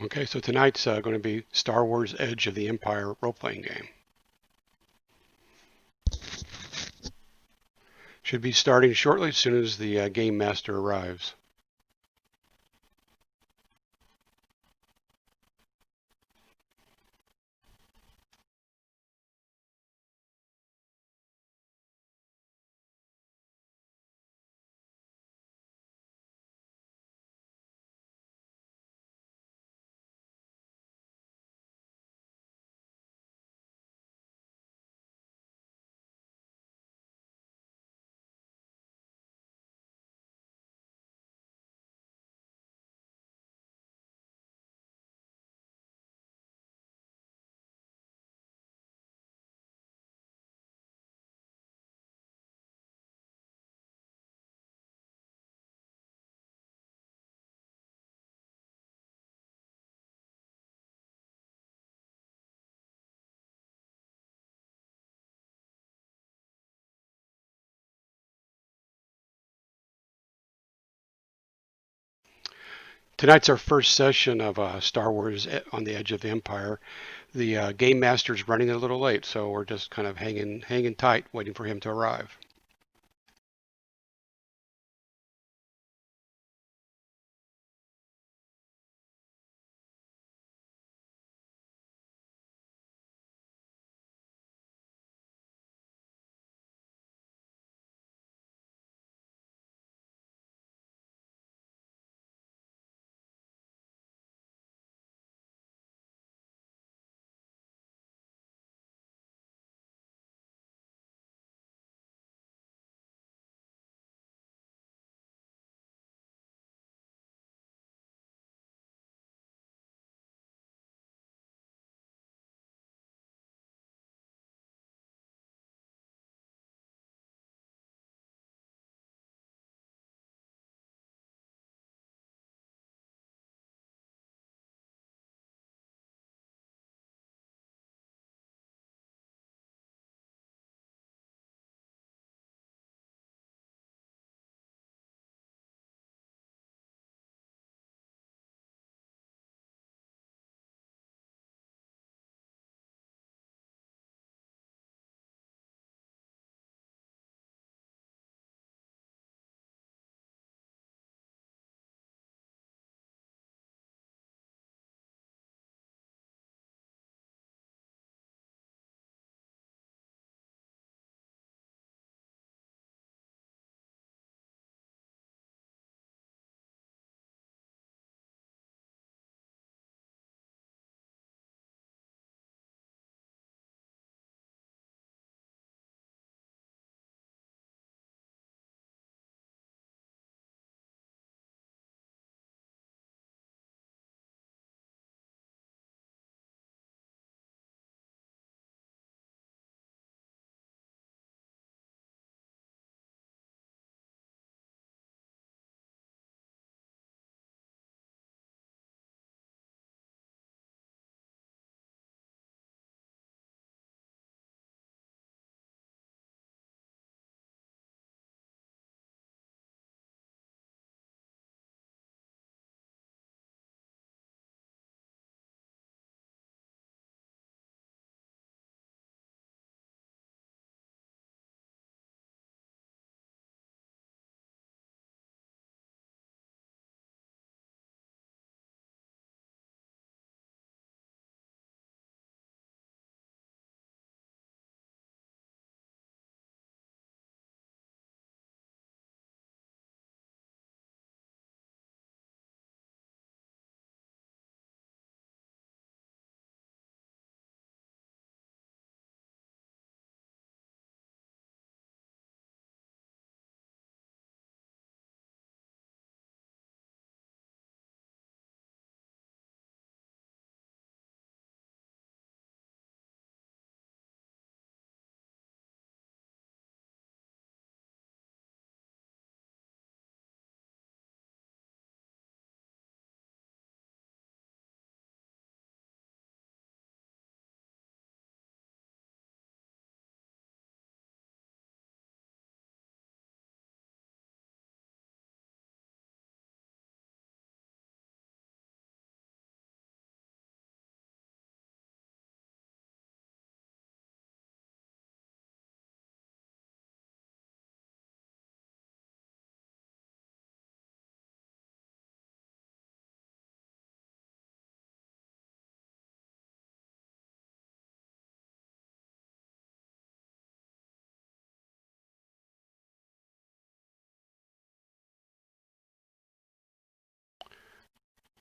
Okay, so tonight's going to be Star Wars Edge of the Empire role-playing game. Should be starting shortly as soon as the game master arrives. Tonight's our first session of Star Wars on the Edge of the Empire. The game master's running a little late, so we're just kind of hanging tight, waiting for him to arrive.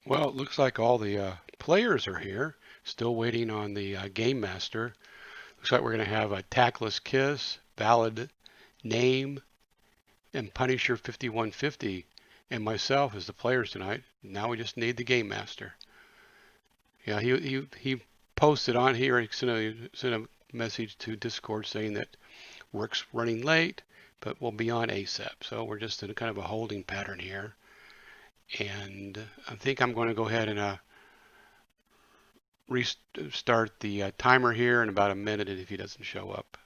Well, it looks like all the players are here. Still waiting on the game master. Looks like we're going to have a Tactless Kiss, Valid Name, and Punisher 5150, and myself as the players tonight. Now we just need the game master. Yeah, he posted on here. He sent a message to Discord saying that work's running late, but we'll be on ASAP. So we're just in a kind of a holding pattern here. And I think I'm going to go ahead and restart the timer here in about a minute if he doesn't show up.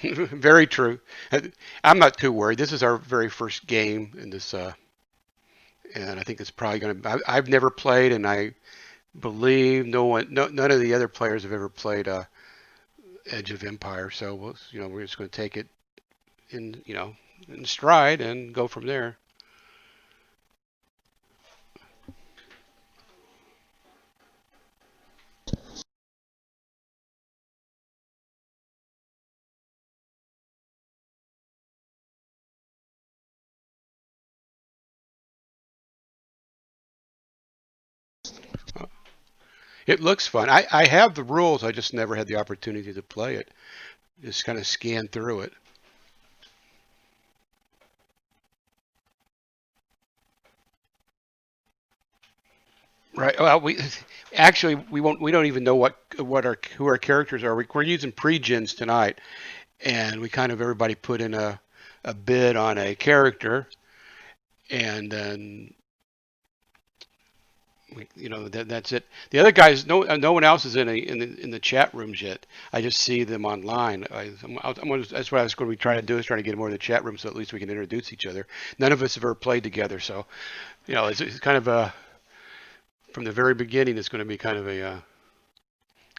Very true. I'm not too worried. This is our very first game in this, and I think it's probably going to. I've never played, and I believe none of the other players have ever played Edge of Empire. So we're just going to take it in stride and go from there. It looks fun. I have the rules. I just never had the opportunity to play it. Just kind of scan through it. Right. Well, we won't. We don't even know what our who our characters are. We're using pre-gens tonight, and we kind of everybody put in a bid on a character, and then that's it. The other guys, no one else is in the chat rooms yet. I just see them online. That's what I was going to be trying to do is trying to get more in the chat room so at least we can introduce each other. None of us have ever played together, so it's kind of a from the very beginning. It's going to be kind of a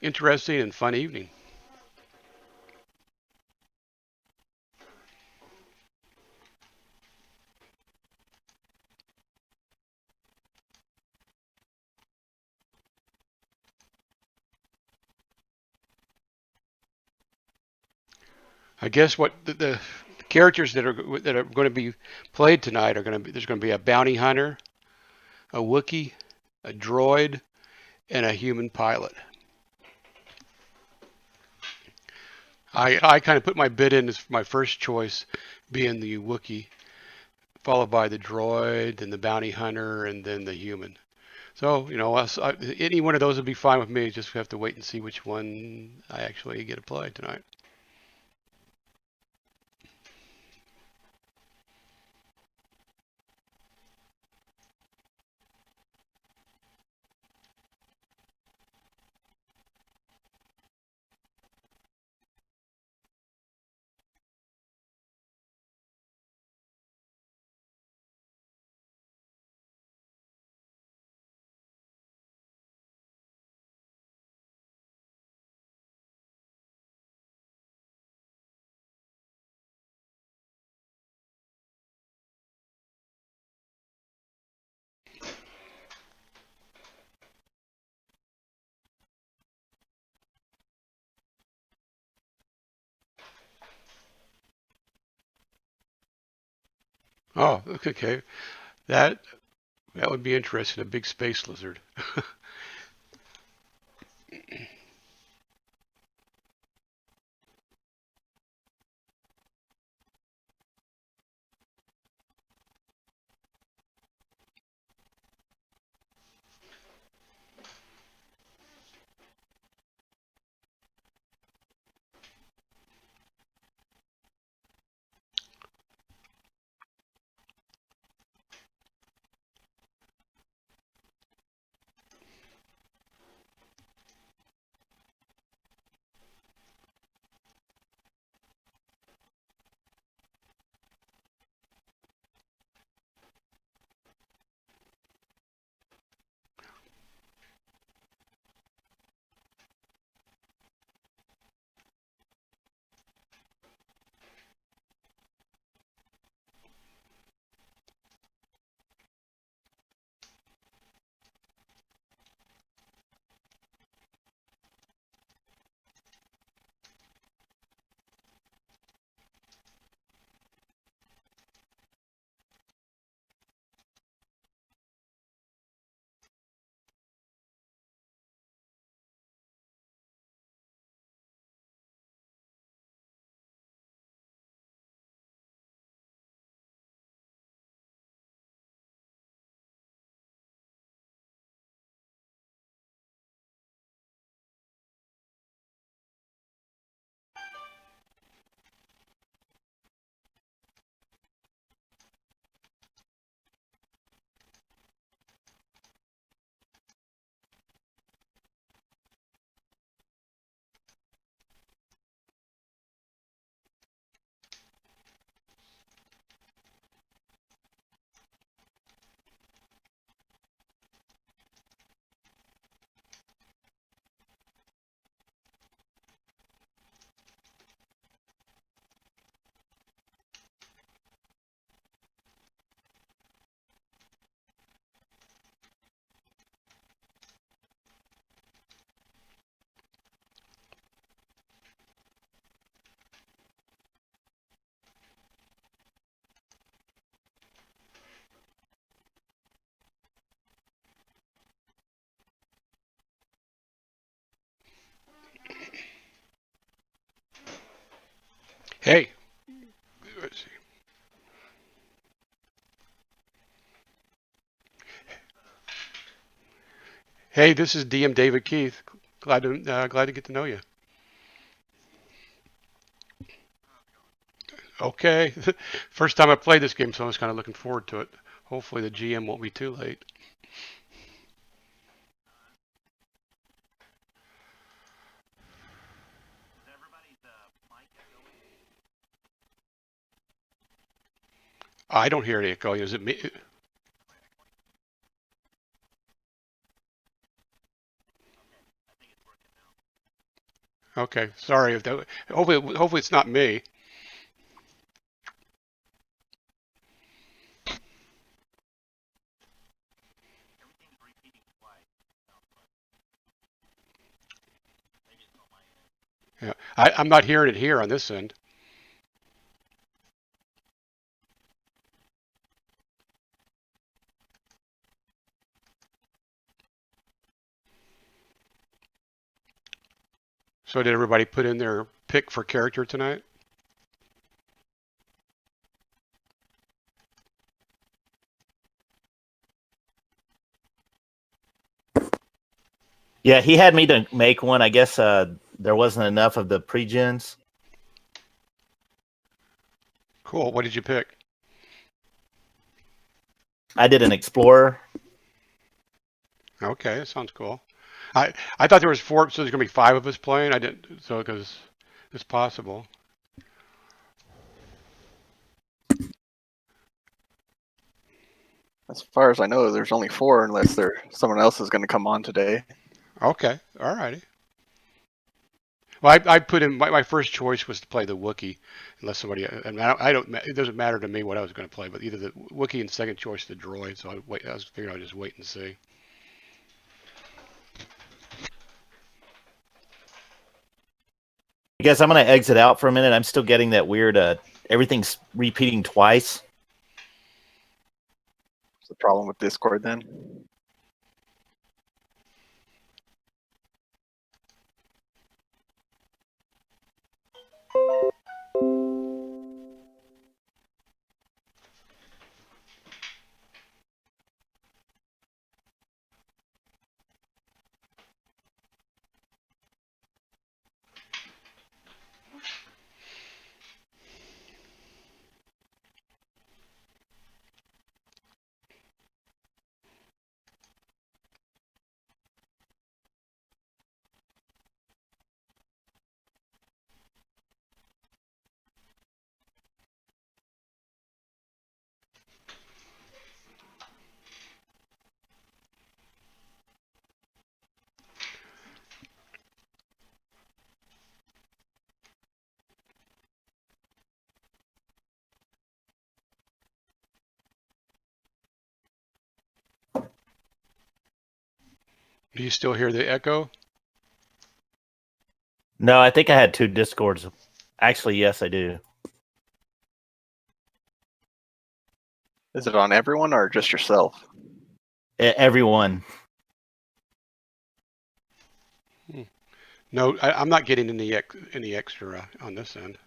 interesting and fun evening. I guess what the characters that are going to be played tonight are going to be there's going to be a bounty hunter, a Wookiee, a droid, and a human pilot. I kind of put my bid in as my first choice being the Wookiee, followed by the droid, then the bounty hunter, and then the human. So, any one of those would be fine with me. Just have to wait and see which one I actually get to play tonight. Oh, okay. That that would be interesting. A big space lizard. Hey, let's see. Hey, this is DM David Keith. Glad to get to know you. Okay, first time I played this game, so I was kind of looking forward to it. Hopefully the GM won't be too late. I don't hear any echo. Is it me? Okay, sorry if that. Hopefully it's not me. Yeah, I'm not hearing it here on this end. So did everybody put in their pick for character tonight? Yeah, he had me to make one. I guess there wasn't enough of the pre-gens. Cool. What did you pick? I did an explorer. Okay, that sounds cool. I thought there was 4, so there's gonna be 5 of us playing. I didn't, so because it's possible. As far as I know, there's only 4 unless someone else is going to come on today. Okay, all righty. Well, I put in my first choice was to play the Wookiee, unless somebody. And I don't. It doesn't matter to me what I was going to play, but either the Wookiee and second choice the droid. So I was figuring I'd just wait and see. I guess I'm going to exit out for a minute. I'm still getting that weird. Everything's repeating twice. What's the problem with Discord then? Do you still hear the echo? No, I think I had 2 Discords. Actually, yes, I do. Is it on everyone or just yourself? Everyone. No, I'm not getting any extra on this end.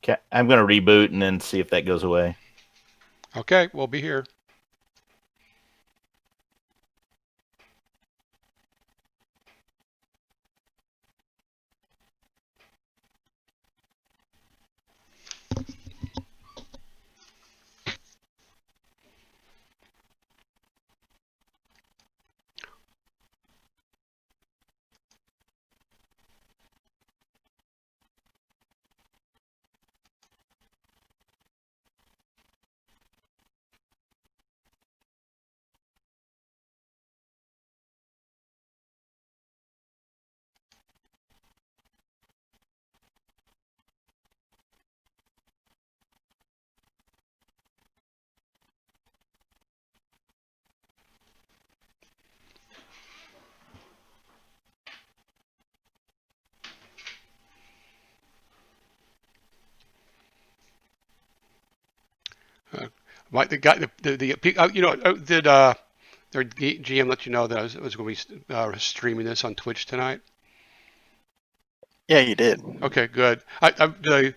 Okay, I'm going to reboot and then see if that goes away. Okay, we'll be here. The guy, you know, did their GM let you know that I was going to be streaming this on Twitch tonight? Yeah, you did. Okay, good. The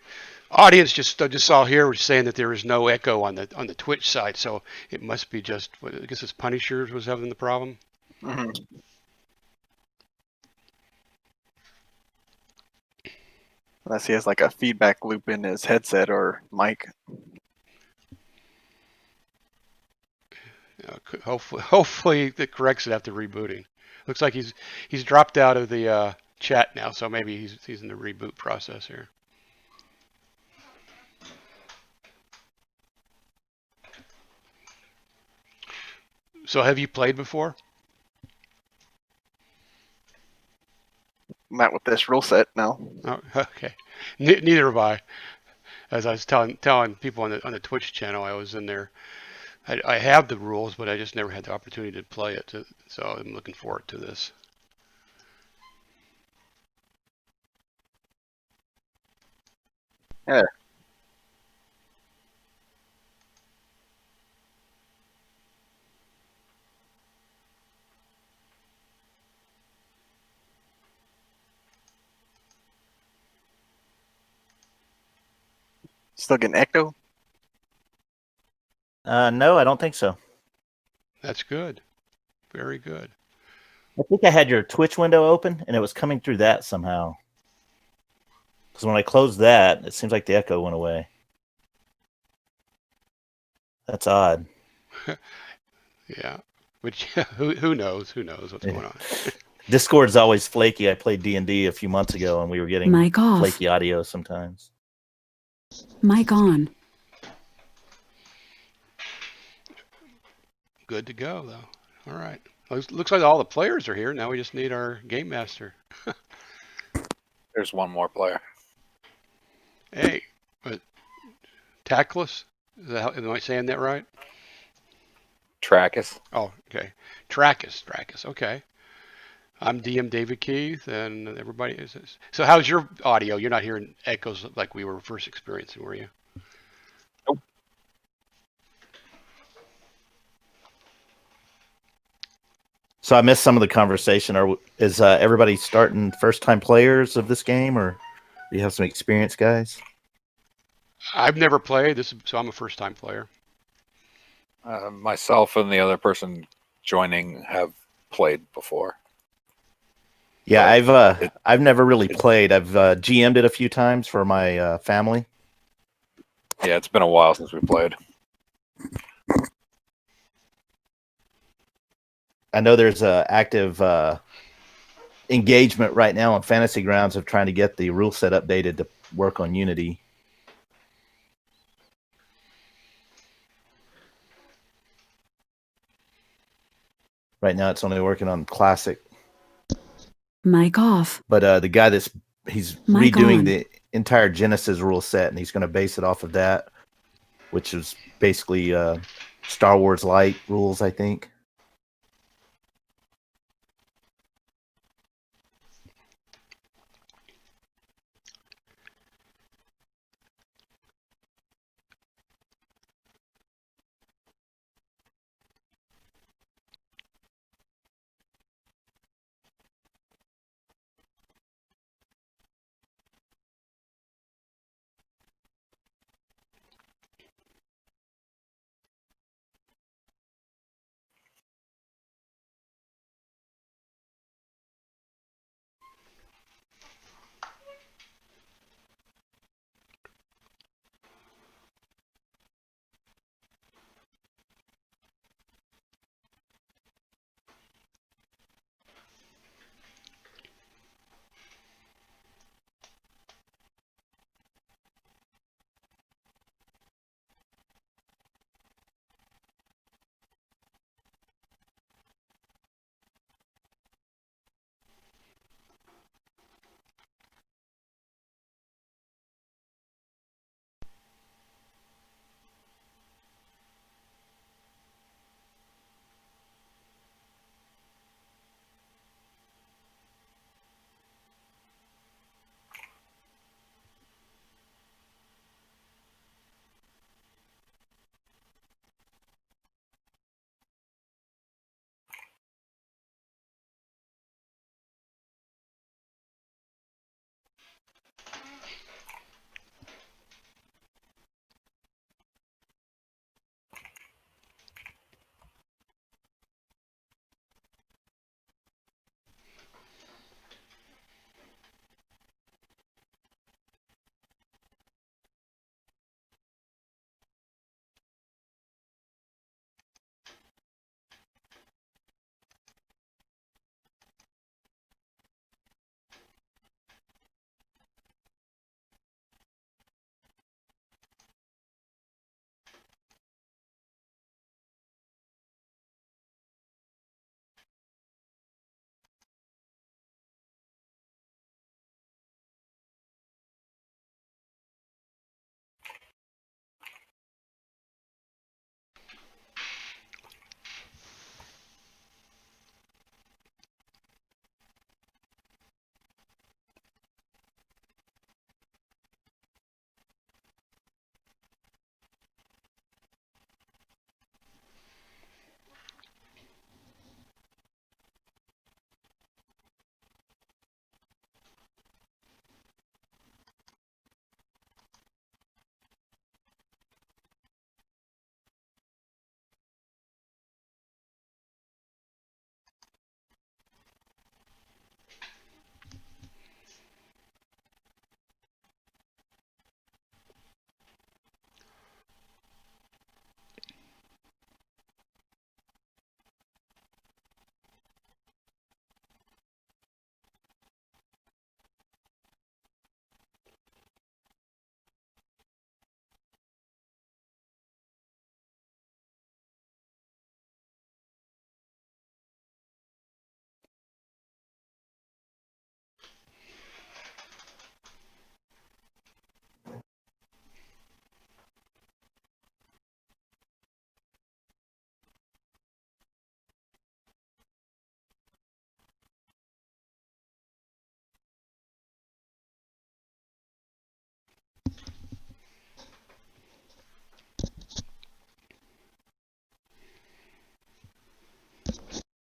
audience just saw here was saying that there is no echo on the Twitch side, so it must be just. I guess it's Punishers was having the problem. Mm-hmm. Unless he has like a feedback loop in his headset or mic. Hopefully that corrects it after rebooting. Looks like he's dropped out of the chat now, so maybe he's in the reboot process here. So have you played before? Not with this rule set, no. Oh, okay. Neither have I. As I was telling people on the Twitch channel, I was in there. I have the rules, but I just never had the opportunity to play it. So I'm looking forward to this. Yeah. Still getting echo? No, I don't think so. That's good. Very good. I think I had your Twitch window open, and it was coming through that somehow. Because when I closed that, it seems like the echo went away. That's odd. Yeah. Which who knows? Who knows what's going on? Discord's always flaky. I played D&D a few months ago, and we were getting Mic off. flaky audio sometimes. Mic on. Good to go though. All right. Looks like all the players are here. Now we just need our game master. There's one more player. Hey, Tackless? Am I saying that right? Trackus. Oh, okay. Trackus. Okay. I'm DM David Keith, and everybody is. So, how's your audio? You're not hearing echoes like we were first experiencing, were you? Nope. So I missed some of the conversation. Is everybody starting first-time players of this game, or do you have some experience, guys? I've never played this, so I'm a first-time player. Myself and the other person joining have played before. Yeah, I've never really played. I've GM'd it a few times for my family. Yeah, it's been a while since we played. I know there's a active engagement right now on Fantasy Grounds of trying to get the rule set updated to work on Unity. Right now, it's only working on Classic. Mic off. But the guy he's Mic redoing on. the entire Genesis rule set, and he's going to base it off of that, which is basically Star Wars Light rules, I think.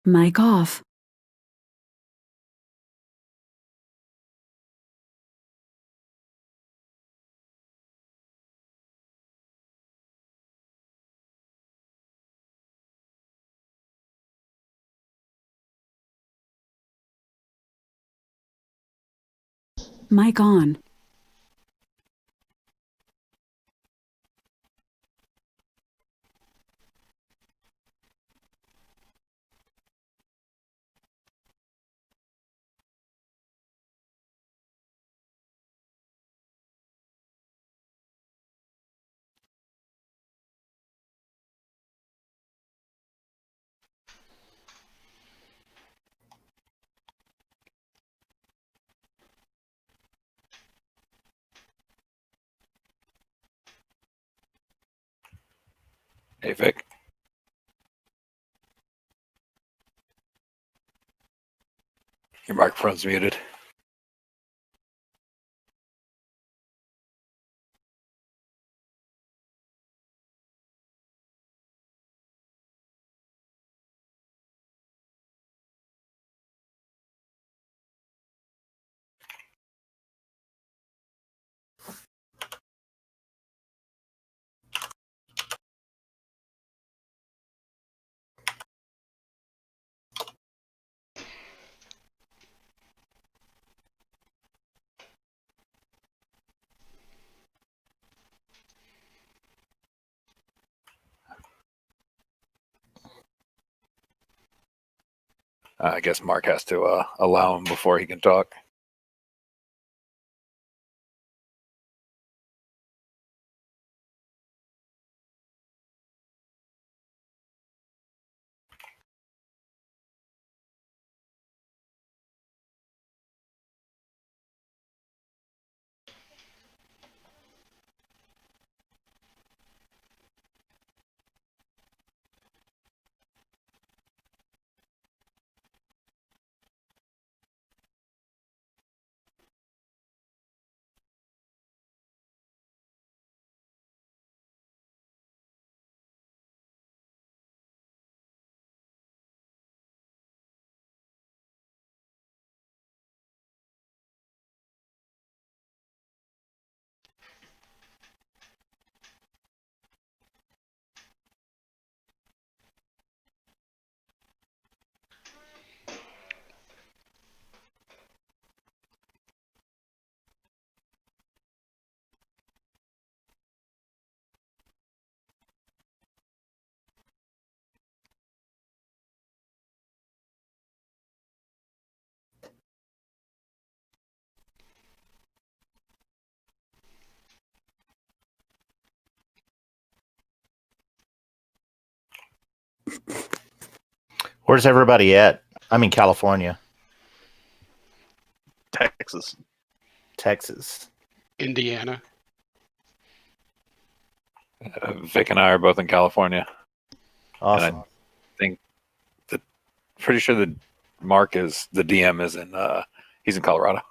Mic off. Mic on. Hey, Vic. Your microphone's muted. I guess Mark has to allow him before he can talk. Where's everybody at? I'm in California, Texas. Texas. Indiana. Vic and I are both in California. Awesome. And I think that pretty sure that Mark is the DM is in he's in Colorado.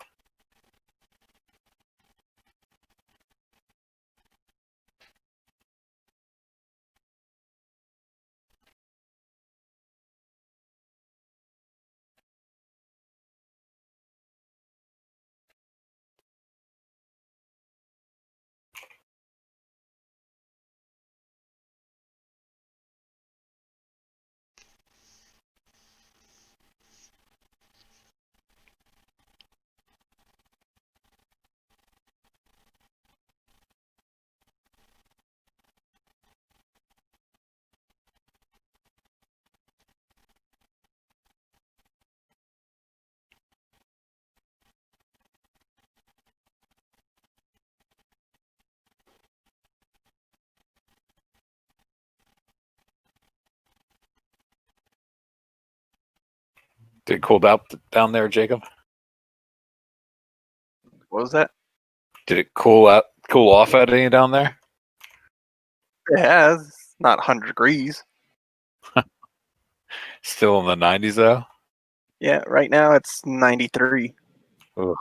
Did it cool out down there, Jacob? What was that? Did it cool off at any down there? It has. Not 100 degrees. Still in the 90s though. Yeah, right now it's 93. Ugh.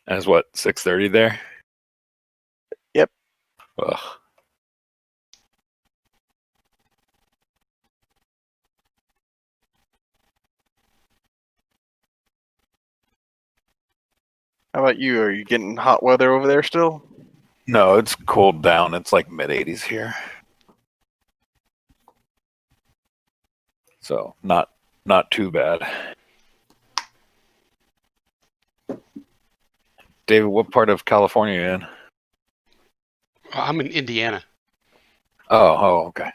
And it's what 6:30 there. Yep. Ugh. How about you? Are you getting hot weather over there still? No, it's cooled down. It's like mid-80s here, so not too bad. David, what part of California are you in? I'm in Indiana. Oh, okay.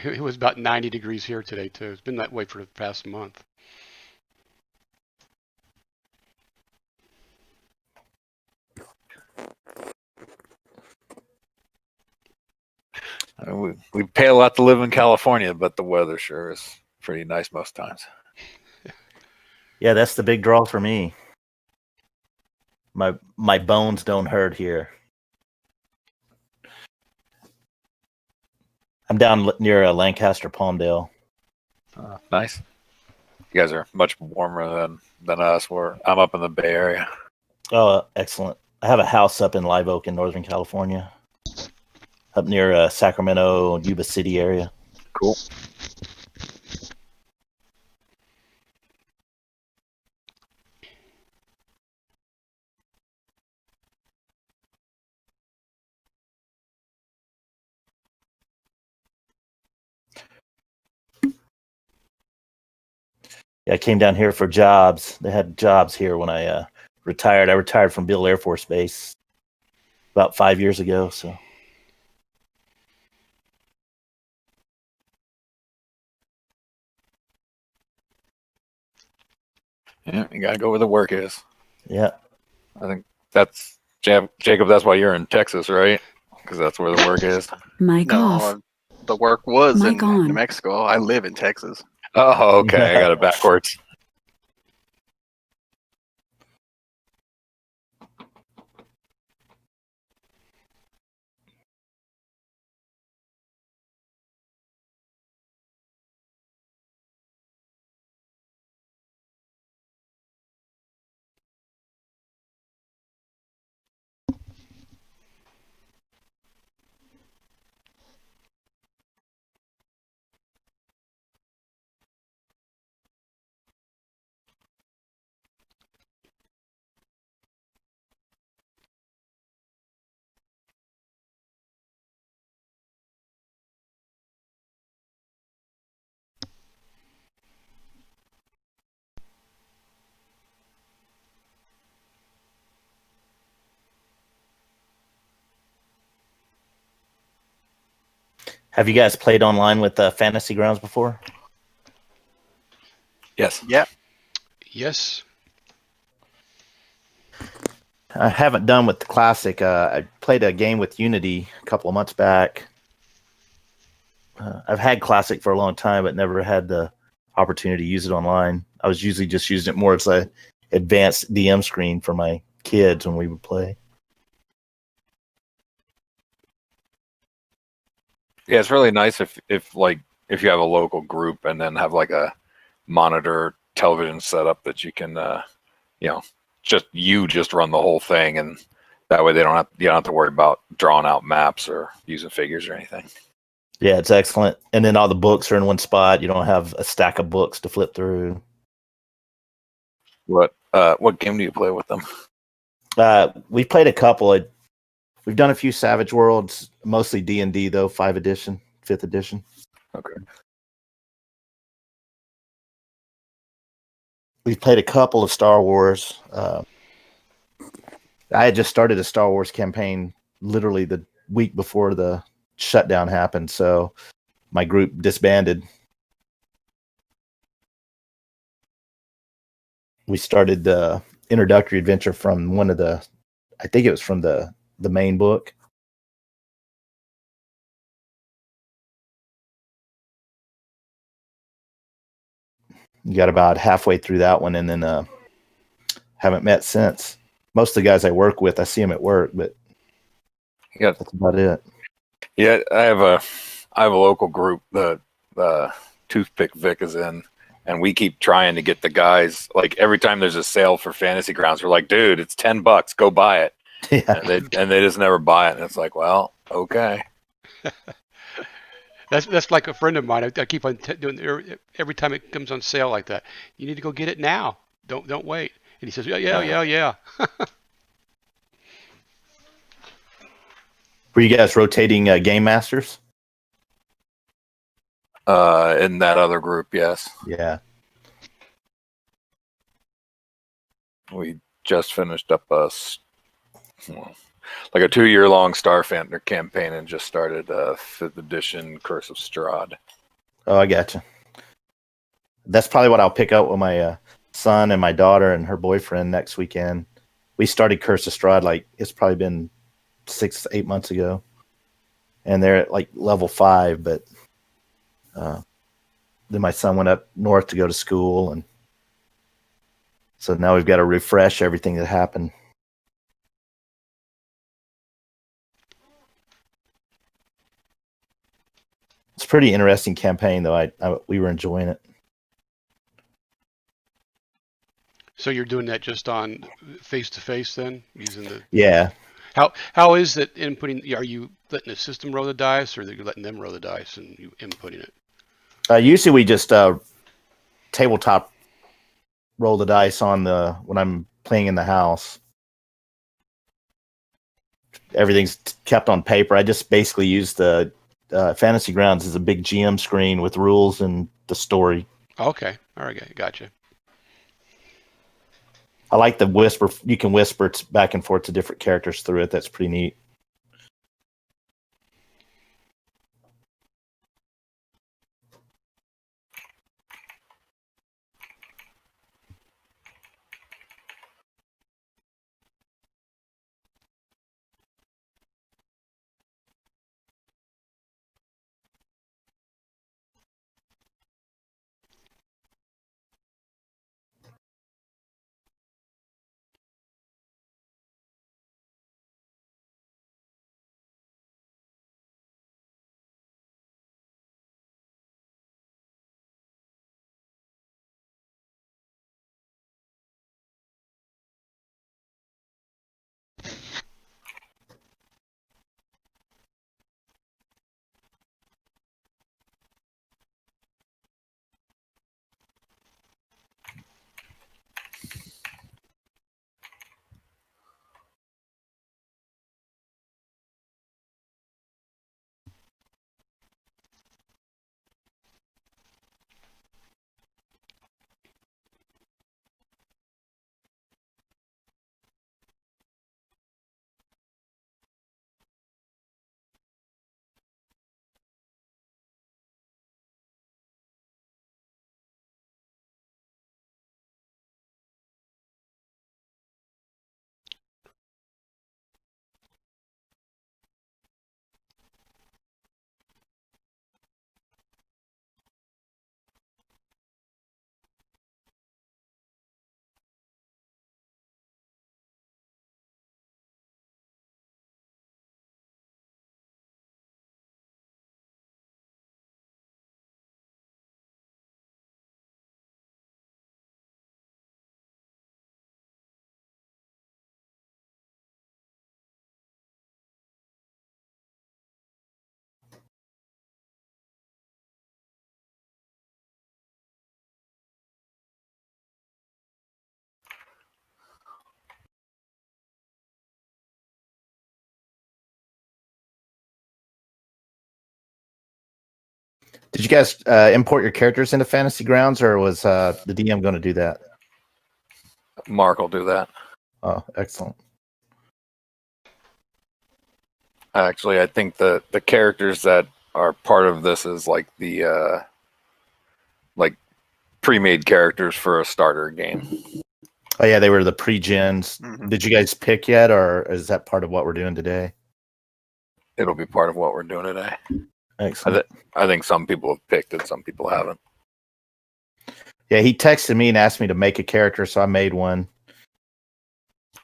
It was about 90 degrees here today too. It's been that way for the past month. We pay a lot to live in California, but the weather sure is pretty nice most times. Yeah, that's the big draw for me. My bones don't hurt here. I'm down near Lancaster, Palmdale. Nice. You guys are much warmer than us. I'm up in the Bay Area. Oh, excellent. I have a house up in Live Oak in Northern California, up near Sacramento, Yuba City area. Cool. Yeah, I came down here for jobs. They had jobs here when I retired. I retired from Beale Air Force Base about 5 years ago. So Yeah, you got to go where the work is. yeah, I think that's Jacob. That's why you're in Texas, right? Because that's where the work is. Mic off. No, the work was in Mic on. New Mexico. I live in Texas. Oh, okay. I got it backwards. have you guys played online with Fantasy Grounds before? Yes. Yeah. Yes. I haven't done with the Classic. I played a game with Unity a couple of months back. I've had Classic for a long time, but never had the opportunity to use it online. I was usually just using it more as a advanced DM screen for my kids when we would play. Yeah, it's really nice if you have a local group and then have like a monitor television setup that you can just run the whole thing, and that way you don't have to worry about drawing out maps or using figures or anything. Yeah, it's excellent. And then all the books are in one spot. You don't have a stack of books to flip through. What game do you play with them? We've played a couple. We've done a few Savage Worlds, mostly D&D though, 5th edition. Okay. We've played a couple of Star Wars. I had just started a Star Wars campaign literally the week before the shutdown happened, so my group disbanded. We started the introductory adventure from I think it was from the main book. You got about halfway through that one, and then haven't met since. Most of the guys I work with, I see them at work, but Yeah, that's about it. yeah. I have a local group that Toothpick Vic is in, and we keep trying to get the guys. Like every time there's a sale for Fantasy Grounds, we're like, "Dude, it's $10. Go buy it." Yeah. And they just never buy it. And it's like, well, okay. That's like a friend of mine. I keep on doing every time it comes on sale like that. You need to go get it now. Don't wait. And he says, yeah. Were you guys rotating game masters? In that other group, yes. Yeah. We just finished up like a 2-year-long Starfinder campaign and just started 5th edition Curse of Strahd. Oh, I gotcha. That's probably what I'll pick up with my son and my daughter and her boyfriend next weekend. We started Curse of Strahd like it's probably been 6-8 months ago, and they're at like level 5. But then my son went up north to go to school, and so now we've got to refresh everything that happened. It's a pretty interesting campaign, though. We were enjoying it. So you're doing that just on face to face then, using the. Yeah. How is it inputting? Are you letting the system roll the dice, or are you letting them roll the dice and you inputting it? Usually we just tabletop roll the dice on when I'm playing in the house. Everything's kept on paper. I just basically use the Fantasy Grounds as a big GM screen with rules and the story. Okay, all right, gotcha. I like the whisper. You can whisper back and forth to different characters through it. That's pretty neat. Did you guys import your characters into Fantasy Grounds, or was the DM going to do that? Mark will do that. Oh, excellent. Actually, I think the characters that are part of this is like the like pre-made characters for a starter game. Oh yeah, they were the pre-gens. Mhm. Did you guys pick yet, or is that part of what we're doing today? It'll be part of what we're doing today. Excellent. I think some people have picked it, some people haven't. Yeah, he texted me and asked me to make a character, so I made one.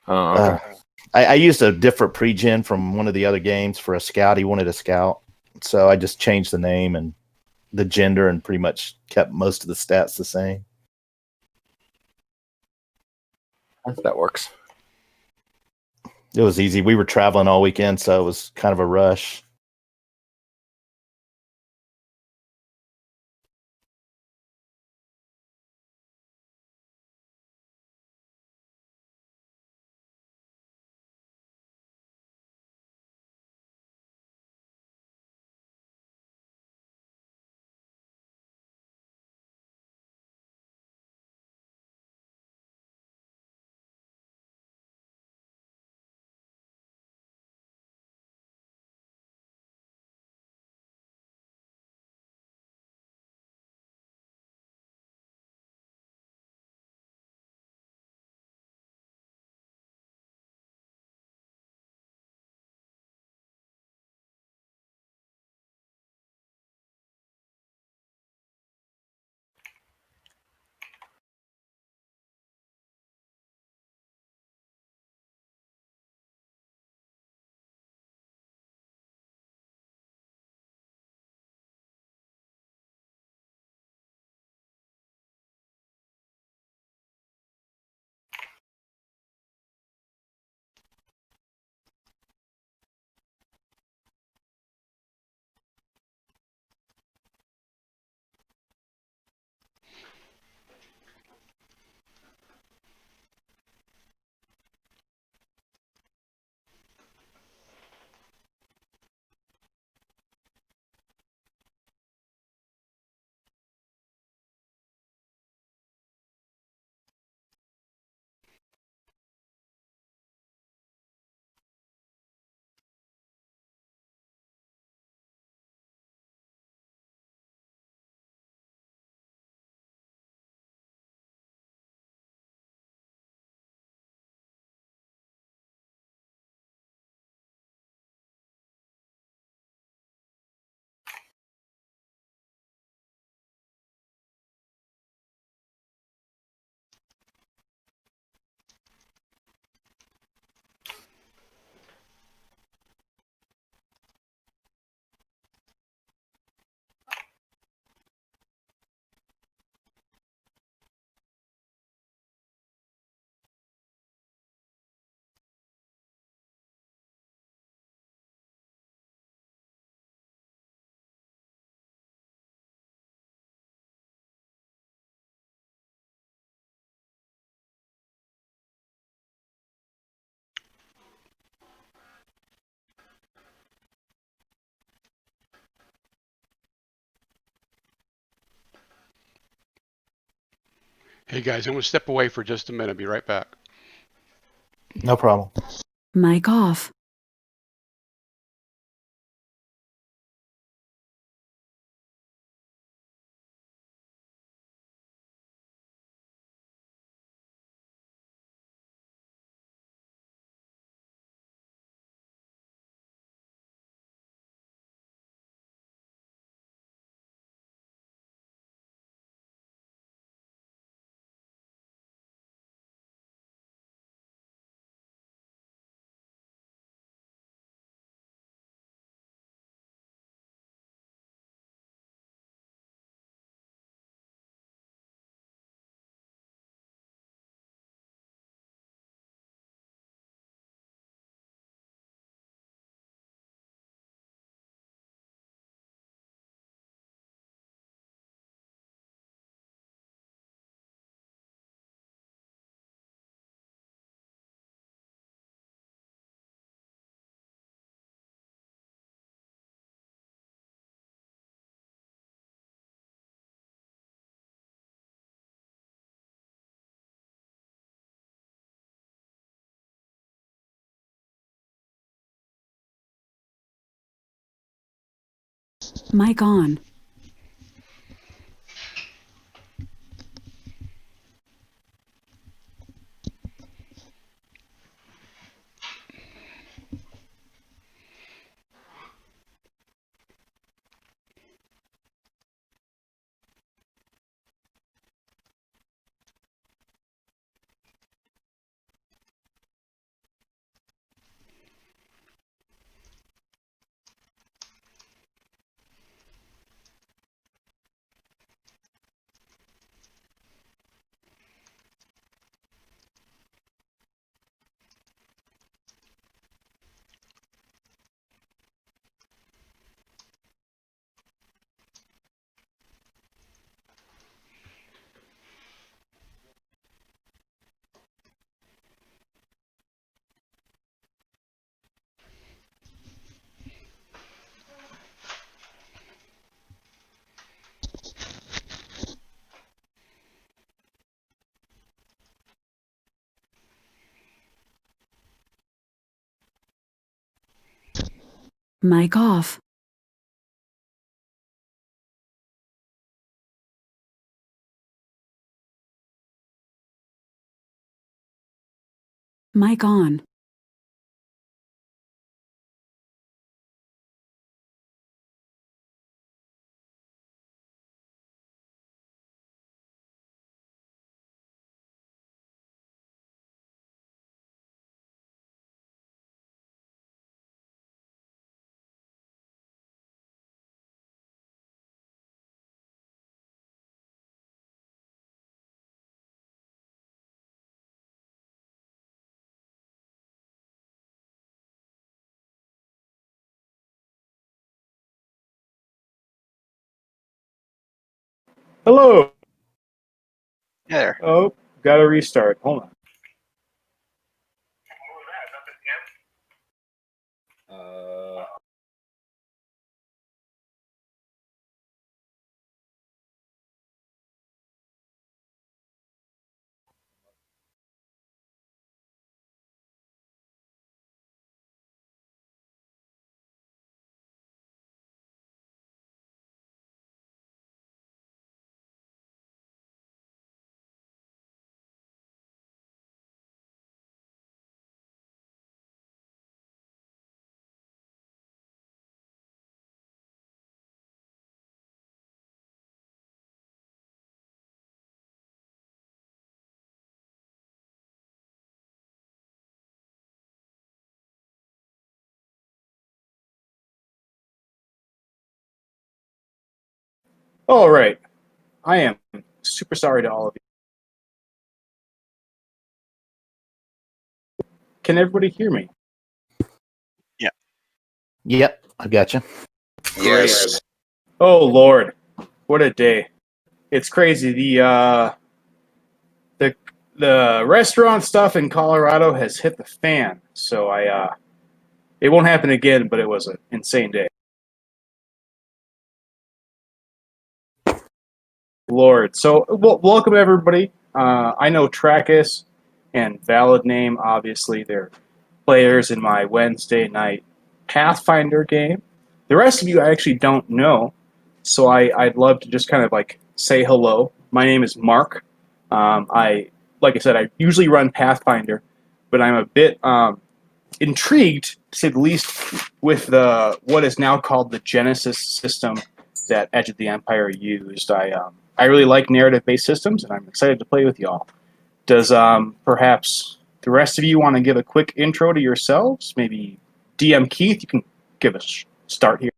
Oh, okay. I used a different pre-gen from one of the other games for a scout. He wanted a scout, so I just changed the name and the gender and pretty much kept most of the stats the same. That works. It was easy. We were traveling all weekend, so it was kind of a rush. Hey guys, I'm going to step away for just a minute. Be right back. No problem. Mic off. Mic on. Mic off. Mic on. Hello. There. Oh, got to restart. Hold on. All right. I am super sorry to all of you. Can everybody hear me? Yep, I got you. Yes. Oh Lord, what a day! It's crazy. The restaurant stuff in Colorado has hit the fan. So it won't happen again. But it was an insane day. Lord. So, welcome everybody. I know Trackus and Valid Name, obviously, they're players in my Wednesday night Pathfinder game. The rest of you I actually don't know, so I'd love to just kind of like say hello. My name is Mark. Like I said, I usually run Pathfinder, but I'm a bit intrigued, to say the least, with what is now called the Genesis system that Edge of the Empire used. I really like narrative-based systems, and I'm excited to play with y'all. Does perhaps the rest of you want to give a quick intro to yourselves? Maybe DM Keith, you can give a start here.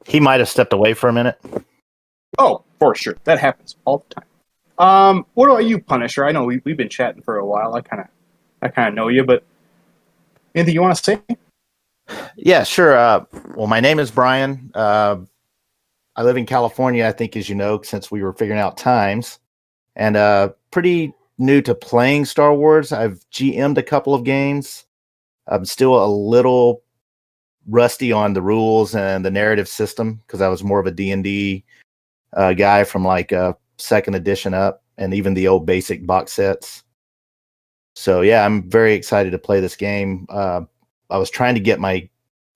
He might have stepped away for a minute. Oh, for sure, that happens all the time. What about you, Punisher? I know we've been chatting for a while. I kind of know you, but anything you want to say? Yeah, sure. Well, my name is Brian. I live in California, I think, as you know, since we were figuring out times, and pretty new to playing Star Wars. I've GM'd a couple of games. I'm still a little rusty on the rules and the narrative system because I was more of a D&D guy from like second edition up, and even the old basic box sets. So yeah, I'm very excited to play this game. I was trying to get my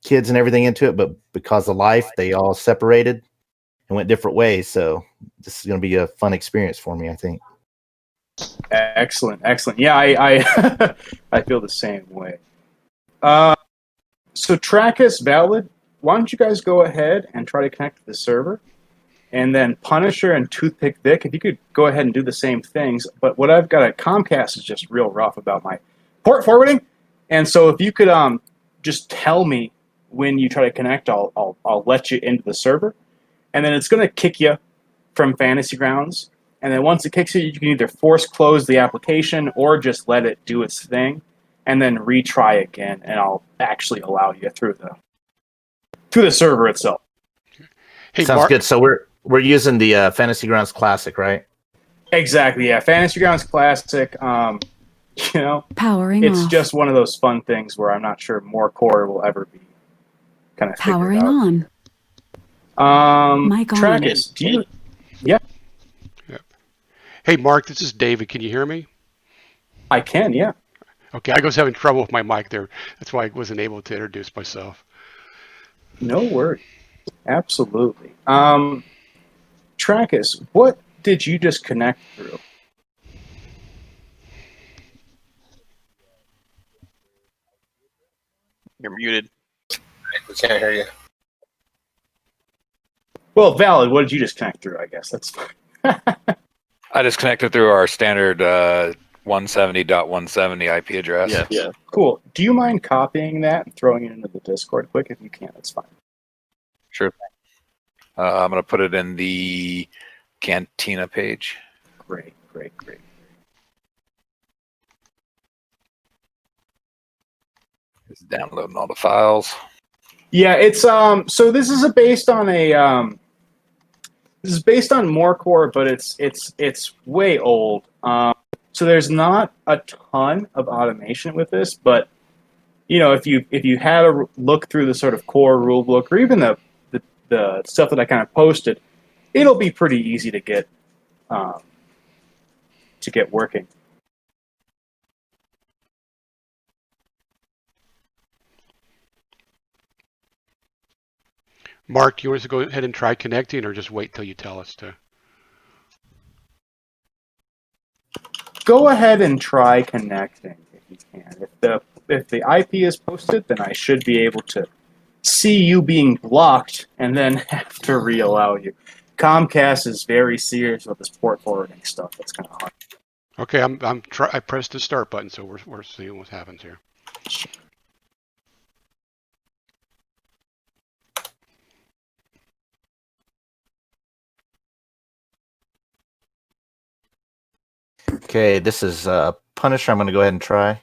kids and everything into it, but because of life, they all separated and went different ways. So this is going to be a fun experience for me, I think. Excellent. Yeah, I I feel the same way. So Trackus, Valid, why don't you guys go ahead and try to connect to the server? And then Punisher and Toothpick Vic, if you could go ahead and do the same things. But what I've got at Comcast is just real rough about my port forwarding. And so if you could just tell me when you try to connect, I'll let you into the server. And then it's going to kick you from Fantasy Grounds. And then once it kicks you, you can either force close the application or just let it do its thing, and then retry again, and I'll actually allow you through the server itself. Hey, Sounds Mark. good. So we're using the Fantasy Grounds Classic, right? Exactly, yeah. Fantasy Grounds Classic. You know, Powering it's off. just one of those fun things where I'm not sure more core will ever be kind of figured Powering out. on. Mic on. Trackus, do you? Yeah, Yep. Hey, Mark, this is David. Can you hear me? I can. Yeah. Okay, I was having trouble with my mic there. That's why I wasn't able to introduce myself. No worries. Absolutely. Trackus, what did you just connect through? You're muted. We can't hear you. Well, Valid, what did you just connect through? I guess that's fine. I just connected through our standard 170.170 IP address. Yeah. Cool. Do you mind copying that and throwing it into the Discord quick? If you can, that's fine. Sure thing. I'm going to put it in the Cantina page. Great. It's downloading all the files. Yeah, it's so this is based on Morecore, but it's way old. So there's not a ton of automation with this, but you know, if you had a look through the sort of core rule book, or even the stuff that I kind of posted, it'll be pretty easy to get working. Mark, you want us to go ahead and try connecting, or just wait till you tell us to? Go ahead and try connecting if you can. If the IP is posted, then I should be able to see you being blocked and then have to re-allow you. Comcast is very serious about this port forwarding stuff. That's kind of hard. Okay, I pressed the start button, so we're seeing what happens here. Okay, this is Punisher. I'm going to go ahead and try.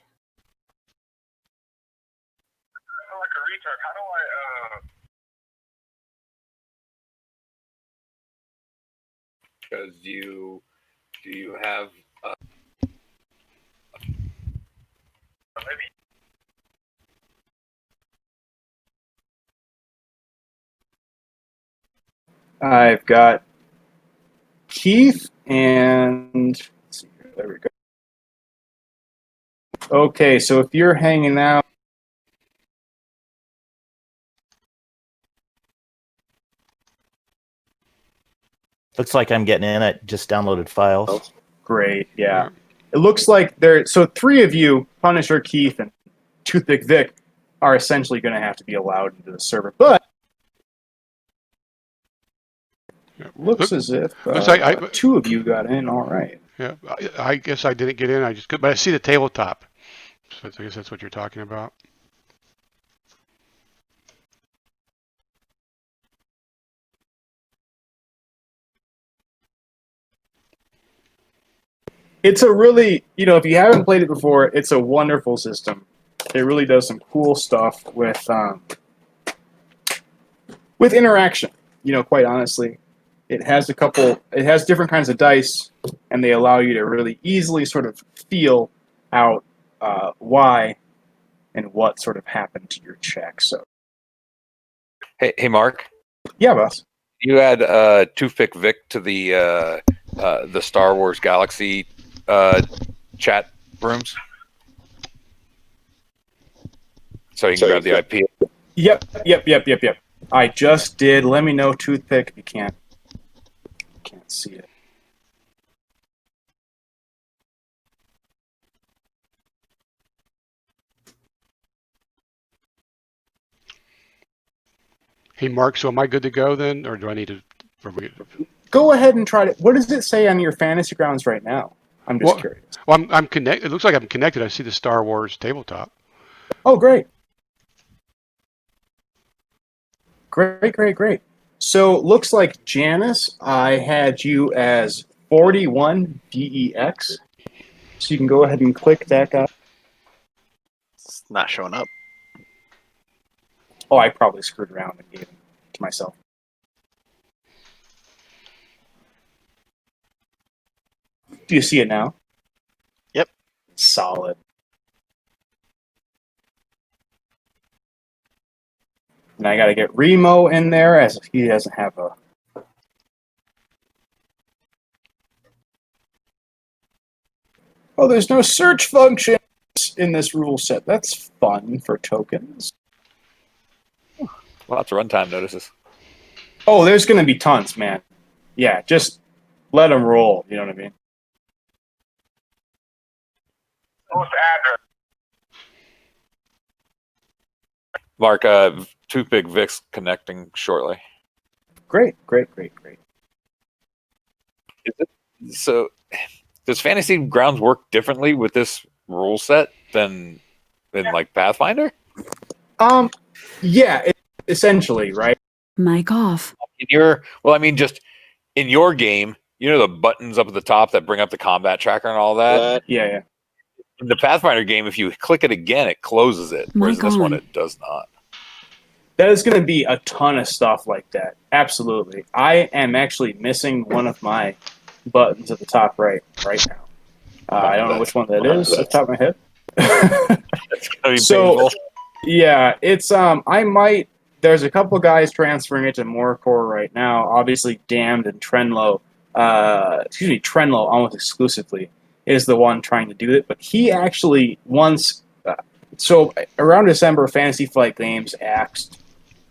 Because do you have I've got Keith and let's see here. There we go. Okay, so if you're hanging out, Looks like I'm getting in. I just downloaded files. great. Yeah. Yeah. It looks like there. So three of you, Punisher, Keith, and Toothpick Vic, are essentially going to have to be allowed into the server. But Yeah. looks as if looks like two of you got in. All right. Yeah, I guess I didn't get in. I just, but I see the tabletop. So I guess that's what you're talking about. It's a really, if you haven't played it before, it's a wonderful system. It really does some cool stuff with interaction. Quite honestly, it has different kinds of dice, and they allow you to really easily sort of feel out why and what sort of happened to your check. So, Hey, Mark. yeah, boss. You add Toothpick Vic to the Star Wars Galaxy chat rooms, so you can grab the IP. Yep. I just did. Let me know, Toothpick, if you can't see it. Hey, Mark. So am I good to go then, or do I need to? Go ahead and try it. What does it say on your Fantasy Grounds right now? I'm just curious. Well, I'm connected. It looks like I'm connected. I see the Star Wars tabletop. Oh, great. Great. So looks like Janice, I had you as 41 DEX. So you can go ahead and click that guy. It's not showing up. Oh, I probably screwed around and gave it to myself. Do you see it now? Yep. Solid. And I got to get Remo in there as he doesn't have a... Oh, there's no search function in this rule set. That's fun for tokens. Lots of runtime notices. Oh, there's going to be tons, man. Yeah, just let them roll. You know what I mean? Mark, Toothpick Vic's connecting shortly. Great. So, does Fantasy Grounds work differently with this rule set than like Pathfinder? Yeah, essentially, right? Mic off. Just in your game, the buttons up at the top that bring up the combat tracker and all that? Yeah. In the Pathfinder game, if you click it again, it closes it. Whereas Mic this one, on. it does not. That is going to be a ton of stuff like that. Absolutely. I am actually missing one of my buttons at the top right now. I don't know which one that is off the top of my head. It's going to be painful. Yeah, it's there's a couple guys transferring it to Morecore right now. Obviously, Damned and Trenlow, Trenlow almost exclusively is the one trying to do it. But he actually so around December, Fantasy Flight Games axed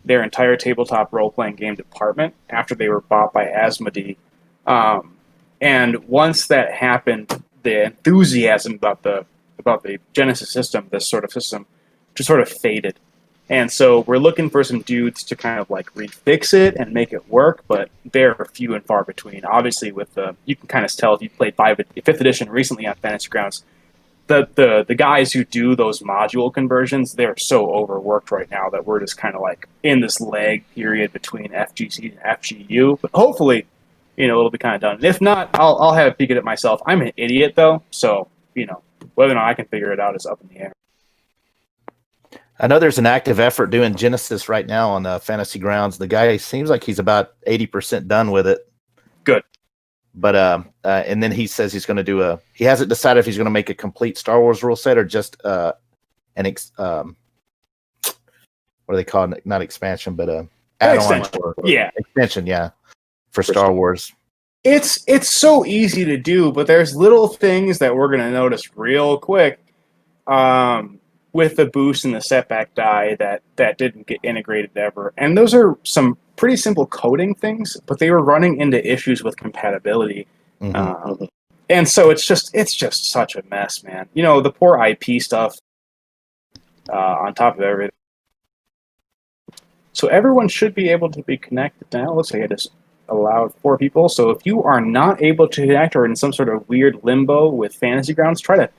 their entire tabletop role-playing game department after they were bought by Asmodee. And once that happened, the enthusiasm about the Genesis system, this sort of system, just sort of faded. And so we're looking for some dudes to kind of like refix it and make it work, but they're few and far between. Obviously, you can kind of tell if you played 5th edition recently on Fantasy Grounds, the guys who do those module conversions, they're so overworked right now that we're just kind of like in this lag period between FGC and FGU. But hopefully, it'll be kind of done. And if not, I'll have a peek at it myself. I'm an idiot though, so whether or not I can figure it out is up in the air. I know there's an active effort doing Genesis right now on Fantasy Grounds. The guy seems like he's about 80% done with it. Good. But and then he says he's going to do he hasn't decided if he's going to make a complete Star Wars rule set or just what do they call it? Not expansion, but add-on. Extension. Yeah. Extension, yeah. for Star Wars? It's so easy to do, but there's little things that we're gonna notice real quick. With the boost and the setback die that didn't get integrated ever. And those are some pretty simple coding things, but they were running into issues with compatibility. And so it's just such a mess, man. You know, the poor IP stuff on top of everything. So everyone should be able to be connected now. Looks like I just allowed 4 people. So if you are not able to connect or in some sort of weird limbo with Fantasy Grounds, try to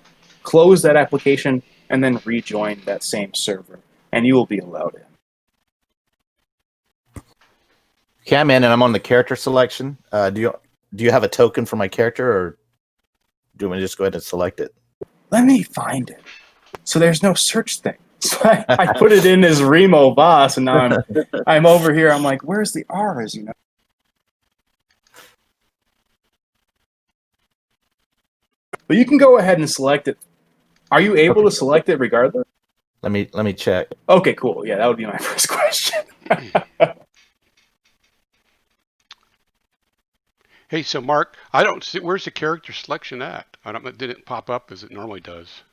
close that application and then rejoin that same server, and you will be allowed in. Okay, I'm in, and I'm on the character selection. Do you have a token for my character, or do you want me to just go ahead and select it? Let me find it. So there's no search thing. So I put it in as Remo Boss, and now I'm over here. I'm like, where's the R's? You know. But you can go ahead and select it. Are you able to select it regardless? Let me check. Okay, cool. Yeah, that would be my first question. Hey, so Mark, I don't see, where's the character selection at? It didn't pop up as it normally does.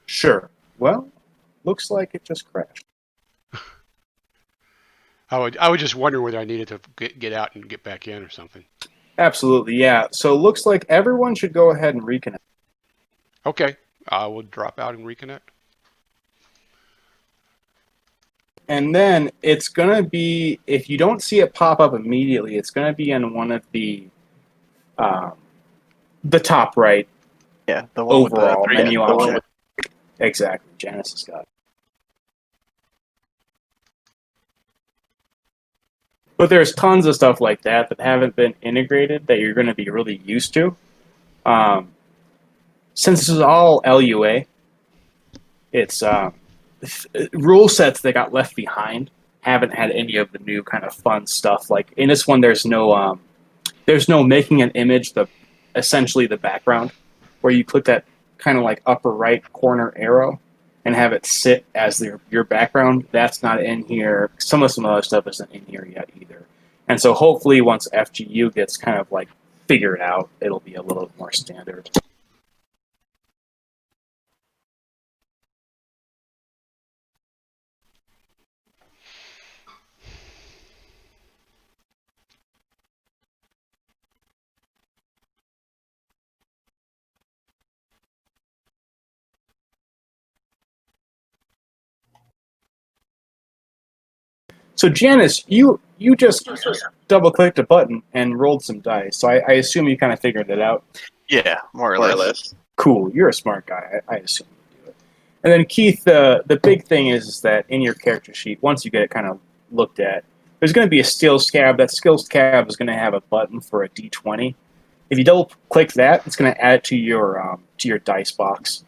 Sure. Well, looks like it just crashed. I would just wonder whether I needed to get out and get back in or something. Absolutely, yeah. So it looks like everyone should go ahead and reconnect. Okay, I will drop out and reconnect. And then it's going to be, if you don't see it pop up immediately, it's going to be in one of the top right. Yeah, the one overall with the menu option. with, Exactly, Janice has got it. But there's tons of stuff like that haven't been integrated that you're going to be really used to. Since this is all LUA, it's rule sets that got left behind haven't had any of the new kind of fun stuff. Like in this one, there's no making an image essentially the background, where you click that kind of like upper right corner arrow and have it sit as your background. That's not in here. Some other stuff isn't in here yet either. And so hopefully once FGU gets kind of like figured out, it'll be a little more standard. So Janice, you just double-clicked a button and rolled some dice. So I assume you kind of figured it out. yeah, more or less. Cool, you're a smart guy. I assume you do it. And then Keith, the big thing is that in your character sheet, once you get it kind of looked at, there's going to be a skills tab. That skills tab is going to have a button for a D20. If you double-click that, it's going to add it to your dice box.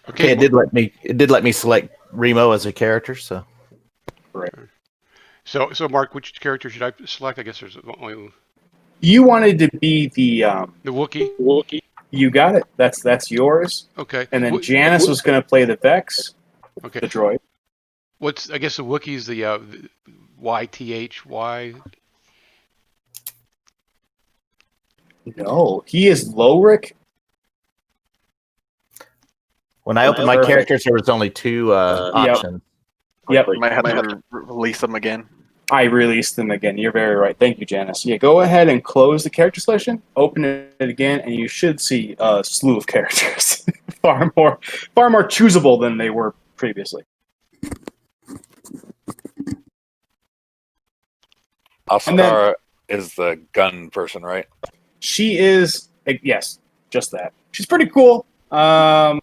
Okay, it did let me select Remo as a character, so. Right. So Mark, which character should I select? I guess there's only You wanted to be the Wookiee. You got it. That's yours. Okay. And then Janice was going to play the Vex, Okay. the droid. I guess the Wookiee's the YTHY. No, he is Lowrick. When I opened my Perfect. characters, there was only 2 options. Yep. We might have to release them again. I released them again. You're very right. Thank you, Janice. Yeah, go ahead and close the character selection, open it again, and you should see a slew of characters. far more choosable than they were previously. Asakara is the gun person, right? She is, yes, just that. She's pretty cool. I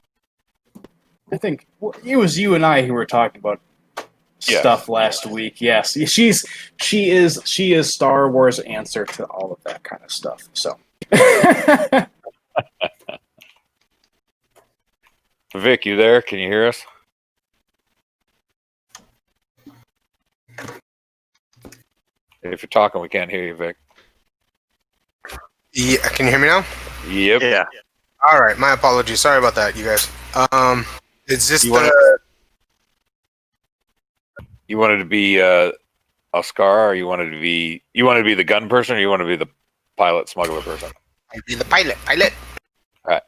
think it was you and I who were talking about stuff last week. Yes, she is Star Wars answer to all of that kind of stuff. So, Vic, you there? Can you hear us? If you're talking, we can't hear you, Vic. Yeah, can you hear me now? Yep. Yeah. All right, my apologies. Sorry about that, you guys. Is this You wanted to be Oscar, or you wanted to be the gun person, or you want to be the pilot smuggler person? I'd be the pilot? Pilot. All right.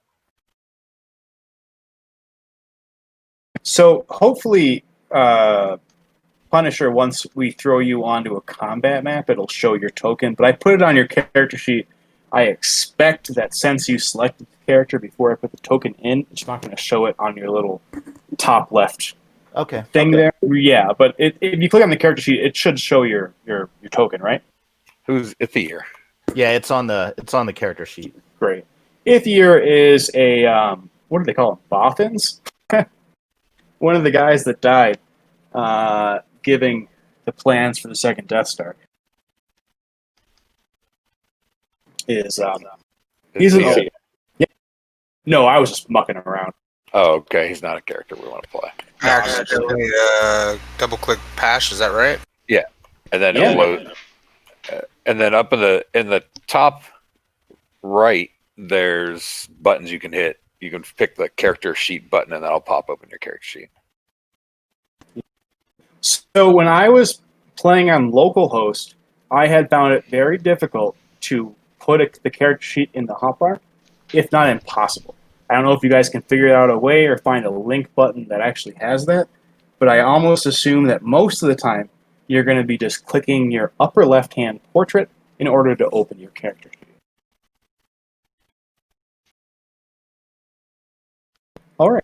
so hopefully, Punisher, once we throw you onto a combat map, it'll show your token. But I put it on your character sheet. I expect that since you selected the character before I put the token in, it's not going to show it on your little top left thing there. Yeah, but if you click on the character sheet, it should show your token, right? Who's Ithier? Yeah, it's on the character sheet. Great. Ithier is a what do they call them? Bothans? One of the guys that died giving the plans for the second Death Star. Is he's an old, yeah. No, I was just mucking around. Oh, okay. He's not a character we want to play. I accidentally double-click Pash. Is that right? Yeah, and then Yeah. it'll load. And then up in the top right, there's buttons you can hit. You can pick the character sheet button, and that'll pop up in your character sheet. So when I was playing on localhost, I had found it very difficult to put the character sheet in the hotbar, if not impossible. I don't know if you guys can figure out a way or find a link button that actually has that, but I almost assume that most of the time you're going to be just clicking your upper left-hand portrait in order to open your character sheet. All right.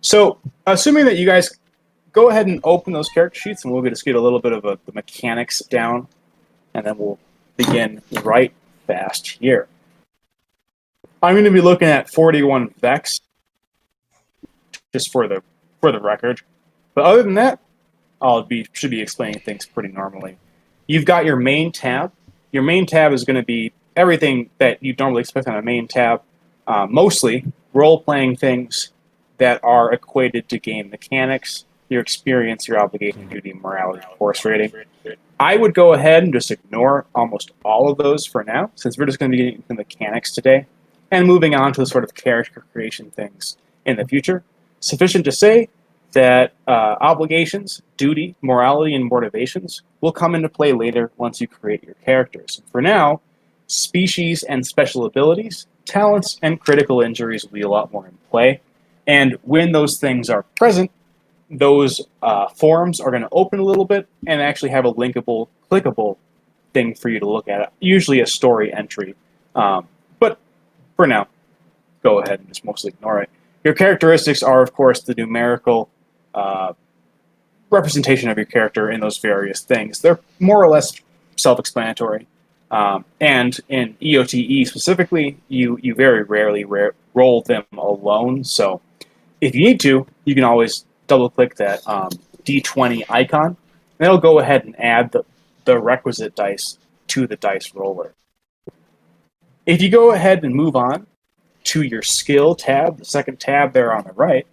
So assuming that you guys go ahead and open those character sheets, and we'll just get a little bit of the mechanics down, and then we'll begin right fast here. I'm going to be looking at 41 Vex, just for the record. But other than that, should be explaining things pretty normally. You've got your main tab. Your main tab is going to be everything that you'd normally expect on a main tab, mostly role-playing things that are equated to game mechanics, your experience, your obligation, duty, morality, force rating. I would go ahead and just ignore almost all of those for now, since we're just going to be getting into mechanics today, and moving on to the sort of character creation things in the future. Sufficient to say that obligations, duty, morality, and motivations will come into play later once you create your characters. For now, species and special abilities, talents, and critical injuries will be a lot more in play. And when those things are present, those forums are going to open a little bit and actually have a linkable, clickable thing for you to look at. Usually a story entry. But for now, go ahead and just mostly ignore it. Your characteristics are, of course, the numerical representation of your character in those various things. They're more or less self-explanatory. And in EOTE specifically, you very rarely roll them alone. So if you need to, you can always double-click that D20 icon, and it'll go ahead and add the requisite dice to the dice roller. If you go ahead and move on to your skill tab, the second tab there on the right,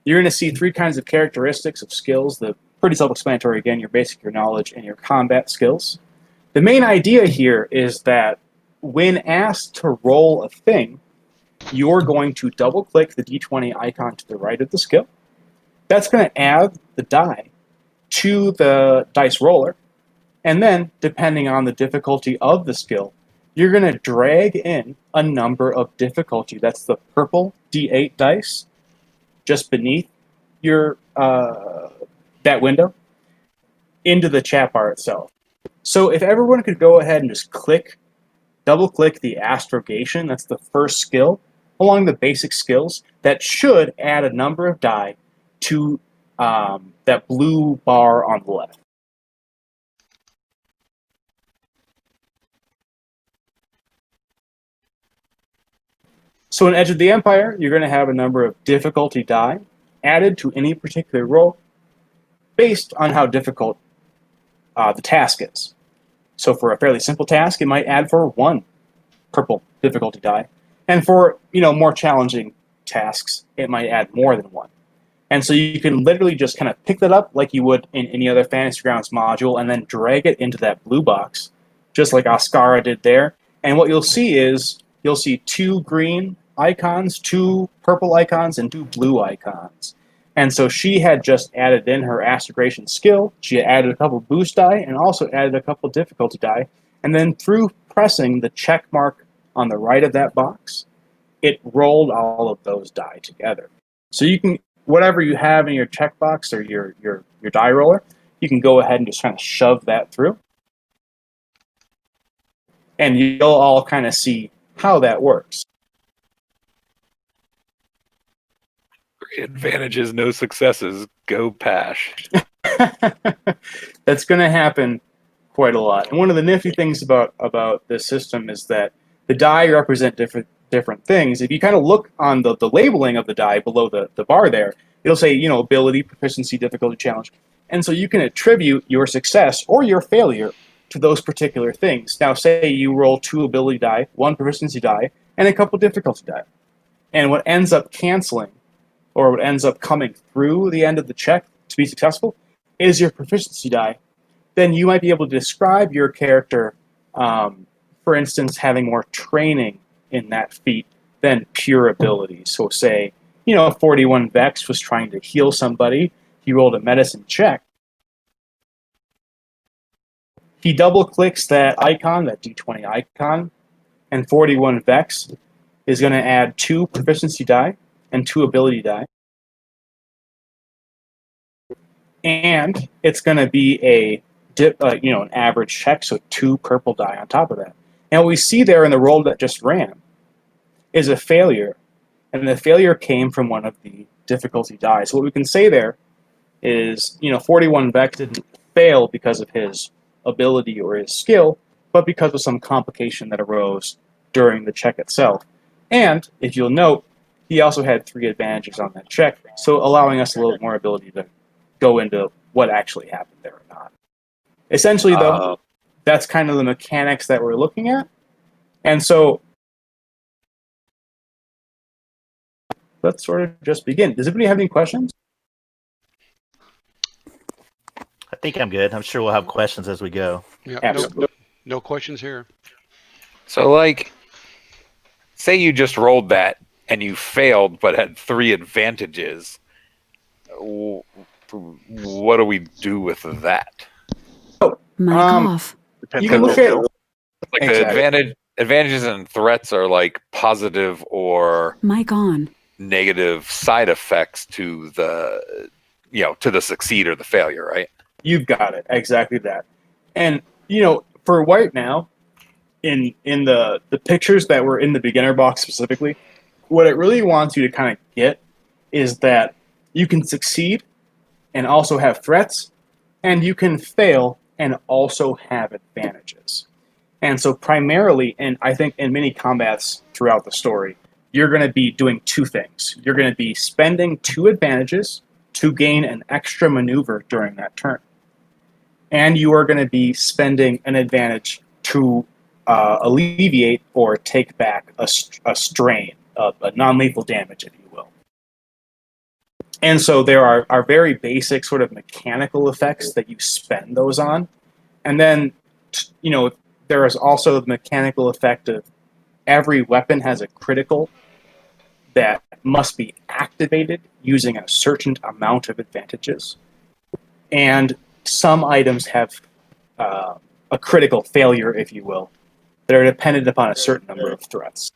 you're going to see three kinds of characteristics of skills. The pretty self-explanatory again, your basic, your knowledge, and your combat skills. The main idea here is that when asked to roll a thing, you're going to double-click the D20 icon to the right of the skill. That's going to add the die to the dice roller, and then, depending on the difficulty of the skill, you're going to drag in a number of difficulty. That's the purple D8 dice just beneath your that window into the chat bar itself. So if everyone could go ahead and just double-click the astrogation, that's the first skill, along the basic skills, that should add a number of die to that blue bar on the left. So in Edge of the Empire, you're going to have a number of difficulty die added to any particular roll. based on how difficult the task is. So for a fairly simple task, it might add for 1 purple difficulty die. And for, more challenging tasks, it might add more than 1. And so you can literally just kind of pick that up like you would in any other Fantasy Grounds module and then drag it into that blue box, just like Ascara did there. And what you'll see is, you'll see 2 green icons, 2 purple icons, and 2 blue icons. And so she had just added in her astrogation skill, she added a couple boost die, and also added a couple difficulty die. And then through pressing the check mark on the right of that box, it rolled all of those die together. So you can, whatever you have in your checkbox or your die roller, you can go ahead and just kind of shove that through. And you'll all kind of see how that works. 3 advantages, no successes. Go Pash. That's going to happen quite a lot. And one of the nifty things about this system is that the die represent different things. If you kind of look on the labeling of the die below the bar there, it'll say, ability, proficiency, difficulty, challenge. And so you can attribute your success or your failure to those particular things. Now, say you roll 2 ability die, 1 proficiency die, and a couple difficulty die. And what ends up canceling, or what ends up coming through the end of the check to be successful, is your proficiency die. Then you might be able to describe your character, for instance, having more training in that feat than pure ability. So say, 41 Vex was trying to heal somebody. He rolled a medicine check. He double-clicks that icon, that D20 icon, and 41 Vex is going to add 2 proficiency die and 2 ability die. And it's going to be an average check, so 2 purple die on top of that. And what we see there in the roll that just ran is a failure, and the failure came from one of the difficulty die. So what we can say there is, 41 Vex didn't fail because of his ability or his skill, but because of some complication that arose during the check itself. And, if you'll note, he also had 3 advantages on that check, so allowing us a little more ability to go into what actually happened there or not. Essentially, though, that's kind of the mechanics that we're looking at. And so, let's sort of just begin. Does anybody have any questions? I think I'm good. I'm sure we'll have questions as we go. Yeah, Absolutely. no questions here. So, say you just rolled that and you failed but had 3 advantages. What do we do with that? Mic off. You can look at The advantages and threats are positive or Mic on. negative side effects to the to the succeed or the failure, right? You've got it. Exactly that. And, for right now, in the pictures that were in the beginner box specifically, what it really wants you to kind of get is that you can succeed and also have threats, and you can fail and also have advantages. And so primarily, and I think in many combats throughout the story, you're going to be doing 2 things. You're going to be spending 2 advantages to gain an extra maneuver during that turn. And you are going to be spending an advantage to alleviate or take back a strain, a non-lethal damage, if you will. And so there are very basic sort of mechanical effects that you spend those on. And then, there is also the mechanical effect of every weapon has a critical that must be activated using a certain amount of advantages. And some items have a critical failure, if you will, that are dependent upon a certain number of threats.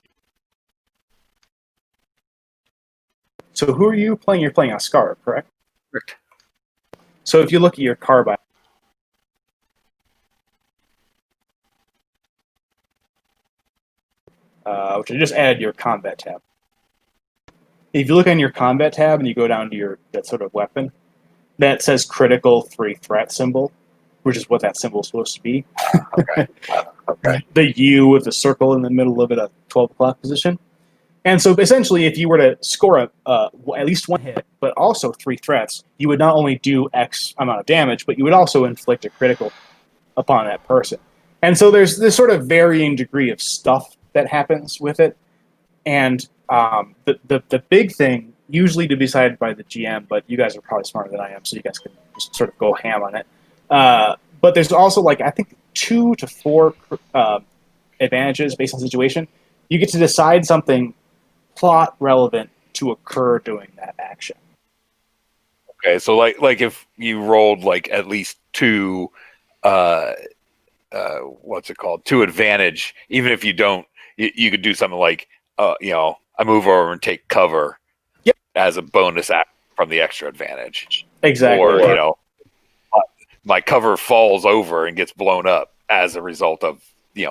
So who are you playing? You're playing Ascara, correct? Correct. So if you look at your carbine, which I just added your combat tab. If you look on your combat tab and you go down to that sort of weapon, that says critical 3 threat symbol, which is what that symbol is supposed to be. Okay. The U with the circle in the middle of it, a 12 o'clock position. And so essentially, if you were to score at least one hit, but also 3 threats, you would not only do X amount of damage, but you would also inflict a critical upon that person. And so there's this sort of varying degree of stuff that happens with it. And the big thing, usually to be decided by the GM, but you guys are probably smarter than I am, so you guys can just sort of go ham on it. But there's also, like, I think 2 to 4 advantages based on situation. You get to decide something plot relevant to occur during that action. Okay, so like if you rolled like at least 2, what's it called? 2 advantage. Even if you don't, you could do something like, I move over and take cover. Yep. As a bonus act from the extra advantage. Exactly. Or my cover falls over and gets blown up as a result of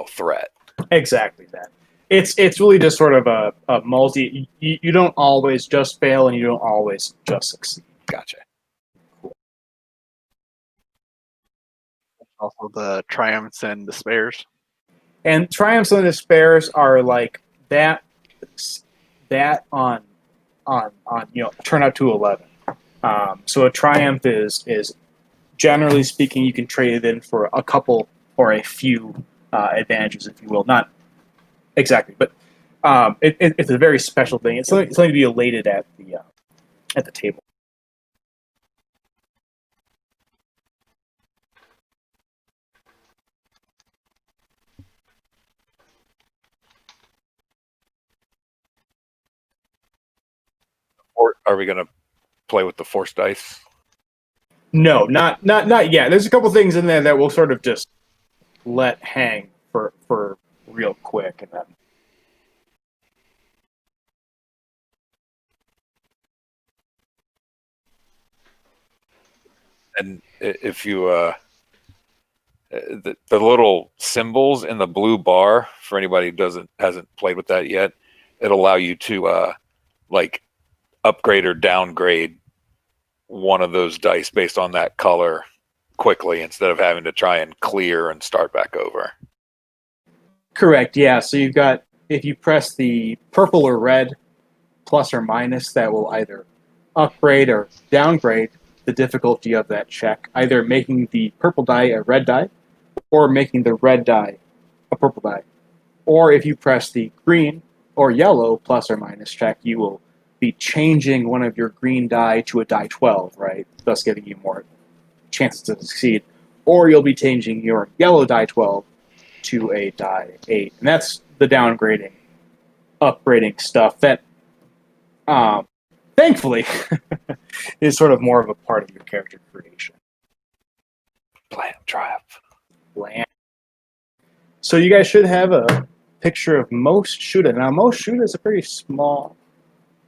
threat. Exactly that. It's really just sort of a multi. You don't always just fail, and you don't always just succeed. Gotcha. Cool. Also, the triumphs and despairs. And triumphs and despairs are like that on turn up to 11. So a triumph is generally speaking, you can trade it in for a couple or a few advantages, if you will. Not exactly, but it's a very special thing. It's something to be elated at the table. Or are we going to play with the force dice? No, not yet. There's a couple things in there that we'll sort of just let hang for real quick, and then. And if you the little symbols in the blue bar, for anybody who hasn't played with that yet, it'll allow you to like upgrade or downgrade one of those dice based on that color quickly, instead of having to try and clear and start back over. Correct, yeah. So you've got, if you press the purple or red plus or minus, that will either upgrade or downgrade the difficulty of that check, either making the purple die a red die or making the red die a purple die. Or if you press the green or yellow plus or minus check, you will be changing one of your green die to a die 12, right? Thus giving you more chances to succeed. Or you'll be changing your yellow die 12 to a die 8. And that's the downgrading, upgrading stuff that, thankfully, is sort of more of a part of your character creation. Blam, triumph. Blam. So you guys should have a picture of Most Shuta. Now, Most Shuta is a pretty small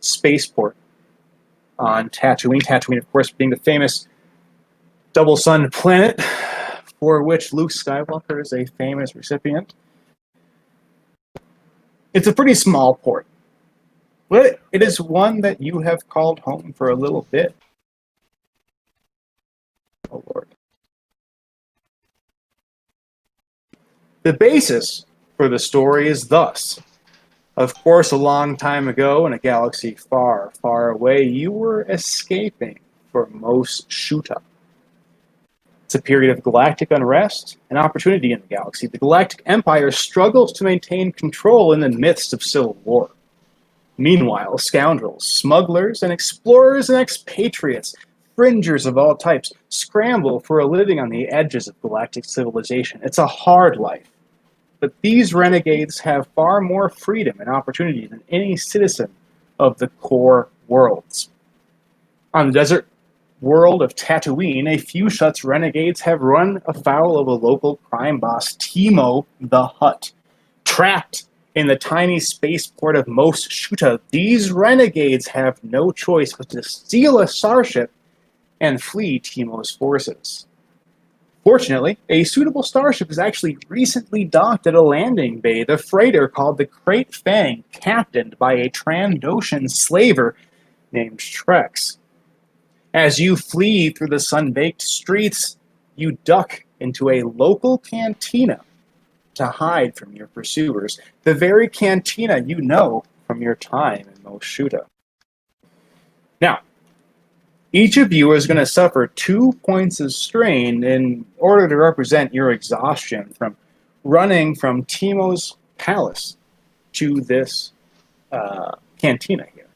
spaceport on Tatooine. Tatooine, of course, being the famous double sun planet for which Luke Skywalker is a famous recipient. It's a pretty small port, but it is one that you have called home for a little bit. Oh, Lord. The basis for the story is thus. Of course, a long time ago, in a galaxy far, far away, you were escaping for Mos Shuta. It's a period of galactic unrest and opportunity in the galaxy. The Galactic Empire struggles to maintain control in the midst of civil war. Meanwhile, scoundrels, smugglers, and explorers and expatriates, fringers of all types, scramble for a living on the edges of galactic civilization. It's a hard life. But these renegades have far more freedom and opportunity than any citizen of the core worlds. On the desert world of Tatooine, a few such renegades have run afoul of a local crime boss, Timo the Hutt. Trapped in the tiny spaceport of Mos Shuta, these renegades have no choice but to steal a starship and flee Timo's forces. Fortunately, a suitable starship is actually recently docked at a landing bay, the freighter called the Crate Fang, captained by a Trandoshan slaver named Trex. As you flee through the sun-baked streets, you duck into a local cantina to hide from your pursuers. The very cantina you know from your time in Moshuta. Now, each of you is going to suffer 2 points of strain in order to represent your exhaustion from running from Timo's palace to this cantina here.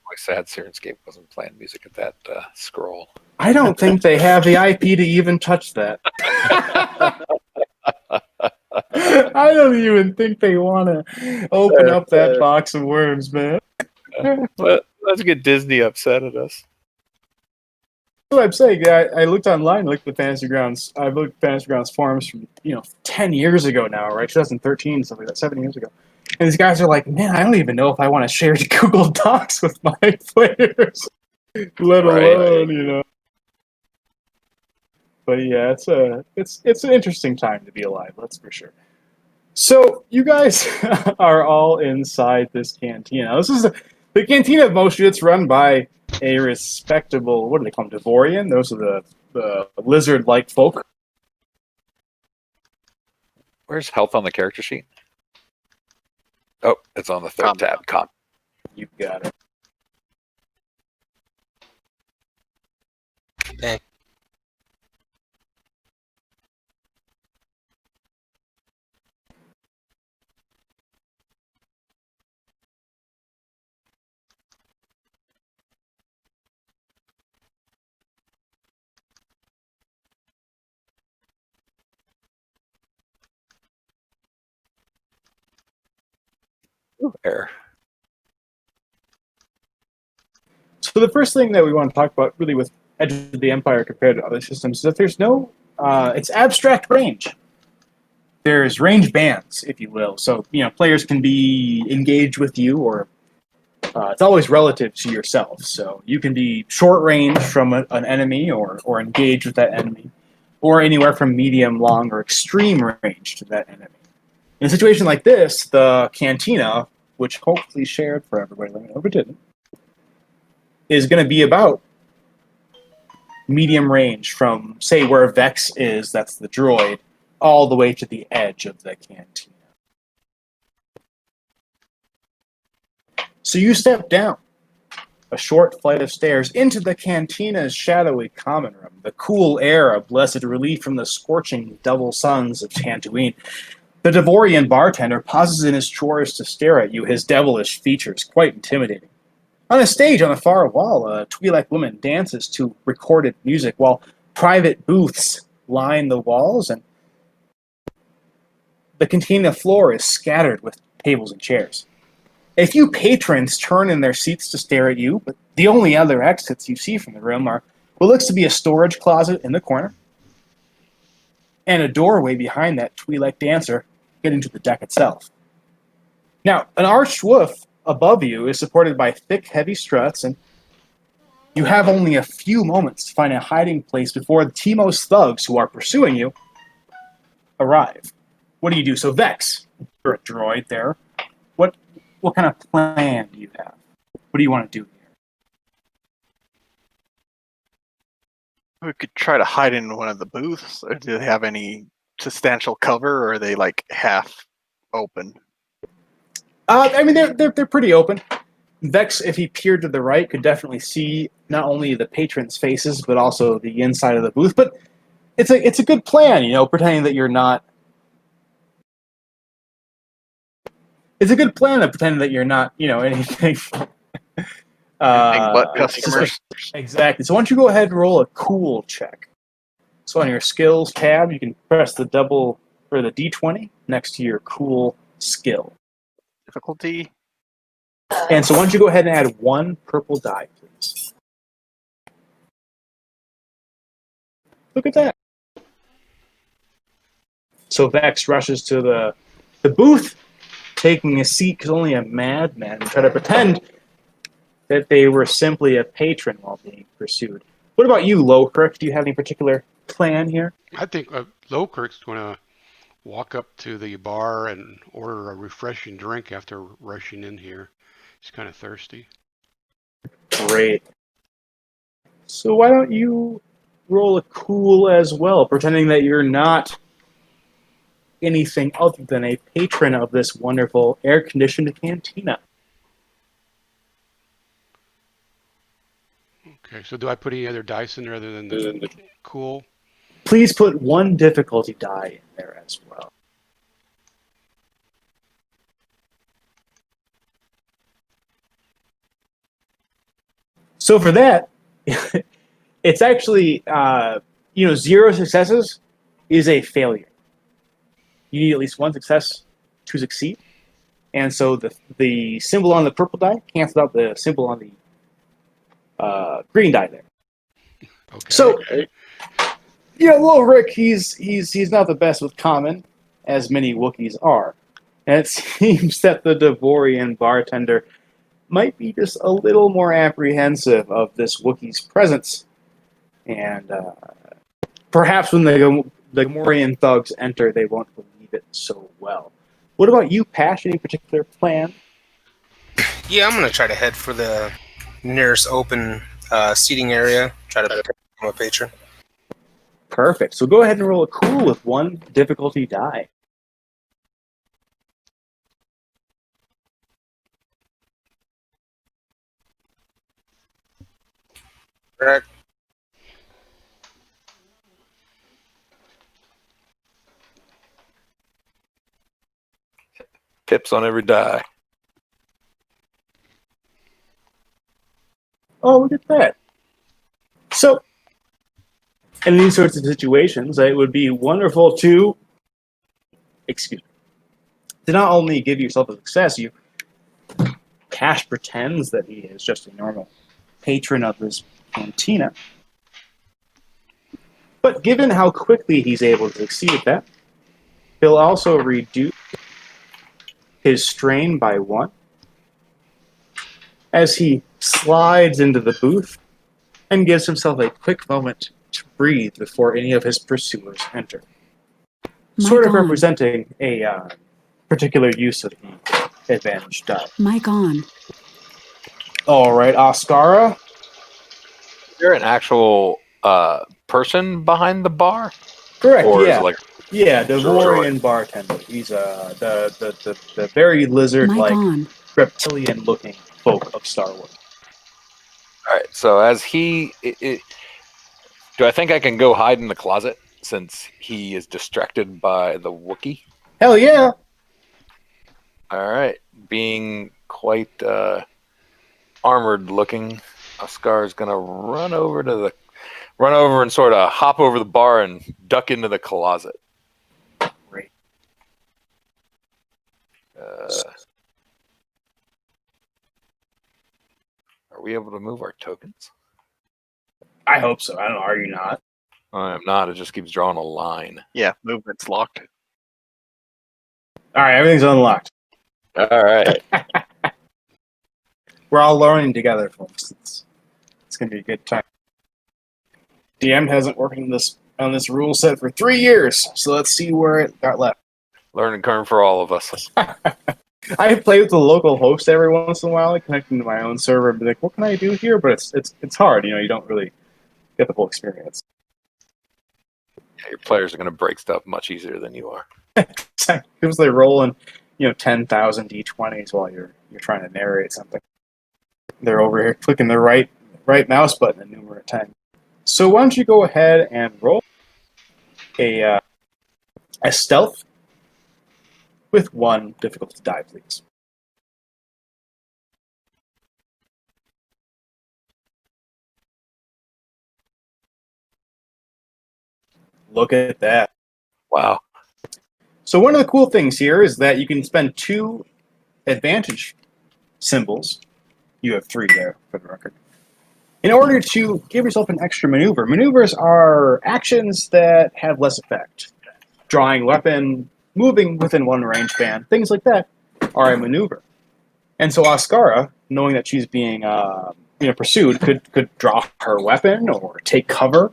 My sad Sirenscape wasn't playing music at that scroll. I don't think they have the IP to even touch that. I don't even think they want to open up that box of worms, man. Let's get Disney upset at us. That's what I'm saying. I looked online, looked at Fantasy Grounds. I looked at Fantasy Grounds forums from 10 years ago now, right? 2013, something like that, 7 years ago. And these guys are like, man, I don't even know if I want to share Google Docs with my players, let alone. But yeah, it's an interesting time to be alive, that's for sure. So you guys are all inside this cantina. This is the cantina of Moshu. It's run by a respectable, what do they call them, Devorian? Those are the lizard-like folk. Where's health on the character sheet? Oh, it's on the third tab. Comp. You got it. Hey. Error. So the first thing that we want to talk about, really, with Edge of the Empire compared to other systems, is that there's no, it's abstract range. There's range bands, if you will. So players can be engaged with you, or it's always relative to yourself. So you can be short range from an enemy, or engage with that enemy, or anywhere from medium, long, or extreme range to that enemy. In a situation like this, the cantina, which hopefully shared for everybody, let me know if it didn't, is going to be about medium range from, say, where Vex is, that's the droid, all the way to the edge of the cantina. So you step down a short flight of stairs into the cantina's shadowy common room, the cool air of blessed relief from the scorching double suns of Tatooine. The Devorian bartender pauses in his chores to stare at you, his devilish features quite intimidating. On a stage on the far wall, a Twi'lek woman dances to recorded music, while private booths line the walls, and the cantina floor is scattered with tables and chairs. A few patrons turn in their seats to stare at you, but the only other exits you see from the room are what looks to be a storage closet in the corner, and a doorway behind that Twi'lek dancer getting to the deck itself. Now, an arched roof above you is supported by thick, heavy struts, and you have only a few moments to find a hiding place before the Timo's thugs who are pursuing you arrive. What do you do? So Vex, you're a droid there. What kind of plan do you have? What do you want to do here? We could try to hide in one of the booths. Or do they have any substantial cover, or are they like half open? I mean, they're pretty open. Vex, if he peered to the right, could definitely see not only the patrons' faces but also the inside of the booth. But it's a good plan, pretending that you're not. It's a good plan of pretending that you're not, anything. Anything but customers. Exactly. So why don't you go ahead and roll a cool check? So on your skills tab, you can press the D20 next to your cool skill. Difficulty. And so why don't you go ahead and add 1 purple die, please? Look at that. So Vex rushes to the booth, taking a seat because only a madman would try to pretend that they were simply a patron while being pursued. What about you, Lowkirk? Do you have any particular plan here? I think Lowkirk's going to walk up to the bar and order a refreshing drink after rushing in here. He's kind of thirsty. Great. So why don't you roll a cool as well, pretending that you're not anything other than a patron of this wonderful air-conditioned cantina. Okay, so do I put any other dice in there other than the cool? Please put one difficulty die in there as well. So for that, it's actually, 0 successes is a failure. You need at least one success to succeed. And so the symbol on the purple die cancels out the symbol on the green die there. Okay. So, little Rick, he's not the best with common, as many Wookiees are. And it seems that the Devorian bartender might be just a little more apprehensive of this Wookiee's presence. And perhaps when the Gamorrean thugs enter, they won't believe it so well. What about you, Pash? Any particular plan? Yeah, I'm gonna try to head for the nearest open seating area. Try to become a patron. Perfect. So go ahead and roll a cool with one difficulty die. Correct. Pips on every die. Oh, look at that. So, in these sorts of situations, it would be wonderful to, to not only give yourself a success, Cash pretends that he is just a normal patron of this cantina. But given how quickly he's able to succeed at that, he'll also reduce his strain by 1 as he slides into the booth and gives himself a quick moment to breathe before any of his pursuers enter. Sort of representing a particular use of the advantage die. Mic on. All right, Oscara. Is there an actual person behind the bar? Correct. Or yeah. is it like Devorian bartender. He's the very lizard-like, reptilian-looking folk of Star Wars. all right? So as do I think I can go hide in the closet since he is distracted by the Wookiee? Hell yeah! All right, being quite armored looking, Oscar is gonna run over and sort of hop over the bar and duck into the closet. Great. Are we able to move our tokens? I hope so. I don't know. Are you not? I am not. It just keeps drawing a line. Yeah, movement's locked. All right, everything's unlocked. All right. We're all learning together, folks. It's going to be a good time. DM hasn't worked on this rule set for 3 years, so let's see where it got left. Learn and curve for all of us. I play with the local host every once in a while, like connecting to my own server and be like, what can I do here? But it's hard, you don't really get the full experience. Yeah, your players are going to break stuff much easier than you are. Because they're rolling, 10,000 d20s while you're trying to narrate something. They're over here clicking the right mouse button a numerous times. So why don't you go ahead and roll a stealth with 1 difficulty die, please. Look at that. Wow. So one of the cool things here is that you can spend 2 advantage symbols. You have 3 there, for the record. In order to give yourself an extra maneuver. Maneuvers are actions that have less effect. Drawing weapon, moving within 1 range band, things like that are a maneuver. And so Oscara, knowing that she's being pursued, could draw her weapon or take cover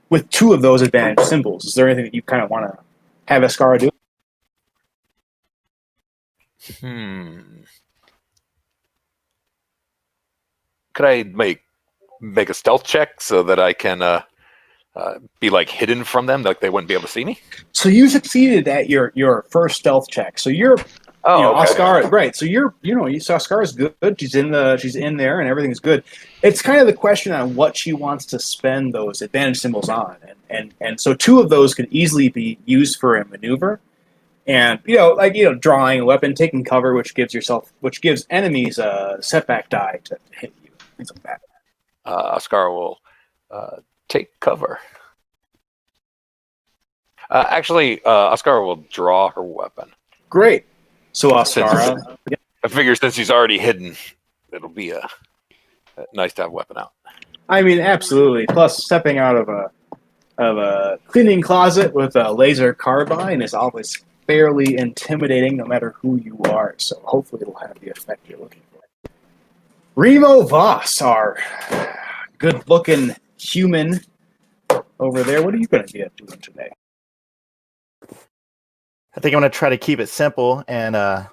with 2 of those advantage symbols. Is there anything that you kind of want to have Oscara do? Could I make a stealth check so that I can be like hidden from them, like they wouldn't be able to see me? So you succeeded at your first stealth check. So you're Okay. Oscar, right? So you saw Oscar's good. She's in there, and everything's good. It's kind of the question on what she wants to spend those advantage symbols on, and so two of those could easily be used for a maneuver, and drawing a weapon, taking cover, which gives enemies a setback die to hit you, things like that. Oscar will take cover. Actually, Oscar will draw her weapon. Great. So Oscar, I figure since he's already hidden, it'll be nice to have a weapon out. I mean, absolutely. Plus, stepping out of a cleaning closet with a laser carbine is always fairly intimidating, no matter who you are. So hopefully, it'll have the effect you're looking for. Remo Voss, our good-looking human over there. What are you going to be doing today? I think I'm going to try to keep it simple and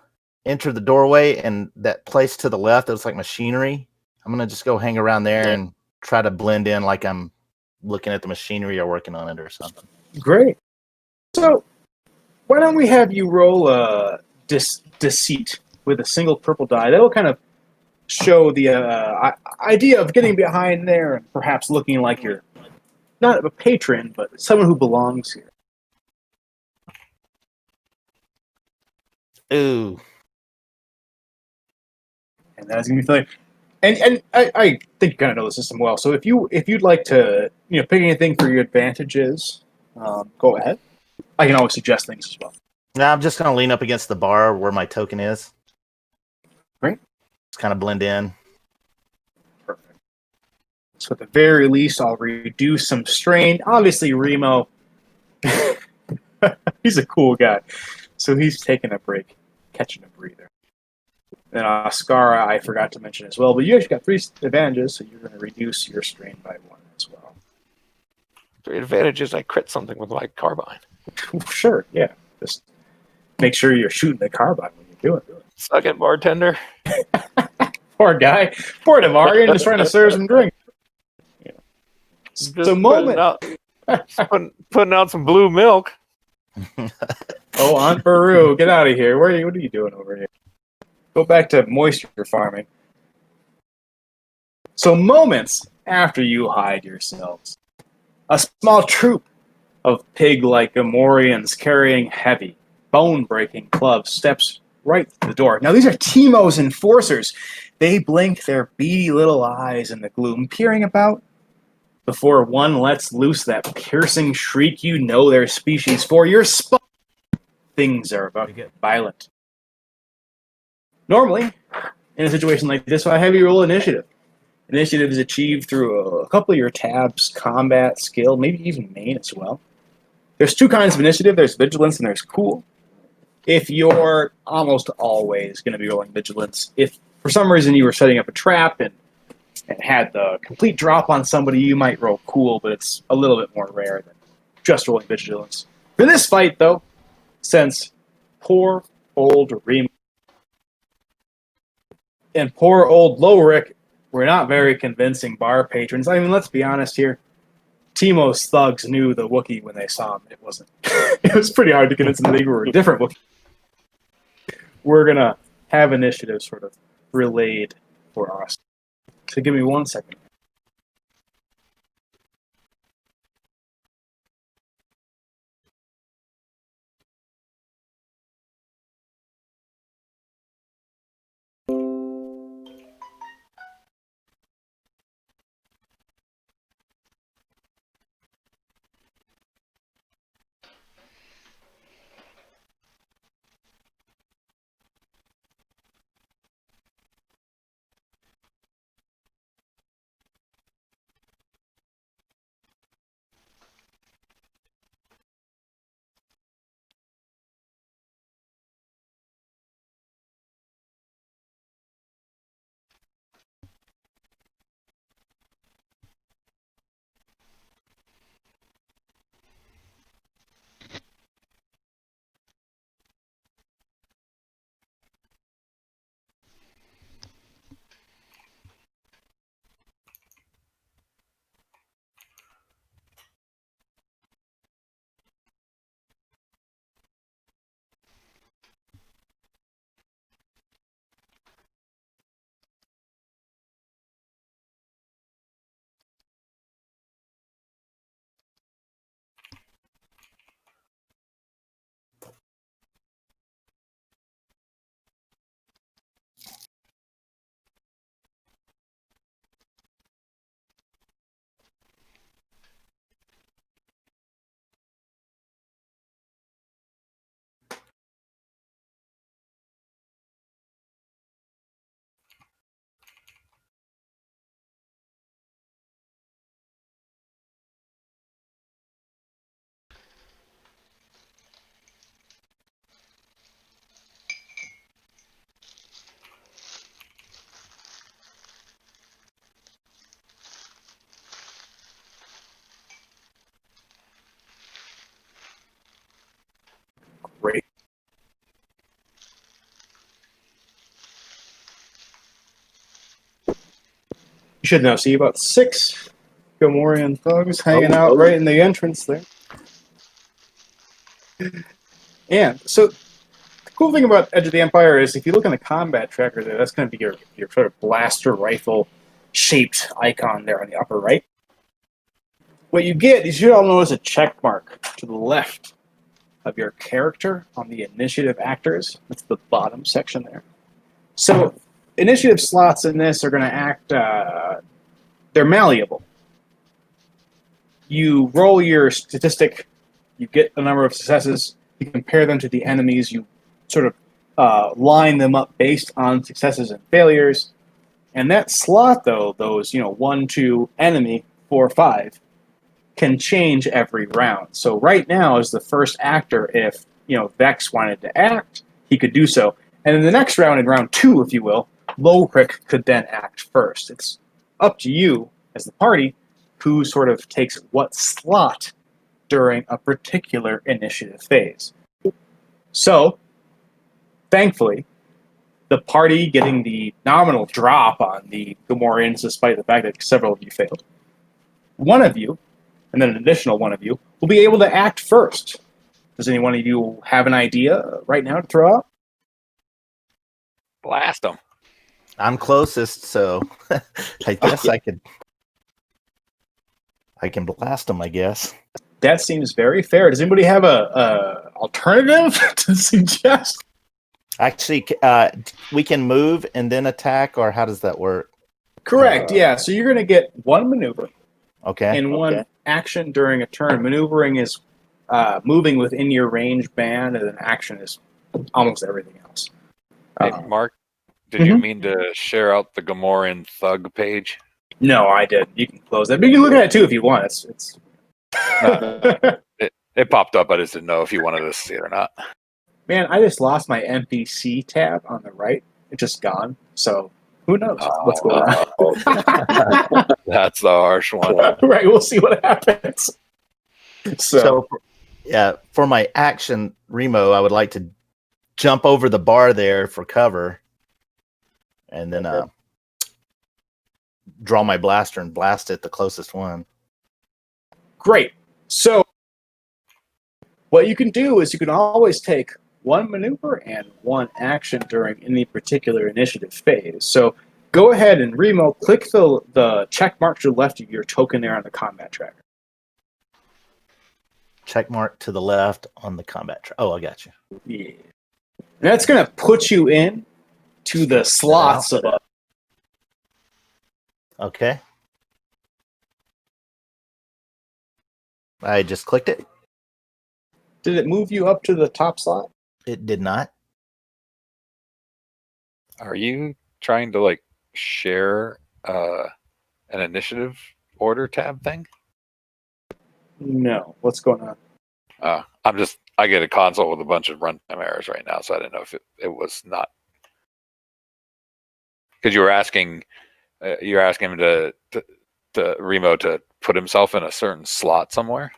enter the doorway and that place to the left that looks like machinery. I'm going to just go hang around there and try to blend in like I'm looking at the machinery or working on it or something. Great. So why don't we have you roll a deceit with a single purple die? That'll kind of show the idea of getting behind there and perhaps looking like you're not a patron, but someone who belongs here. Ooh. And that's gonna be fun. And I think you kind of know the system well. So if you'd like to pick anything for your advantages, go ahead. I can always suggest things as well. Now I'm just going to lean up against the bar where my token is. Great. Just kind of blend in. Perfect. So at the very least, I'll reduce some strain. Obviously, Remo, he's a cool guy, so he's taking a break, catching a breather. Then Oscara, I forgot to mention as well, but you actually got 3 advantages, so you're going to reduce your strain by 1 as well. 3 advantages, I crit something with my carbine. Sure, yeah. Just make sure you're shooting the carbine when you're doing it. Suck it, bartender. Poor guy. Poor Devarian, just trying to serve some drink. Yeah. So moment. Putting out some blue milk. Oh, Aunt Baru, get out of here. What are you doing over here? Go back to moisture farming. So moments after you hide yourselves, a small troop of pig-like Amorians carrying heavy, bone-breaking clubs steps right through the door. Now these are Teemo's enforcers. They blink their beady little eyes in the gloom, peering about. Before one lets loose that piercing shriek you know their species for, your spot. Things are about to get violent. Normally, in a situation like this, I have you roll initiative. Initiative is achieved through a couple of your tabs, combat, skill, maybe even main as well. There's 2 kinds of initiative. There's vigilance and there's cool. If you're almost always going to be rolling vigilance, if for some reason you were setting up a trap and had the complete drop on somebody, you might roll cool, but it's a little bit more rare than just rolling vigilance. For this fight, though, since poor old Remo and poor old Lowrick were not very convincing bar patrons. I mean, let's be honest here. Teemo's thugs knew the Wookiee when they saw him. It wasn't. It was pretty hard to convince them they were a different Wookiee. We're gonna have initiative sort of relayed for us. So give me 1 second. You should now see about 6 Gomorian thugs hanging out right in the entrance there. And so the cool thing about Edge of the Empire is if you look on the combat tracker there, that's going to be your sort of blaster rifle shaped icon there on the upper right. What you get is you all notice a check mark to the left of your character on the initiative actors. That's the bottom section there. So initiative slots in this are going to act, they're malleable. You roll your statistic, you get the number of successes, you compare them to the enemies, you sort of line them up based on successes and failures. And that slot, though, those 1, 2, enemy, 4, 5, can change every round. So right now, as the first actor, if Vex wanted to act, he could do so. And in the next round, in round 2, if you will, Lowrick could then act first. It's up to you as the party who sort of takes what slot during a particular initiative phase. So, thankfully, the party getting the nominal drop on the Gomorians, despite the fact that several of you failed, one of you, and then an additional one of you, will be able to act first. Does any one of you have an idea right now to throw out? Blast them. I'm closest, so I guess I can blast them, I guess. That seems very fair. Does anybody have a alternative to suggest? Actually, we can move and then attack, or how does that work? Correct, yeah. So you're going to get one maneuver Okay. one action during a turn. Maneuvering is moving within your range band, and an action is almost everything else. Hey, Mark, did you mean to share out the Gomorian thug page? No, I didn't. You can close that. But you can look at it too if you want. It's It popped up. I just didn't know if you wanted to see it or not. Man, I just lost my NPC tab on the right. It's just gone. So who knows what's going on? That's the harsh one. Right, we'll see what happens. So for my action, Remo, I would like to jump over the bar there for cover, and then draw my blaster and blast it the closest one. Great. So what you can do is you can always take one maneuver and one action during any particular initiative phase. So go ahead and Remo, click the check mark to the left of your token there on the combat tracker. Check mark to the left on the combat tracker. Oh, I got you. Yeah. And that's going to put you in to the slots above. Okay. I just clicked it. Did it move you up to the top slot? It did not. Are you trying to share an initiative order tab thing? No. What's going on? I get a console with a bunch of runtime errors right now, so I didn't know if it was not. Because you were asking him to Remo to put himself in a certain slot somewhere.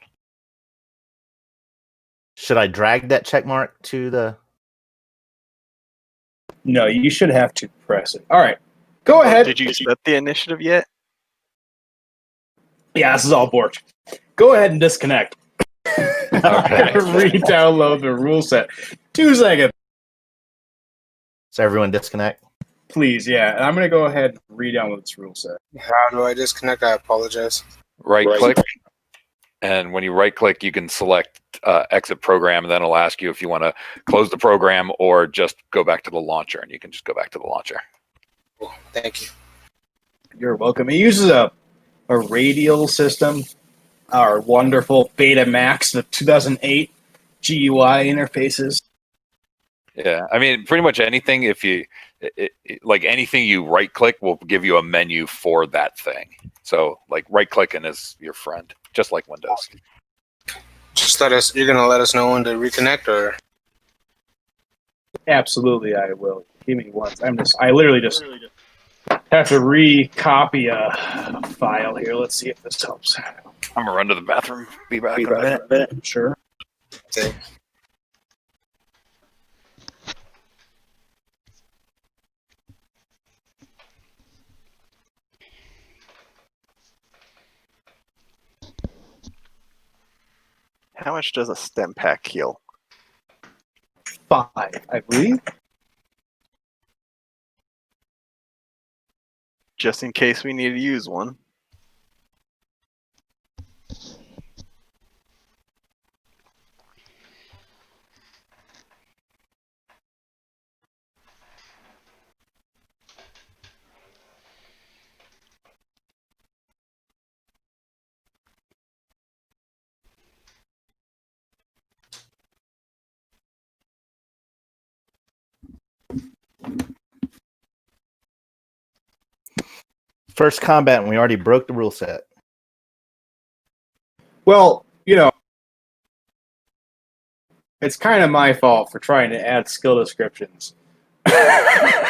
Should I drag that check mark to the? No, you should have to press it. All right. Go ahead. Did you set the initiative yet? Yeah, this is all borked. Go ahead and disconnect. Okay. Re-download the rule set. 2 seconds. So everyone disconnect. Please, yeah. And I'm going to go ahead and re-download this rule set. How do I disconnect? I apologize. Right click, and when you right click, you can select exit program, and then it'll ask you if you want to close the program or just go back to the launcher, and you can just go back to the launcher. Cool. Thank you. You're welcome. It uses a radial system, our wonderful Betamax, the 2008 GUI interfaces. Yeah, I mean, pretty much anything. If you anything you right click will give you a menu for that thing. So right clicking is your friend, just like Windows. Just you're going to let us know when to reconnect, or? Absolutely, I will. Give me one. I literally just have to recopy a file here. Let's see if this helps. I'm gonna run to the bathroom. Be back in a minute. Sure. Okay. How much does a stem pack heal? 5, I believe. Just in case we need to use one. First combat, and we already broke the rule set. Well, it's kind of my fault for trying to add skill descriptions.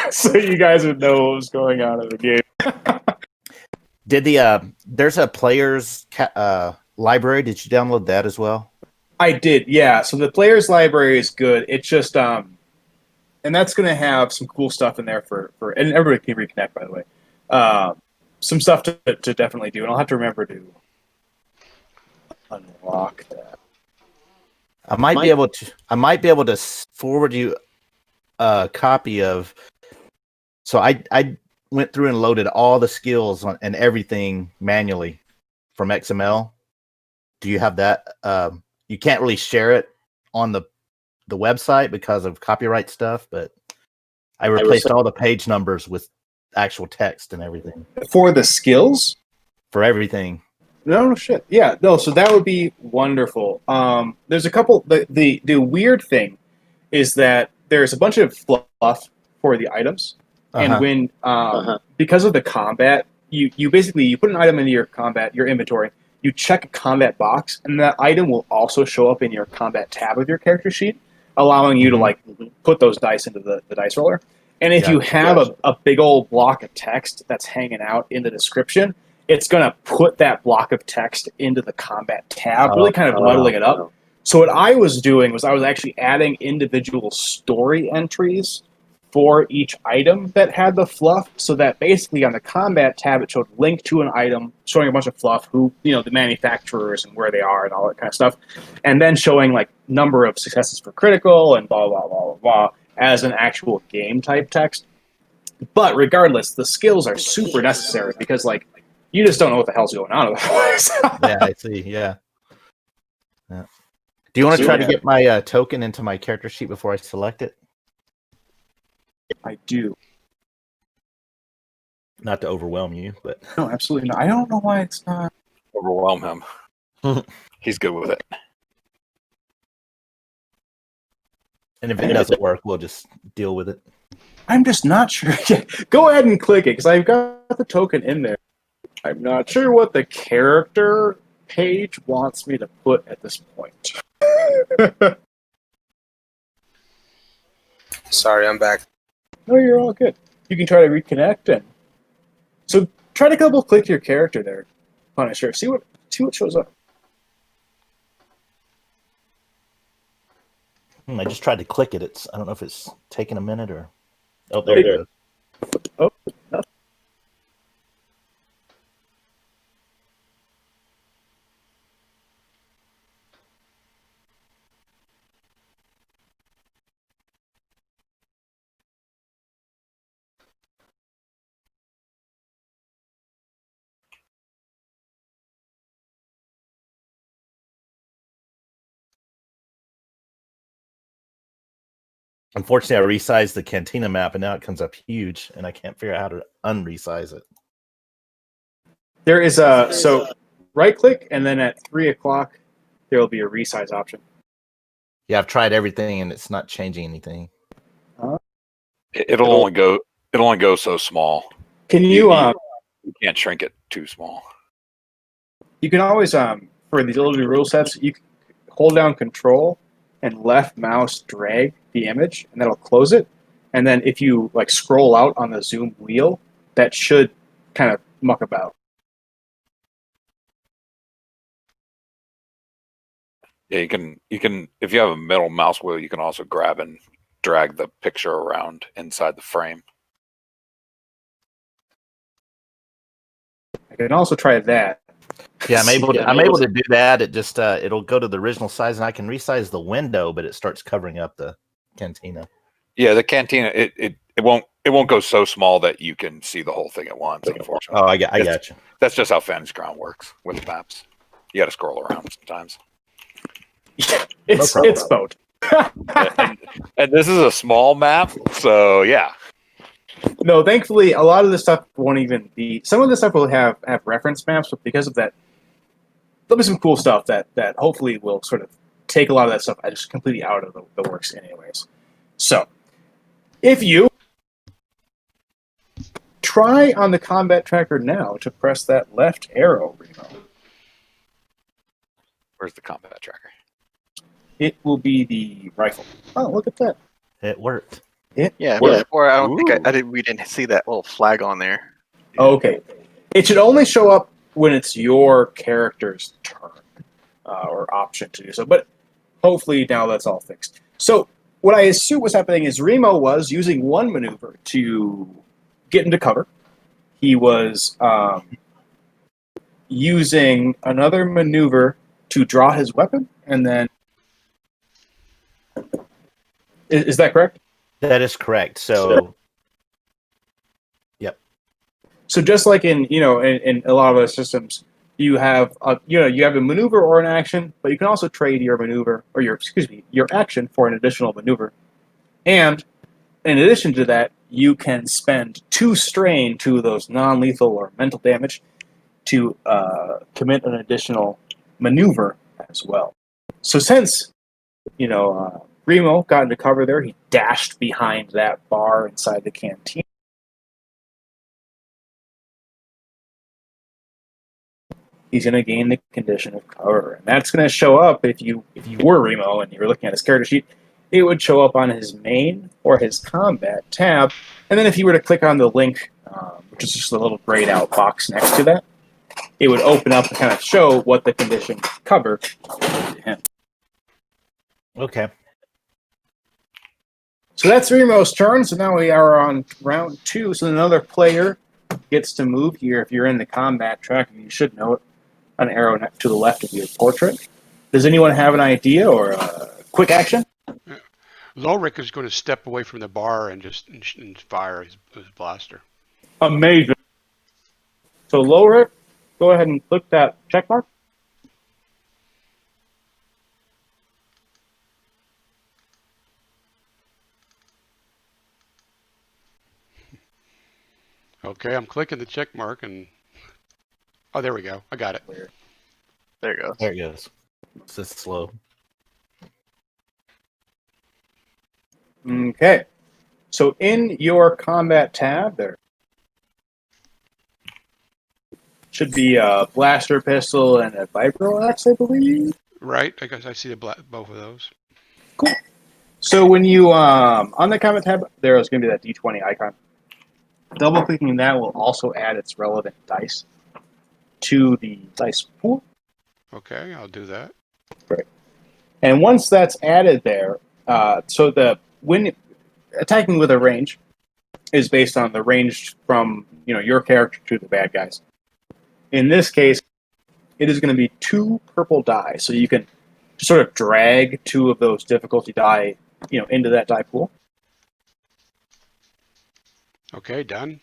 So you guys would know what was going on in the game. Did there's a player's library? Did you download that as well? I did, yeah. So the player's library is good. It's just and that's going to have some cool stuff in there for and everybody can reconnect, by the way. Some stuff to definitely do, and I'll have to remember to unlock that. I might be able to forward you a copy of. So I went through and loaded all the skills and everything manually from XML. Do you have that? You can't really share it on the website because of copyright stuff, but I replaced all the page numbers with actual text and everything. For the skills? For everything. No shit. Yeah, no, so that would be wonderful. There's a couple the weird thing is that there's a bunch of fluff for the items. And when because of the combat, you basically put an item into your inventory, you check a combat box, and that item will also show up in your combat tab of your character sheet, allowing you to put those dice into the dice roller. And if you have a big old block of text that's hanging out in the description, it's going to put that block of text into the combat tab, really kind of muddling it up. So what I was doing was I was actually adding individual story entries for each item that had the fluff, so that basically on the combat tab it showed link to an item, showing a bunch of fluff, who the manufacturers and where they are and all that kind of stuff, and then showing number of successes for critical and blah blah blah blah blah as an actual game type text. But regardless, the skills are super necessary because you just don't know what the hell's going on otherwise. Yeah, I see. Yeah. Do you want to try to get my token into my character sheet before I select it? I do. Not to overwhelm you, but no, absolutely not. I don't know why it's not. Overwhelm him. He's good with it. And if it doesn't work, we'll just deal with it. I'm just not sure. Go ahead and click it, because I've got the token in there. I'm not sure what the character page wants me to put at this point. Sorry, I'm back. No, you're all good. You can try to reconnect, and so try to double click your character there, Punisher. See what shows up. I just tried to click it. I don't know if it's taking a minute or. Oh, there it goes. Oh, no. Unfortunately, I resized the Cantina map, and now it comes up huge, and I can't figure out how to unresize it. There is so right click, and then at 3 o'clock there will be a resize option. Yeah, I've tried everything, and it's not changing anything. It'll only go so small. Can you you can't shrink it too small. You can always for these little rule sets, you can hold down Control and left mouse drag the image, and that'll close it. And then if you scroll out on the zoom wheel, that should kind of muck about. Yeah, you can if you have a middle mouse wheel, you can also grab and drag the picture around inside the frame. I can also try that. Yeah, I'm able to do that. It just it'll go to the original size, and I can resize the window, but it starts covering up the cantina. Yeah, the cantina it won't go so small that you can see the whole thing at once. Unfortunately. Oh, I got you. That's just how Fantasy Ground works with the maps. You got to scroll around sometimes. It's both. and this is a small map, so yeah. No, thankfully, a lot of this stuff won't even be. Some of this stuff will have reference maps, but because of that, there'll be some cool stuff that hopefully will sort of take a lot of that stuff just completely out of the works, anyways. So, if you try on the combat tracker now to press that left arrow, Remo, Where's the combat tracker? it will be the rifle. Oh, look at that! It worked. Before I don't think we didn't see that little flag on there. Okay, it should only show up when it's your character's turn or option to do so. But hopefully now that's all fixed. So what I assume was happening is Remo was using one maneuver to get into cover. He was using another maneuver to draw his weapon, and then is that correct? That is correct. So, yep. So just like in a lot of other systems, you have a maneuver or an action, but you can also trade your maneuver or your action for an additional maneuver. And in addition to that, you can spend 2 strain to those non-lethal or mental damage to commit an additional maneuver as well. So since Remo got into cover there, he dashed behind that bar inside the canteen. He's going to gain the condition of cover, and that's going to show up if you were Remo and you were looking at his character sheet. It would show up on his main or his combat tab, and then if you were to click on the link, which is just a little grayed out box next to that, it would open up and kind of show what the condition covered to him. Okay. So that's Remo's turn. So now we are on round 2. So another player gets to move here. If you're in the combat track, you should know it. An arrow to the left of your portrait. Does anyone have an idea or a quick action? Lulrich is going to step away from the bar and just fire his blaster. Amazing. So Lulrich, go ahead and click that check mark. Okay, I'm clicking the check mark and oh, there we go. I got it. There it goes. There it goes. It's just slow. Okay. So in your combat tab, there should be a blaster pistol and a vibro axe, I believe. Right. I guess I see both of those. Cool. So when you on the combat tab, there is going to be that D20 icon. Double clicking that will also add its relevant dice to the dice pool. Okay, I'll do that. Great. And once that's added there, when attacking with a range is based on the range from your character to the bad guys. In this case, it is going to be 2 purple die, so you can sort of drag 2 of those difficulty die, into that die pool. Okay, done.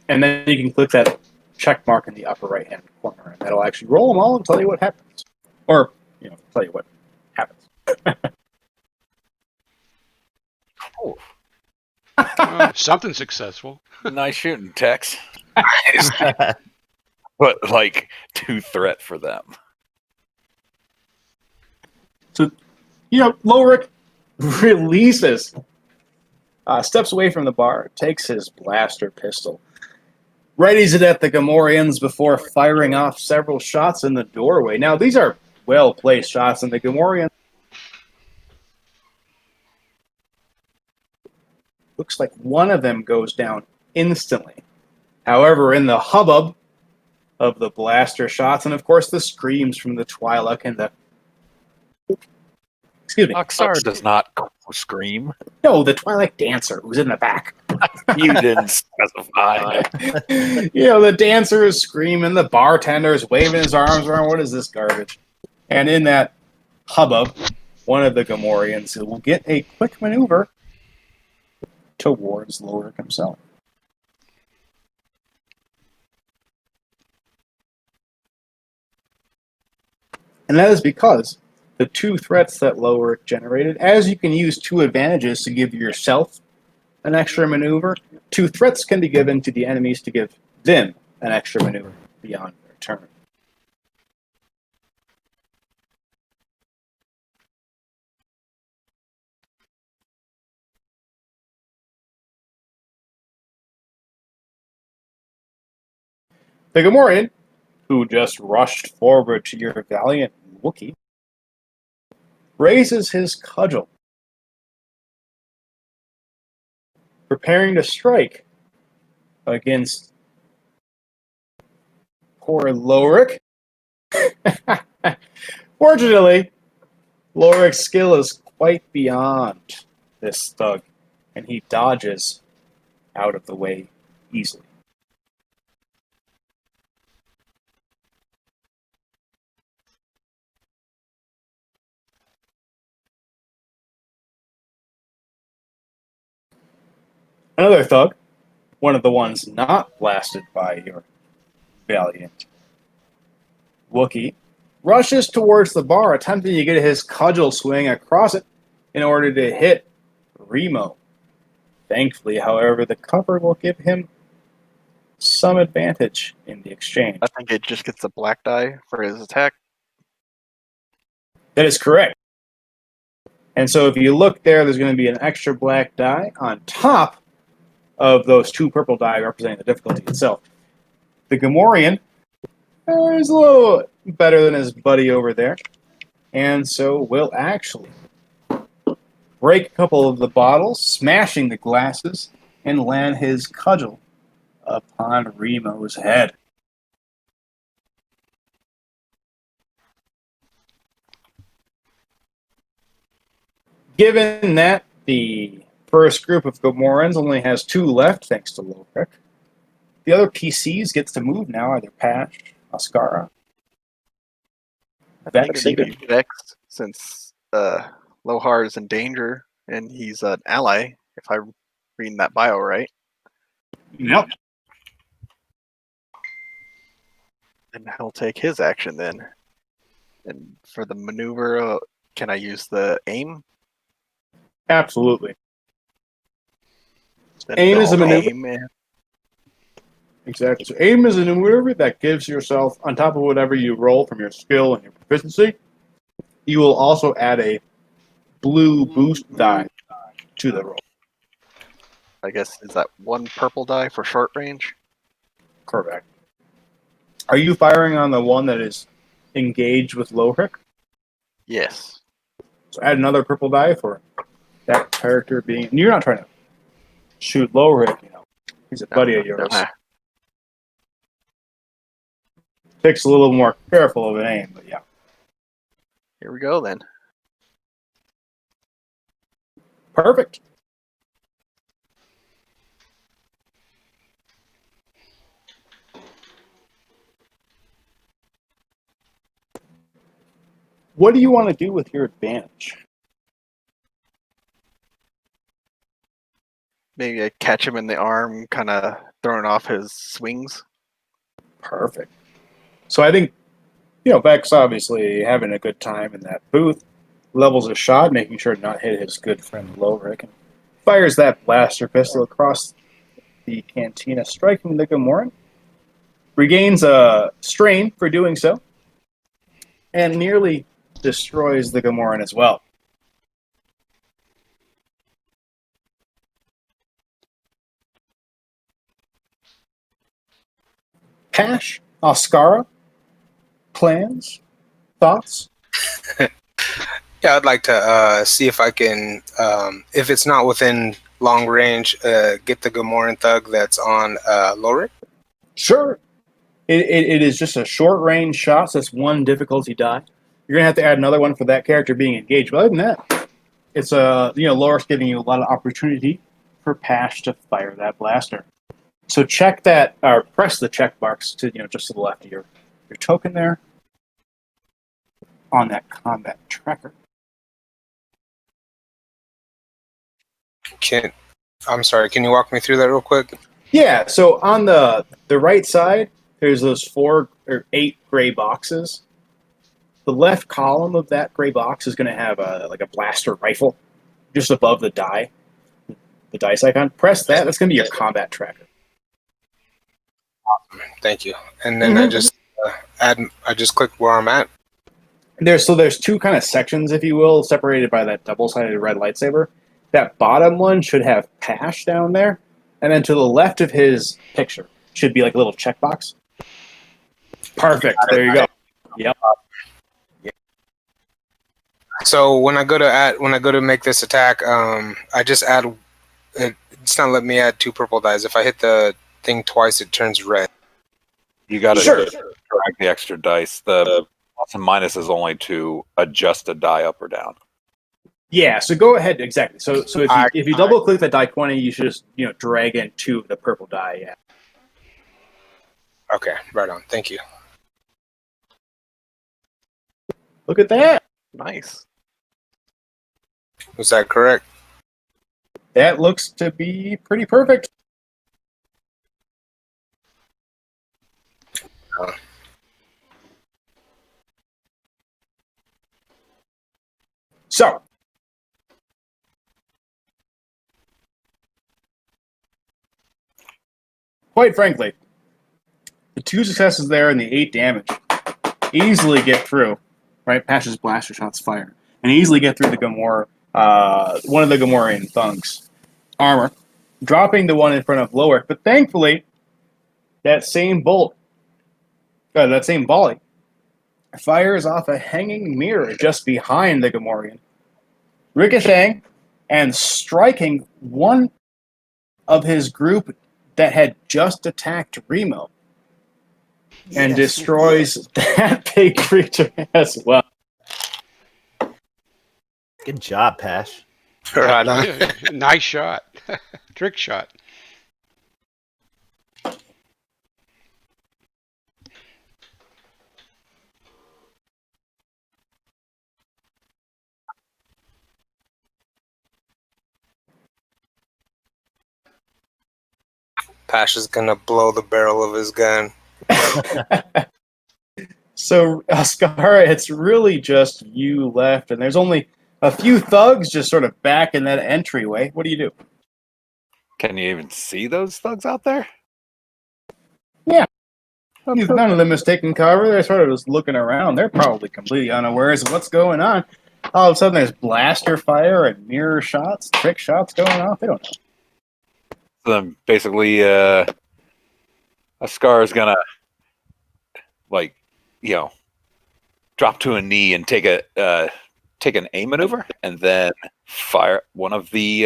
And then you can click that check mark in the upper right-hand corner, and that'll actually roll them all and tell you what happens. Or, tell you what happens. Cool. Something successful. Nice shooting, Tex. But, 2 threat for them. So, Lulrich releases, steps away from the bar, takes his blaster pistol, readies it at the Gamorreans before firing off several shots in the doorway. Now, these are well-placed shots, and the Gamorreans looks like one of them goes down instantly. However, in the hubbub of the blaster shots, and of course the screams from the Twi'lek and the... Excuse me. Oxar does not scream. No, the Twi'lek dancer who's in the back. You didn't specify. The dancer is screaming, the bartender is waving his arms around. What is this garbage? And in that hubbub, one of the Gamorreans will get a quick maneuver towards Lorik himself. And that is because the two threats that Lorik generated, as you can use two advantages to give yourself an extra maneuver, two threats can be given to the enemies to give them an extra maneuver beyond their turn. The Gamorrean, who just rushed forward to your valiant Wookiee, raises his cudgel, preparing to strike against poor Lorik. Fortunately, Lorik's skill is quite beyond this thug, and he dodges out of the way easily. Another thug, one of the ones not blasted by your valiant Wookiee, rushes towards the bar, attempting to get his cudgel swing across it in order to hit Remo. Thankfully, however, the cover will give him some advantage in the exchange. I think it just gets a black die for his attack. That is correct. And so if you look there, there's going to be an extra black die on top of those two purple die representing the difficulty itself. The Gamorrean is a little better than his buddy over there, and so will actually break a couple of the bottles, smashing the glasses, and land his cudgel upon Remo's head. Given that the first group of Gamorreans only has two left, thanks to Lorik, the other PCs gets to move now, either Pash, Oscara. I think maybe Vex, since Lohar is in danger and he's an ally, if I'm reading that bio right. Yep. And he'll take his action then. And for the maneuver, can I use the aim? Absolutely. Then Aim is a maneuver. aim. Exactly. So aim is a maneuver that gives yourself, on top of whatever you roll from your skill and your proficiency, you will also add a blue boost die to the roll. I guess, is that one purple die for short range? Correct. Are you firing on the one that is engaged with Lorik? Yes. So add another purple die for that character being... And you're not trying to shoot Lorik, He's a buddy of yours. No. Takes a little more careful of an aim, but yeah. Here we go then. Perfect. What do you want to do with your advantage? Maybe I catch him in the arm, kind of throwing off his swings. Perfect. So I think, Vex obviously having a good time in that booth, levels a shot, making sure to not hit his good friend Lorik, and fires that blaster pistol across the cantina, striking the Gamorrean. Regains a strain for doing so, and nearly destroys the Gamorrean as well. Pash, Oscara, plans, thoughts? Yeah, I'd like to see if I can, if it's not within long range, get the Gamorrean thug that's on Lorik. Sure. It is just a short range shot, so it's one difficulty die. You're going to have to add another one for that character being engaged. But other than that, it's Lorik's giving you a lot of opportunity for Pash to fire that blaster. So check that, or press the check box to just to the left of your token there on that combat tracker. I'm sorry. Can you walk me through that real quick? Yeah. So on the right side, there's those 4 or 8 gray boxes. The left column of that gray box is going to have a blaster rifle just above the dice icon. Press that. That's going to be your combat tracker. Thank you. And then I just clicked where I'm at. There's 2 kind of sections, if you will, separated by that double-sided red lightsaber. That bottom one should have Pash down there, and then to the left of his picture should be like a little checkbox. Perfect. There you go. Yep. So when I go to make this attack, I just add. It's not letting me add 2 purple dice. If I hit the thing twice, it turns red. You got to Sure. drag the extra dice. The plus and minus is only to adjust a die up or down. Yeah, so go ahead. Exactly. So if you double click the die 20, you should just drag in 2 of the purple die. Yeah. Okay, right on. Thank you. Look at that. Nice. Was that correct? That looks to be pretty perfect. So, quite frankly, the 2 successes there and the 8 damage easily get through, right? Pash's blaster shots fire, and easily get through the Gamora, one of the Gamorrean thugs' armor, dropping the one in front of Lower. But thankfully, that same volley, fires off a hanging mirror just behind the Gamorrean, ricocheting and striking one of his group that had just attacked Remo, and destroys that big creature as well. Good job, Pash. Right on. Nice shot. Trick shot. Pash is gonna blow the barrel of his gun. So, Ascara, it's really just you left, and there's only a few thugs just sort of back in that entryway. What do you do? Can you even see those thugs out there? Yeah. None of them is taking cover. They're sort of just looking around. They're probably completely unawares of what's going on. All of a sudden, there's blaster fire and mirror shots, trick shots going off. They don't know. So then basically, Ascar is gonna drop to a knee and take an A maneuver, and then fire one of the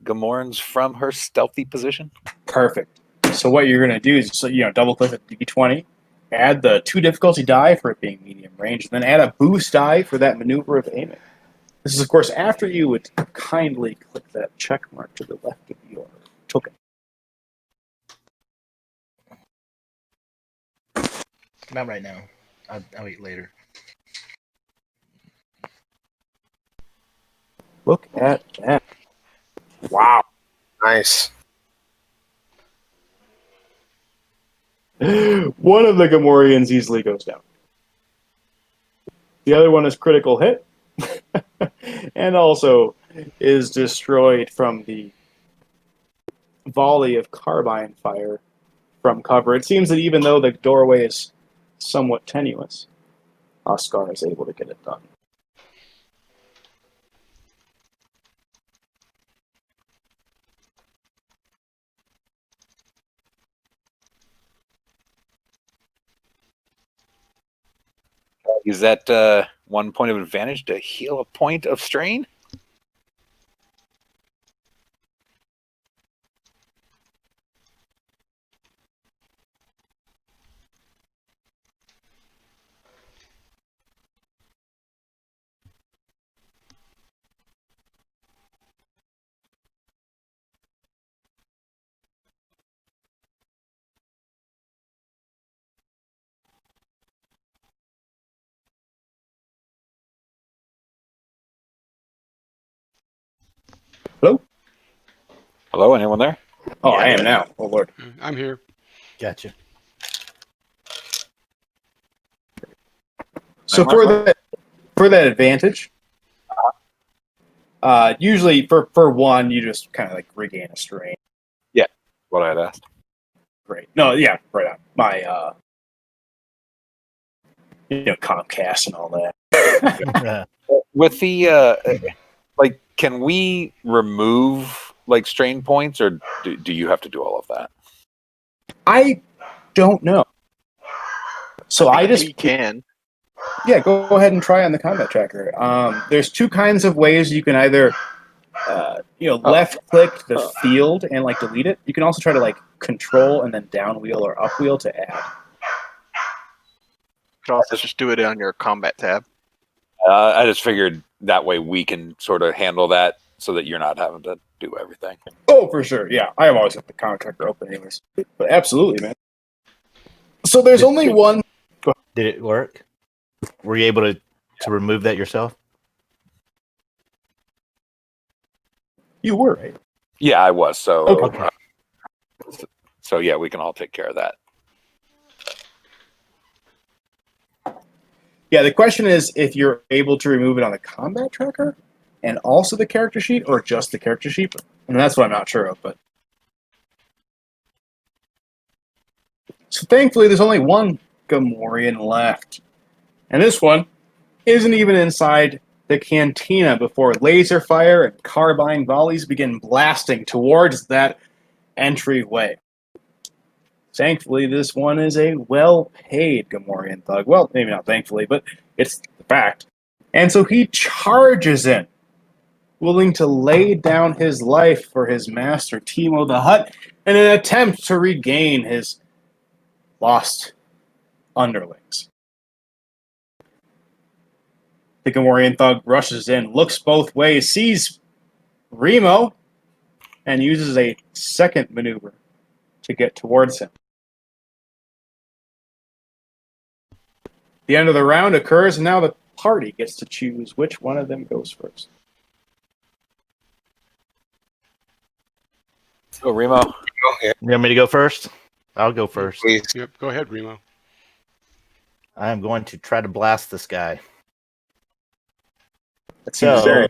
Gamorreans from her stealthy position. Perfect. So what you're going to do is double click the D20, add the 2 difficulty die for it being medium range, and then add a boost die for that maneuver of aiming. This is, of course, after you would kindly click that check mark to the left of your token. Not right now. I'll eat later. Look at that. Wow. Nice. One of the Gamorreans easily goes down. The other one is critical hit, and also is destroyed from the volley of carbine fire from cover. It seems that even though the doorway is somewhat tenuous, Oscar is able to get it done. Use that 1 point of advantage to heal a point of strain. Hello? Hello, anyone there? Oh, I am now. Oh, Lord. I'm here. Gotcha. So for that advantage, usually for one, you just kind of like regain a strain. Yeah, what I had asked. Great. No, yeah, right on. My Comcast and all that. With the like, can we remove like strain points, or do you have to do all of that? I don't know. So I just we can. Yeah, go ahead and try on the combat tracker. There's two kinds of ways you can either, left click the field and like delete it. You can also try to like control and then down wheel or up wheel to add. You could also just do it on your combat tab. I just figured that way we can sort of handle that so that you're not having to do everything. Oh, for sure. Yeah, I have always got the combat tracker open anyways. But absolutely, man. So there's only one. Did it work? Were you able to remove that yourself? You were, right? Yeah, I was. So, Okay. So yeah, we can all take care of that. Yeah, the question is if you're able to remove it on the combat tracker and also the character sheet, or just the character sheet. And that's what I'm not sure of, but. So thankfully, there's only one Gamorrean left. And this one isn't even inside the cantina before laser fire and carbine volleys begin blasting towards that entryway. Thankfully, this one is a well-paid Gamorrean thug. Well, maybe not thankfully, but it's the fact. And so he charges in, willing to lay down his life for his master, Timo the Hutt, in an attempt to regain his lost underlings. The Gamorrean thug rushes in, looks both ways, sees Remo, and uses a second maneuver to get towards him. The end of the round occurs, and now the party gets to choose which one of them goes first. So Remo, You want me to go first? I'll go first. Please. Yep. Go ahead, Remo. I am going to try to blast this guy. That seems very.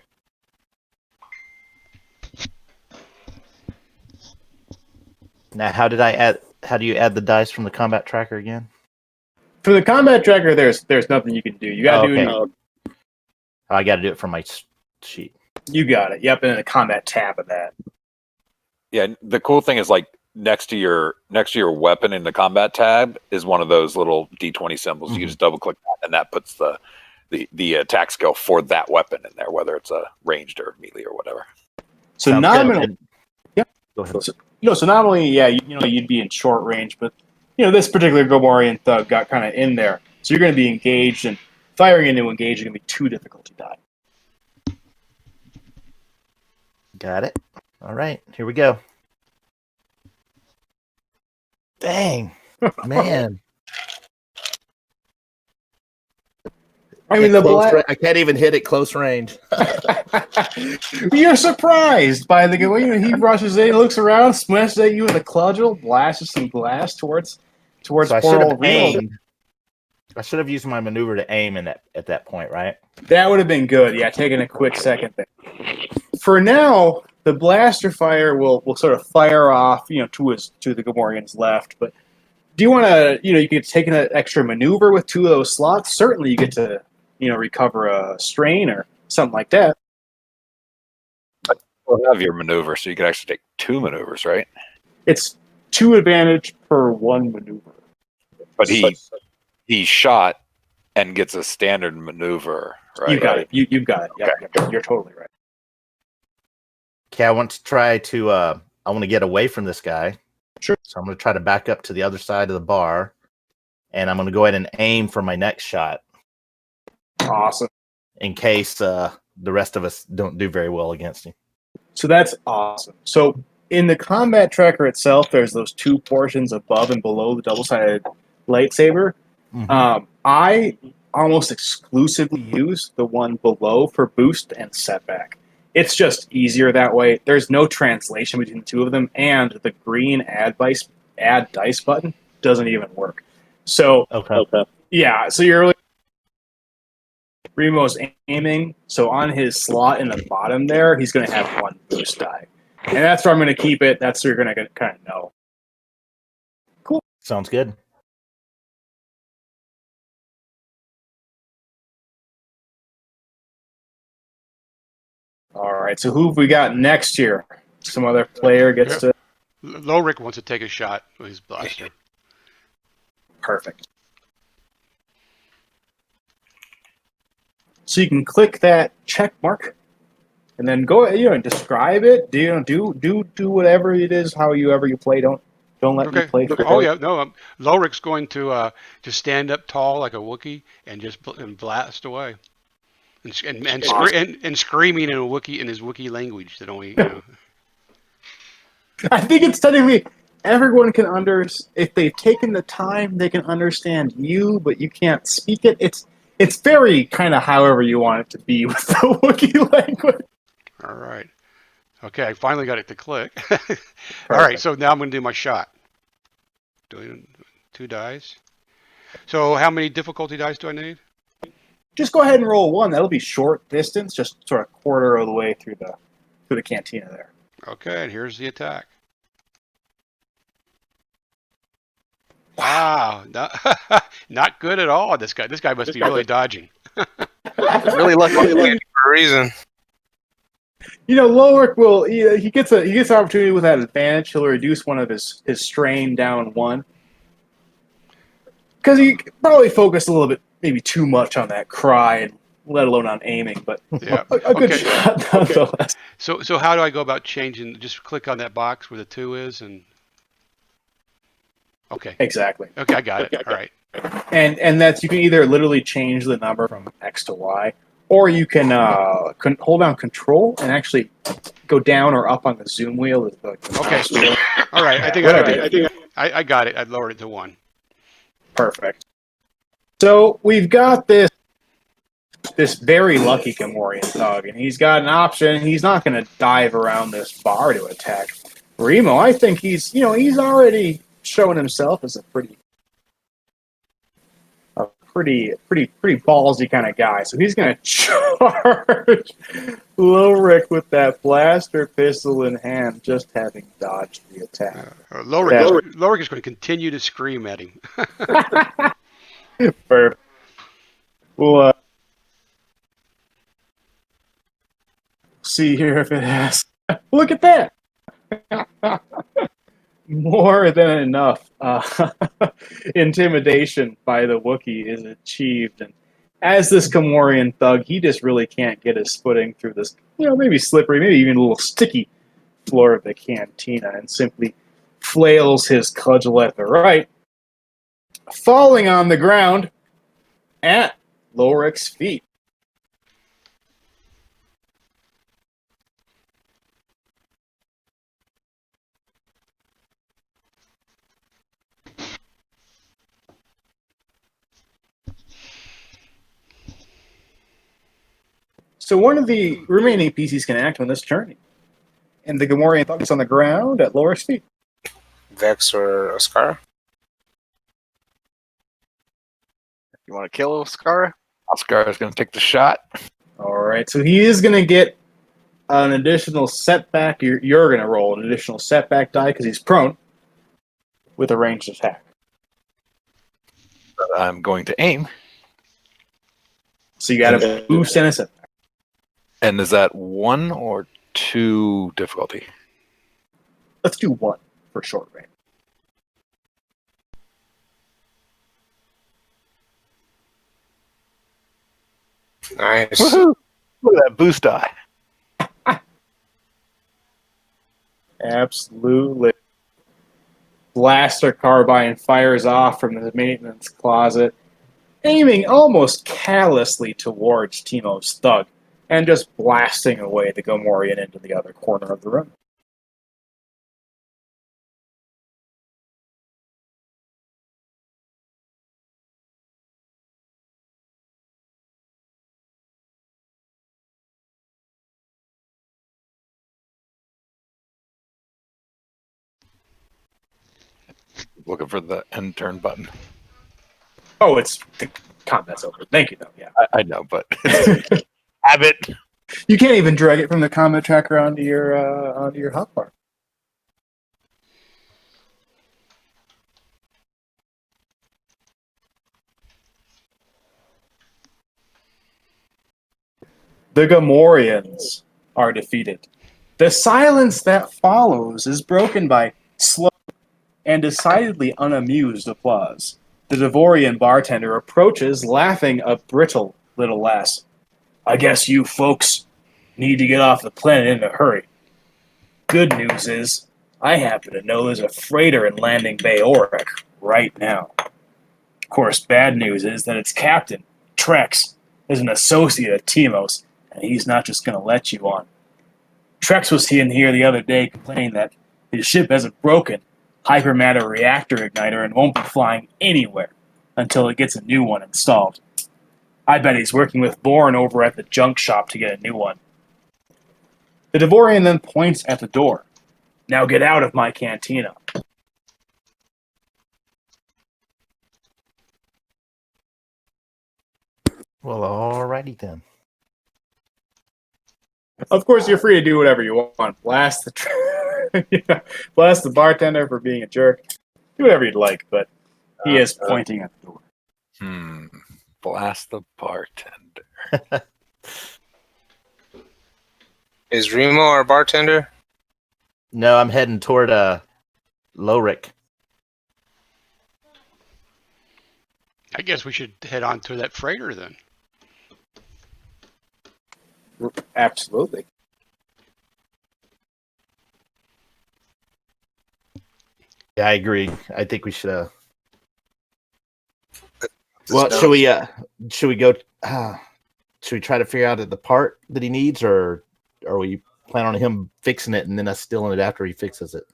Now, how do you add the dice from the combat tracker again? For the combat tracker, there's nothing you can do. You gotta I got to do it from my sheet. You got it. Yep, and then a combat tab of that. yeah, the cool thing is like next to your weapon in the combat tab is one of those little D20 symbols. Mm-hmm. You just double click that, and that puts the attack skill for that weapon in there, whether it's a ranged or melee or whatever. So nominally, yeah. Go ahead. So nominally, yeah, you'd be in short range, but this particular Gamorrean thug got kind of in there, so you're going to be engaged, and firing into engage is going to be 2 difficulty die. Got it. All right, here we go. Dang, man. I mean, I can't even hit it close range. You're surprised by the way he rushes in, looks around, smashes at you with a cudgel, blasts some glass towards So I poor should old have Remo. aimed. I should have used my maneuver to aim at that point, right? That would have been good. Yeah, taking a quick second there. For now, the blaster fire will sort of fire off, to the Gamorrean's left. But do you want to, you could take an extra maneuver with 2 of those slots? Certainly, you get to, recover a strain or something like that. You'll have your maneuver, so you can actually take 2 maneuvers, right? It's 2 advantage per 1 maneuver. But he shot and gets a standard maneuver, right? You got it. You've got it. Yep, you're totally right. Okay, I want to try to. I want to get away from this guy. Sure. So I'm going to try to back up to the other side of the bar, and I'm going to go ahead and aim for my next shot. Awesome. In case the rest of us don't do very well against him. So that's awesome. So in the combat tracker itself, there's those 2 portions above and below the double-sided lightsaber. Mm-hmm. I almost exclusively use the one below for boost and setback. It's just easier that way. There's no translation between the two of them, and the green add dice button doesn't even work. So Okay. yeah, so you're really Remo's aiming. So on his slot in the bottom there, he's going to have one boost die, and that's where I'm going to keep it. That's where you're going to kind of know. Cool. Sounds good. All right. So who have we got next here? Some other player gets to. Lowrick wants to take a shot with his blaster. Perfect. So you can click that check mark, and then go and describe it. Do whatever it is, however you play. Don't let me play. Oh yeah, no. Lowrick's going to just stand up tall like a Wookiee and just blast away, and screaming in a Wookiee in his Wookiee language that only. I think it's technically everyone can if they've taken the time, they can understand you, but you can't speak it. It's very kind of however you want it to be with the Wookiee language. All right. Okay, I finally got it to click. All right, so now I'm going to do my shot. Doing 2 dice. So how many difficulty dice do I need? Just go ahead and roll 1. That'll be short distance, just sort of quarter of the way through the cantina there. Okay, and here's the attack. Wow, not good at all. This guy must be really dodging. Really lucky for a reason. Lowrick will he gets an opportunity with that advantage. He'll reduce one of his strain down 1 because he probably focused a little bit, maybe too much on that cry, and let alone on aiming. But yeah, a good shot nonetheless. So how do I go about changing? Just click on that box where the 2 is, and okay, exactly. Okay, I got it. All right. And that's you can either literally change the number from X to Y, or you can hold down Control and actually go down or up on the zoom wheel. Okay. Wheel. All right. I think I got it. I lowered it to 1. Perfect. So we've got this very lucky Gamorrean thug, and he's got an option. He's not going to dive around this bar to attack Remo. I think he's already shown himself as a pretty ballsy kind of guy. So he's going to charge Lowrick with that blaster pistol in hand, just having dodged the attack. Lowrick is going to continue to scream at him. Perfect. Well, see here if it has. Look at that. More than enough intimidation by the Wookiee is achieved. And as this Gamorrean thug, he just really can't get his footing through this, maybe slippery, maybe even a little sticky floor of the cantina, and simply flails his cudgel at the right, falling on the ground at Lowrick's feet. So one of the remaining PCs can act on this turn, and the Gamorrean thug is on the ground at Lowrick's feet. Vex or Oscara? You want to kill Oscara? Oscar is going to take the shot. All right, so he is going to get an additional setback. You're going to roll an additional setback die because he's prone with a ranged attack. But I'm going to aim. So you got a boost and a setback. And is that 1 or 2 difficulty? Let's do 1 for short range. Nice. Woohoo! Look at that boost die. Absolutely. Blaster carbine fires off from the maintenance closet, aiming almost callously towards Timo's thug, and just blasting away the Gamorrean into the other corner of the room. looking for the end turn button. Oh, it's the combat's over. Thank you, though. Yeah. I know, but have it. You can't even drag it from the combat tracker onto your hotbar. The Gamorreans are defeated. The silence that follows is broken by slow and decidedly unamused applause. The Devorian bartender approaches, laughing a brittle little lass. I guess you folks need to get off the planet in a hurry. Good news is, I happen to know there's a freighter in Landing Bay Oric right now. Of course, bad news is that its captain, Trex, is an associate of Timos, and he's not just going to let you on. Trex was in here the other day complaining that his ship has a broken hypermatter reactor igniter and won't be flying anywhere until it gets a new one installed. I bet he's working with Bourne over at the junk shop to get a new one. The Devorian then points at the door. Now get out of my cantina. Well, alrighty then. Of course, you're free to do whatever you want. Blast the blast the bartender for being a jerk. Do whatever you'd like, but he is pointing at the door. Blast the bartender. Is Remo our bartender? No, I'm heading toward Lowrick. I guess we should head on to that freighter then. Absolutely. Yeah, I agree. I think we should. Well, should we go? Should we try to figure out the part that he needs, or we plan on him fixing it and then us stealing it after he fixes it?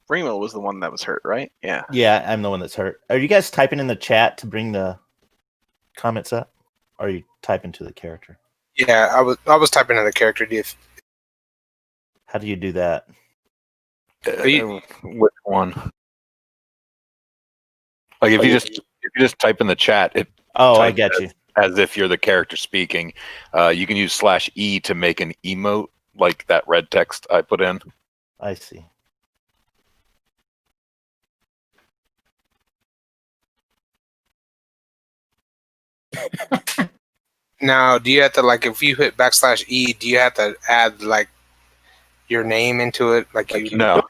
Remo was the one that was hurt, right? Yeah. Yeah, I'm the one that's hurt. Are you guys typing in the chat to bring the comments up? Or are you typing to the character? Yeah, I was typing in the character diff. How do you do that? Which one? Like if you just type in the chat, it. Oh, I get you. As if you're the character speaking. You can use /E to make an emote, like that red text I put in. I see. Now, do you have to, like, if you hit /E, do you have to add, like, your name into it? No.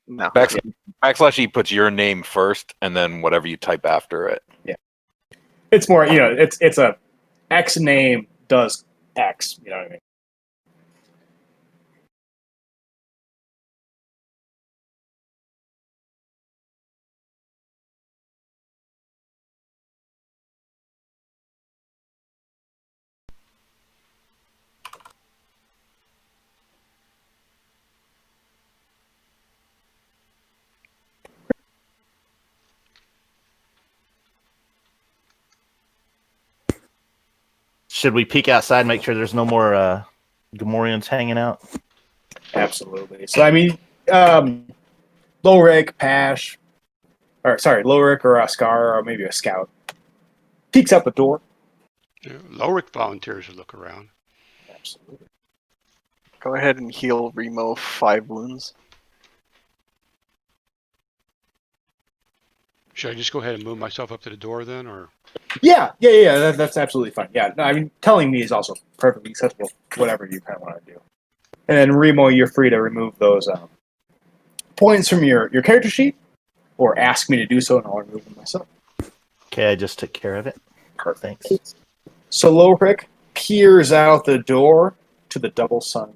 No. /E puts your name first, and then whatever you type after it. Yeah. It's more, it's a X name does X. You know what I mean? Should we peek outside and make sure there's no more Gamorreans hanging out? Absolutely. So, I mean, Lowrick, Pash, Lowrick or Oscar, or maybe a scout, peeks out the door. Yeah, Lowrick volunteers to look around. Absolutely. Go ahead and heal Remo 5 wounds. Should I just go ahead and move myself up to the door then, or? Yeah. That's absolutely fine. Yeah, no, I mean, telling me is also perfectly acceptable. Whatever you kind of want to do. And then Remo, you're free to remove those points from your character sheet, or ask me to do so, and I'll remove them myself. Okay, I just took care of it. Perfect. Thanks. So Lowrick peers out the door to the double sun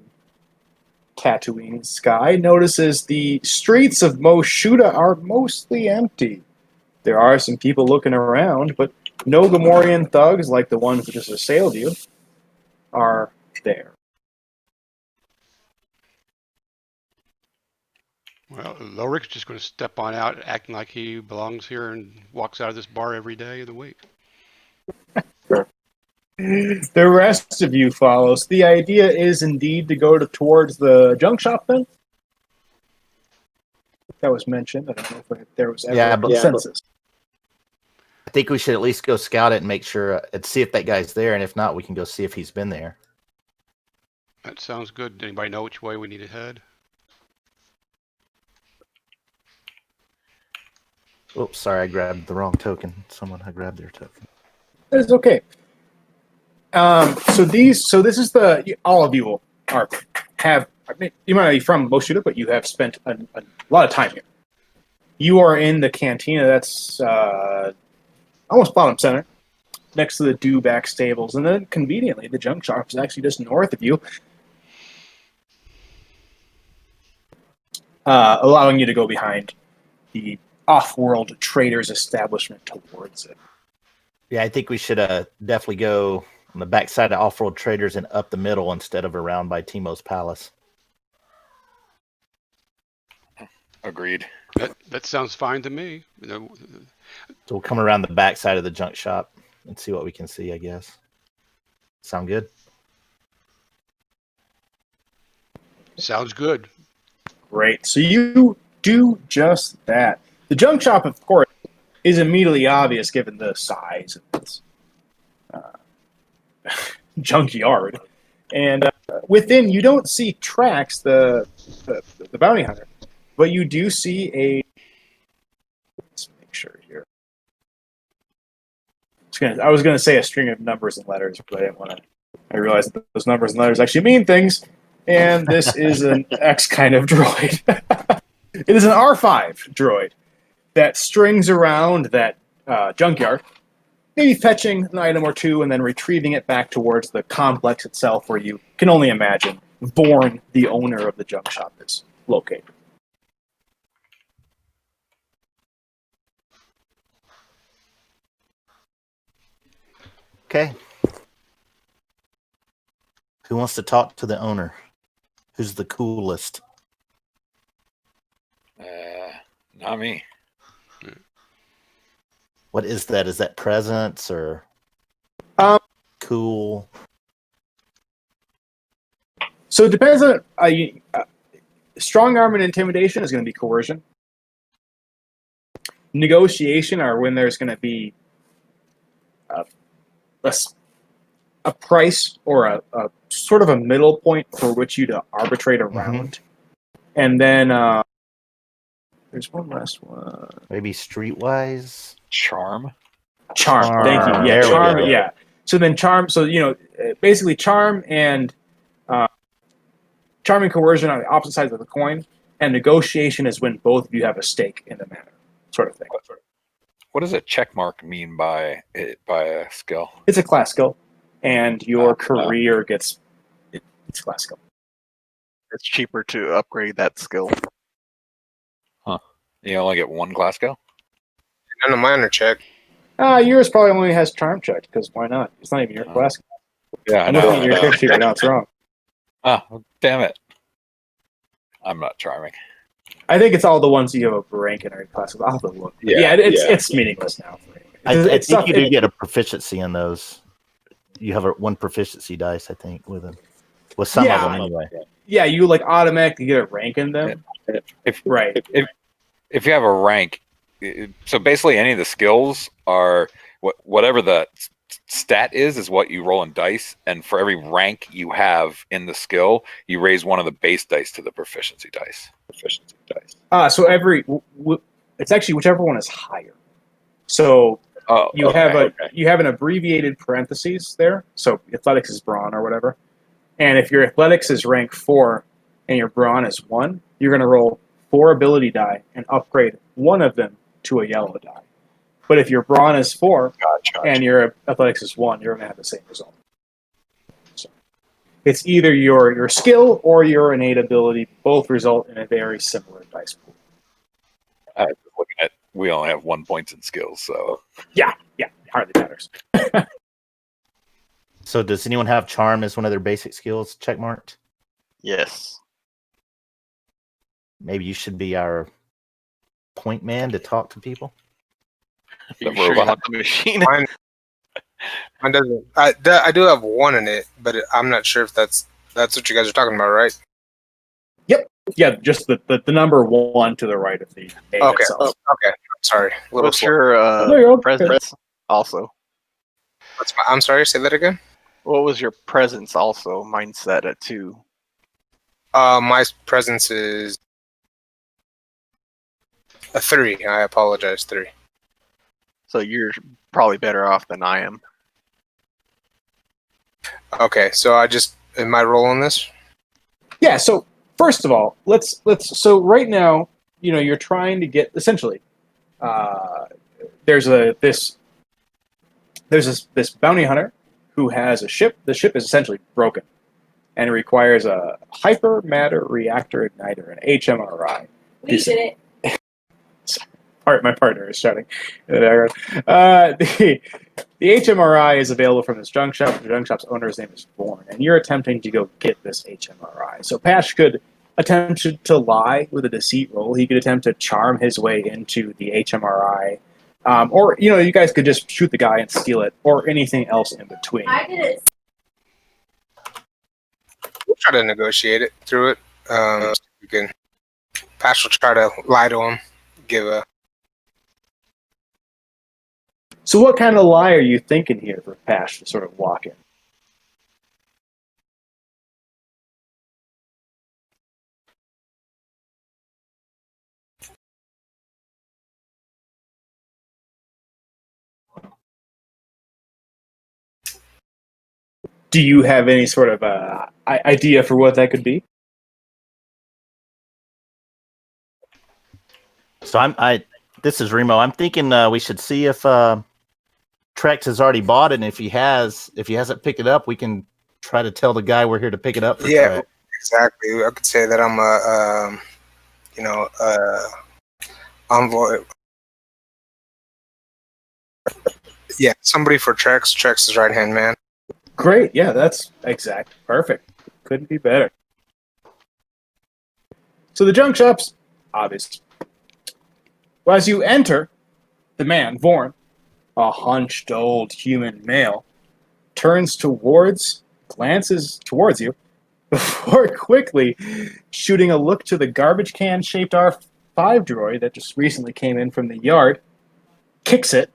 Tatooine sky, notices the streets of Mos Shuda are mostly empty. There are some people looking around, but no Gamorrean thugs like the ones that just assailed you are there. Well, Lorik's just going to step on out, acting like he belongs here and walks out of this bar every day of the week. The rest of you follows. The idea is indeed to go towards the junk shop then? That was mentioned. I don't know if there was ever a consensus. I think we should at least go scout it and make sure and see if that guy's there, and if not, we can go see if he's been there. That sounds good. Anybody know which way we need to head? Oops, sorry, I grabbed the wrong token. Someone had grabbed their token. It's okay. So this is all of you have. I mean, you might not be from Moshuda, but you have spent a lot of time here. You are in the cantina. That's almost bottom center, next to the dewback stables, and then conveniently, the junk shop is actually just north of you, allowing you to go behind the off-world traders establishment towards it. Yeah, I think we should definitely go on the backside of off-road traders and up the middle instead of around by Timo's Palace. Agreed. That sounds fine to me. So we'll come around the backside of the junk shop and see what we can see, I guess. Sound good? Sounds good. Great. So you do just that. The junk shop, of course, is immediately obvious given the size of its junkyard. And within, you don't see Trax, the bounty hunter, but you do see a. Let's make sure here. I was going to say a string of numbers and letters, but I didn't want to. I realized that those numbers and letters actually mean things, and this is an X kind of droid. It is an R5 droid that strings around that junkyard, maybe fetching an item or two and then retrieving it back towards the complex itself, where you can only imagine Born, the owner of the junk shop, is located. Okay. Who wants to talk to the owner? Who's the coolest? Not me. What is that? Is that presence or cool? So it depends on strong arm and intimidation is going to be coercion. Negotiation are when there's going to be a price or a sort of a middle point for which you to arbitrate around. And then there's one last one. Maybe streetwise? Charm. Charm. Thank you. Yeah, charm. Yeah. So then charm. So basically charm and coercion are the opposite sides of the coin, and negotiation is when both of you have a stake in the matter, sort of thing. What does a check mark mean by a skill? It's a class skill, and your career gets it's class skill. It's cheaper to upgrade that skill. Huh. You only get one class skill? None of mine are checked. Yours probably only has charm checked, because why not? It's not even your class skill. Yeah, I'm looking at your character sheet right now. It's wrong. Oh, damn it. I'm not charming. I think it's all the ones you have a rank in every class. I'll have to look. Yeah, it's meaningless now. I think you do get a proficiency in those. You have one proficiency dice, I think, with them. With some of them, anyway. Yeah, you automatically get a rank in them. If you have a rank, so basically any of the skills are whatever the stat is what you roll in dice, and for every rank you have in the skill, you raise one of the base dice to the proficiency dice. So it's actually whichever one is higher. So you have an abbreviated parentheses there. So athletics is brawn or whatever, and if your athletics is rank 4 and your brawn is 1, you're going to roll 4 ability die and upgrade one of them to a yellow die. But if your brawn is 4 and your athletics is 1, you're going to have the same result. So it's either your skill or your innate ability. Both result in a very similar dice pool. Looking at, we only have 1 point in skills, so yeah, hardly matters. So does anyone have charm as one of their basic skills checkmarked? Yes. maybe you should be our point man to talk to people. You The sure you robot. want the machine? Mine doesn't. I do have one in it, but I'm not sure if that's what you guys are talking about, right? Yeah, just the number 1 to the right of the name Okay. itself. Okay. Sorry. A little What's slow. your No, you're okay. presence also? I'm sorry. Say that again. What was your presence also? Mine set at 2. My presence is a 3. I apologize. 3. So you're probably better off than I am. Okay. So am I rolling this? Yeah, so first of all, let's so right now, you're trying to get essentially there's this bounty hunter who has a ship. The ship is essentially broken, and it requires a hyper matter reactor igniter, an HMRI. We did it. My partner is shouting. The HMRI is available from this junk shop. The junk shop's owner's name is Bourne, and you're attempting to go get this HMRI. So Pash could attempt to lie with a deceit roll. He could attempt to charm his way into the HMRI. Or, you guys could just shoot the guy and steal it, or anything else in between. I did it. We'll try to negotiate it through it. You can. Pash will try to lie to him. Give a. So what kind of lie are you thinking here for Pash to sort of walk in? Do you have any sort of idea for what that could be? So this is Remo. I'm thinking we should see if Trex has already bought it, and if he hasn't picked it up, we can try to tell the guy we're here to pick it up for Trex. Exactly. I could say that I'm envoy. Yeah, somebody for Trex. Trex is right hand man. Great. Yeah, that's exact. Perfect. Couldn't be better. So the junk shop's obvious. Well, as you enter, the man, Vorn, a hunched old human male, glances towards you, before quickly shooting a look to the garbage can shaped R5 droid that just recently came in from the yard, kicks it,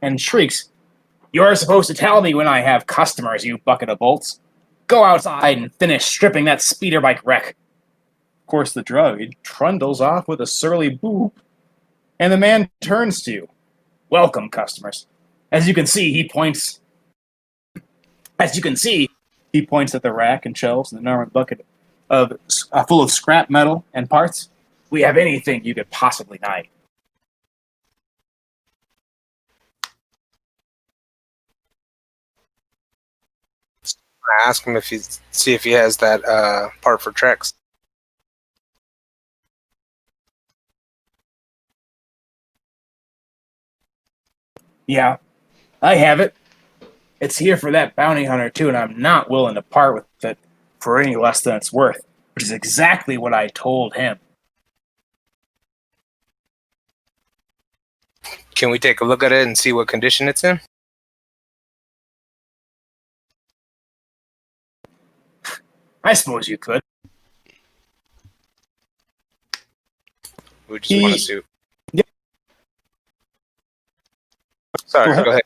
and shrieks, "You're supposed to tell me when I have customers, you bucket of bolts. Go outside and finish stripping that speeder bike wreck." Of course, the droid trundles off with a surly boop, and the man turns to you. "Welcome, customers." As you can see, he points at the rack and shelves in the Norman bucket full of scrap metal and parts. "We have anything you could possibly need." I ask him see if he has that part for Trex. "Yeah, I have it. It's here for that bounty hunter too, and I'm not willing to part with it for any less than it's worth," which is exactly what I told him. Can we take a look at it and see what condition it's in? I suppose you could. We just want to see. Yeah. Sorry, go ahead.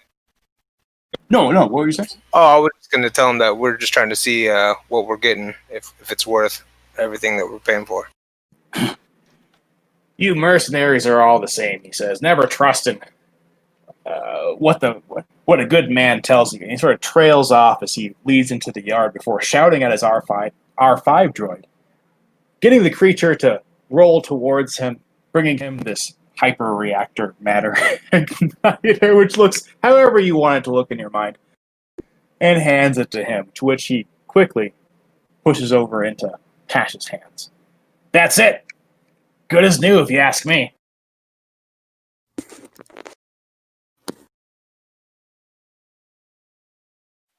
No, what were you saying? Oh, I was just going to tell him that we're just trying to see what we're getting, if it's worth everything that we're paying for. "You mercenaries are all the same," he says. "Never trusting what a good man tells you." And he sort of trails off as he leads into the yard before shouting at his R5 droid, getting the creature to roll towards him, bringing him this hyper reactor matter igniter, which looks however you want it to look in your mind, and hands it to him, to which he quickly pushes over into Pash's hands. "That's it. Good as new, if you ask me."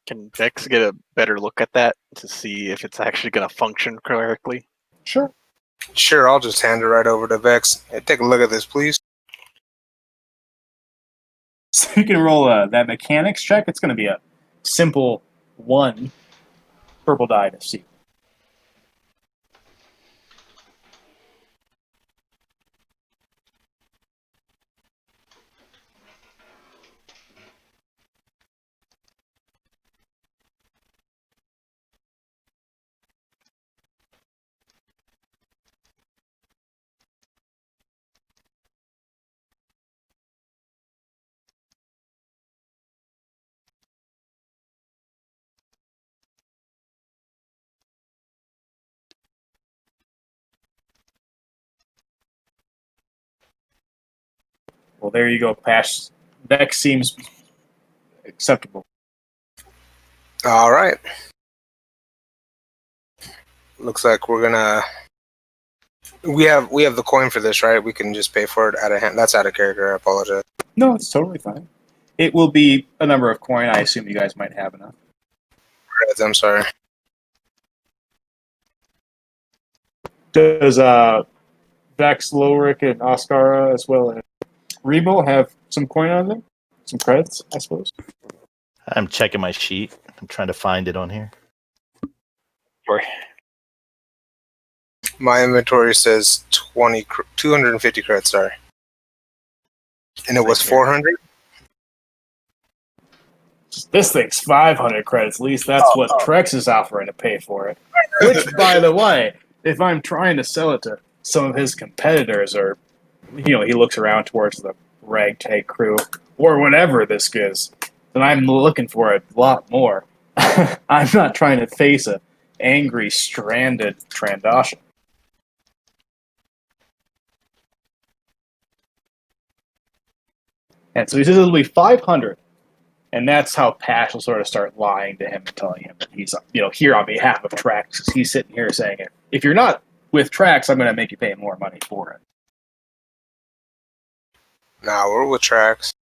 Can Vex get a better look at that to see if it's actually going to function correctly? Sure. Sure, I'll just hand it right over to Vex. Hey, take a look at this, please. So you can roll that mechanics check. It's going to be a simple 1 purple die to see. Well, there you go, Pash. Vex seems acceptable. All right. Looks like we're gonna. We have the coin for this, right? We can just pay for it out of hand. That's out of character. I apologize. No, it's totally fine. It will be a number of coin. I assume you guys might have enough. I'm sorry. Does Vex, Lorik, and Oscara, as well as Rebo, have some coin on them? Some credits, I suppose? I'm checking my sheet. I'm trying to find it on here. Sorry. My inventory says 250 credits. Sorry, and it was 400. This thing's 500 credits. At least that's what Trex is offering to pay for it. Which, by the way, if I'm trying to sell it to some of his competitors, or he looks around towards the ragtag crew or whatever this is, then I'm looking for a lot more. I'm not trying to face a angry, stranded Trandoshan. And so he says it'll be 500. And that's how Pash will sort of start lying to him and telling him that he's here on behalf of Trax. Because he's sitting here saying, if you're not with Trax, I'm going to make you pay more money for it. Nah, we're with Trax.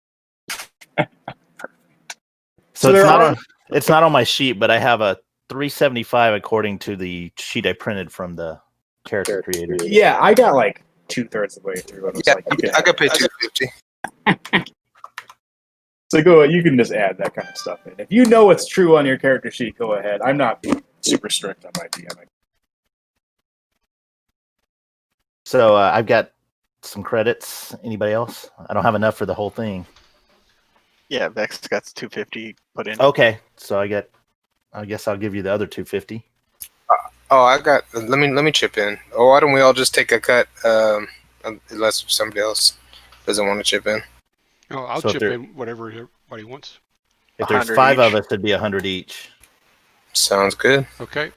So it's not on my sheet, but I have a 375 according to the sheet I printed from the character creator. Yeah, I got like 2/3 of the way through. I could pay 250. So go ahead, you can just add that kind of stuff in. If you know it's true on your character sheet, go ahead. I'm not super strict on my DMing. So I've got some credits. Anybody else? I don't have enough for the whole thing. Yeah, Vex got 250 put in. Okay, so I guess I'll give you the other 250. I got. Let me chip in. Or why don't we all just take a cut? Unless somebody else doesn't want to chip in. Oh, I'll chip in whatever everybody wants. If there's 5 of us, it'd be 100 each. Sounds good. Okay.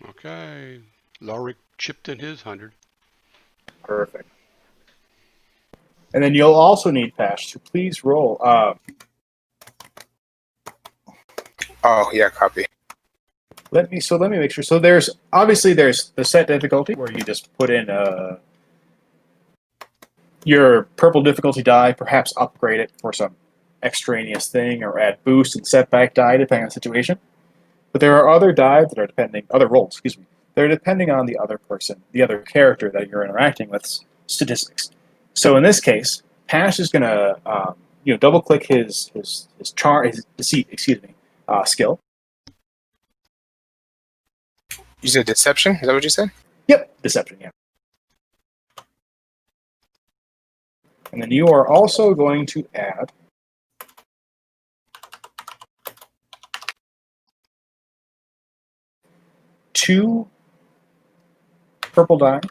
Okay. Lorik chipped in his 100. Perfect. And then you'll also need Pash to please roll. Oh yeah, copy. Let me make sure. So there's the set difficulty where you just put in your purple difficulty die, perhaps upgrade it for some extraneous thing, or add boost and setback die depending on the situation. But there are other die that are other rolls, excuse me. They're depending on the other person, the other character that you're interacting with, statistics. So in this case, Pash is going to double click his deceit, skill. You said deception? Is that what you said? Yep, deception, yeah. And then you are also going to add two purple die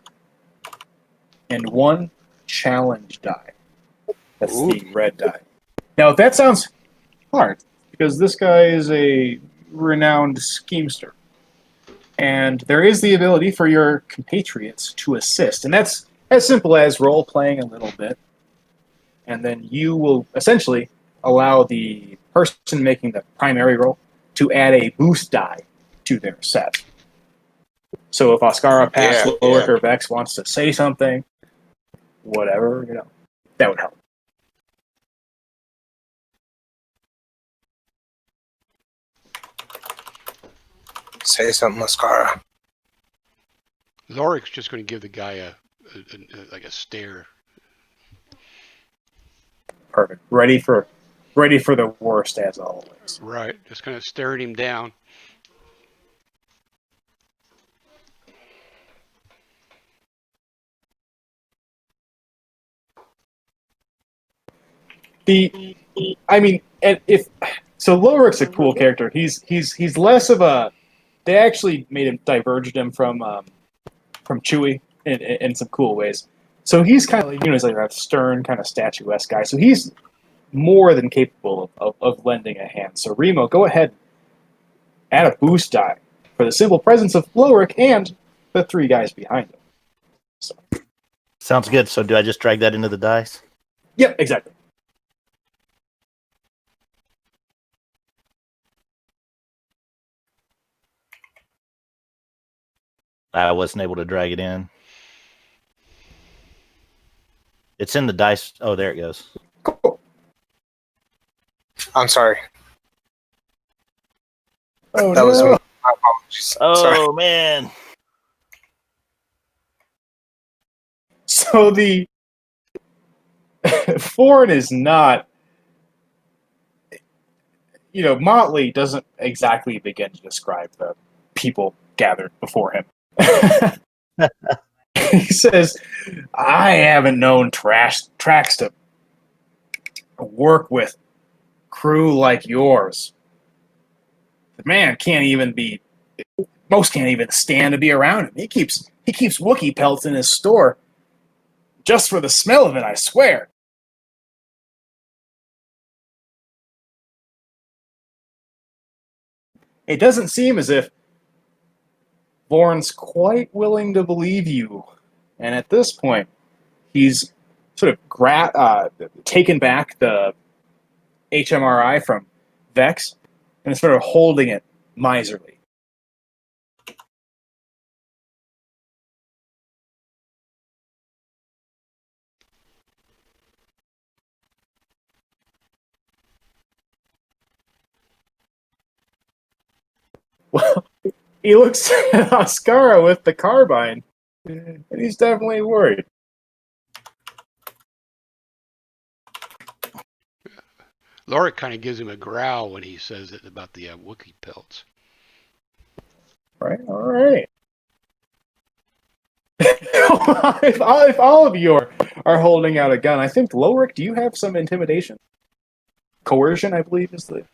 and one challenge die. That's the red die. Now, that sounds hard, because this guy is a renowned schemester. And there is the ability for your compatriots to assist. And that's as simple as role-playing a little bit. And then you will essentially allow the person making the primary roll to add a boost die to their set. So if Oscara, Pass, Lorik, or Vex wants to say something, whatever, that would help. Say something, Mascara. Lorik's just going to give the guy a stare. Perfect. Ready for the worst as always. Right, just kind of staring him down. Lorik's a cool character. He's less of a. They actually diverged him from Chewie in some cool ways. So he's kind of he's like a stern kind of statuesque guy. So he's more than capable of lending a hand. So Remo, go ahead, add a boost die for the simple presence of Lorik and the 3 guys behind him. So. Sounds good. So do I just drag that into the dice? Yep, exactly. I wasn't able to drag it in. It's in the dice. Oh, there it goes. Cool. I'm sorry. Oh, that was no. me. My apologies. Oh, Sorry. man. So the Foreign is not, Motley doesn't exactly begin to describe the people gathered before him. He says, I haven't known tracks to work with crew like yours. The man most can't even stand to be around him. He keeps Wookiee pelts in his store just for the smell of it, I swear. It doesn't seem as if Vorn's quite willing to believe you. And at this point, he's sort of taken back the HMRI from Vex and is sort of holding it miserly. Well, he looks at Oscara with the carbine, and he's definitely worried. Lorik kind of gives him a growl when he says it about the Wookiee pelts. Right, all right. if all of you are holding out a gun, I think, Lorik, do you have some intimidation? Coercion, I believe, is the...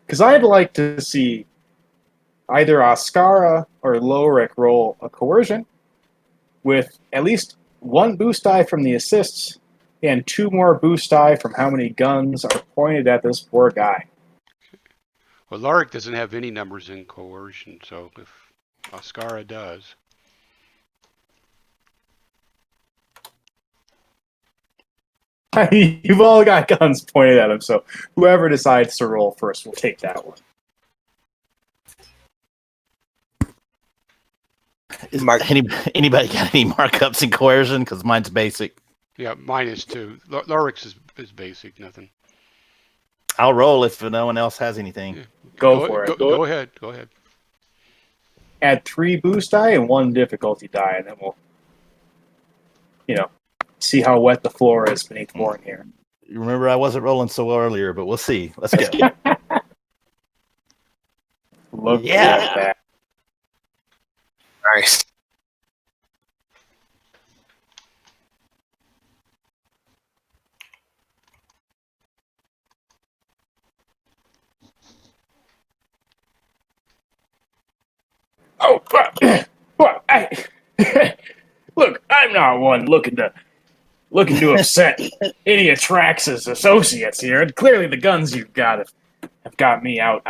Because I'd like to see either Oscara or Lorik roll a coercion with at least 1 boost die from the assists and 2 more boost die from how many guns are pointed at this poor guy. Well, Lorik doesn't have any numbers in coercion, so if Oscara does. You've all got guns pointed at him, so whoever decides to roll first will take that one. Anybody got any markups in coercion? Because mine's basic. Yeah, mine is too. Lorik's is basic, nothing. I'll roll if no one else has anything. Yeah. Go for it. Go ahead. Go ahead. Add 3 boost die and 1 difficulty die, and then we'll, see how wet the floor is beneath Warren here. You remember I wasn't rolling so well earlier, but we'll see. Let's go. Look at that. Nice. Oh, look, I'm not one looking to upset any of Trax's associates here. And clearly, the guns you've got have got me out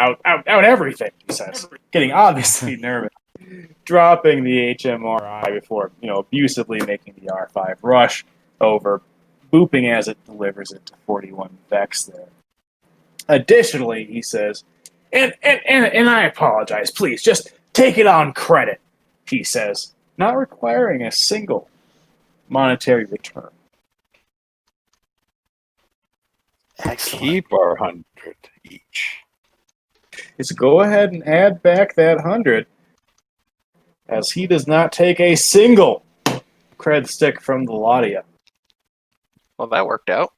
everything. He says, getting obviously nervous, dropping the HMRI before abusively making the R5 rush over, booping as it delivers it to 41 Vex there. Additionally, he says, and I apologize. Please, just take it on credit. He says, not requiring a single monetary return. Excellent. Keep our 100 each. Is go ahead and add back that 100, as he does not take a single cred stick from the lot of you. Well, that worked out.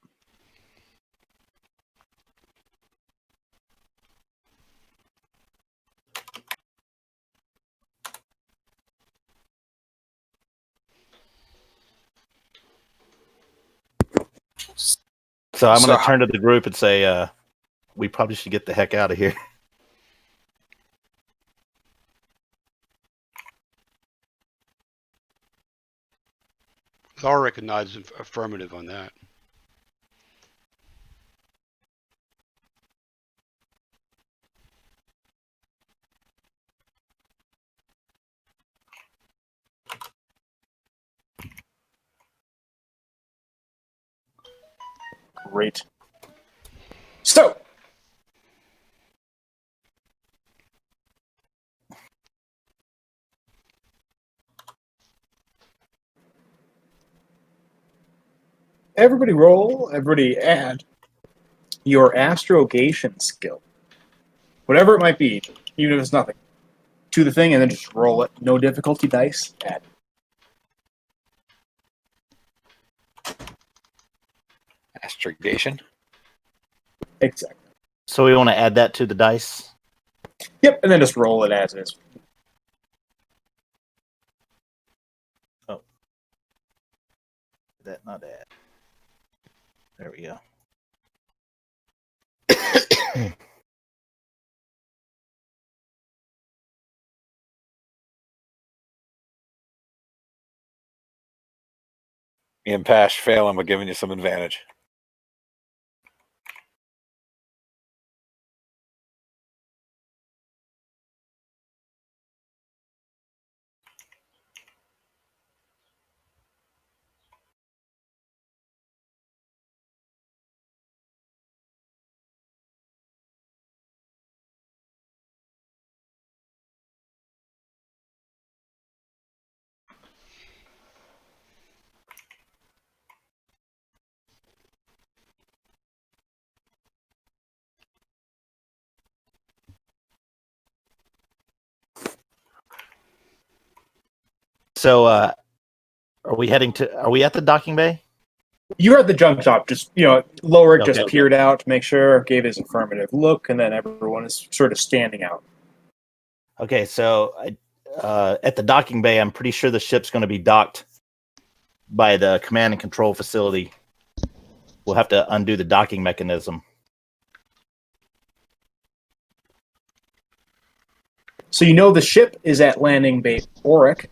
So I'm going to turn to the group and say, we probably should get the heck out of here. I'll recognize affirmative on that. Great. So, everybody add your astrogation skill. Whatever it might be, even if it's nothing, to the thing and then just roll it. No difficulty dice. Add. Astrogation. Exactly. So we want to add that to the dice? Yep, and then just roll it as is. Oh. That not add. There we go. Me and Pash failing, but giving you some advantage. So, are we heading to? Are we at the docking bay? You're at the junk shop. Just Lorik Okay, just peered out to make sure, gave his affirmative look, and then everyone is sort of standing out. Okay, so at the docking bay, I'm pretty sure the ship's going to be docked by the command and control facility. We'll have to undo the docking mechanism. So the ship is at landing bay Auric.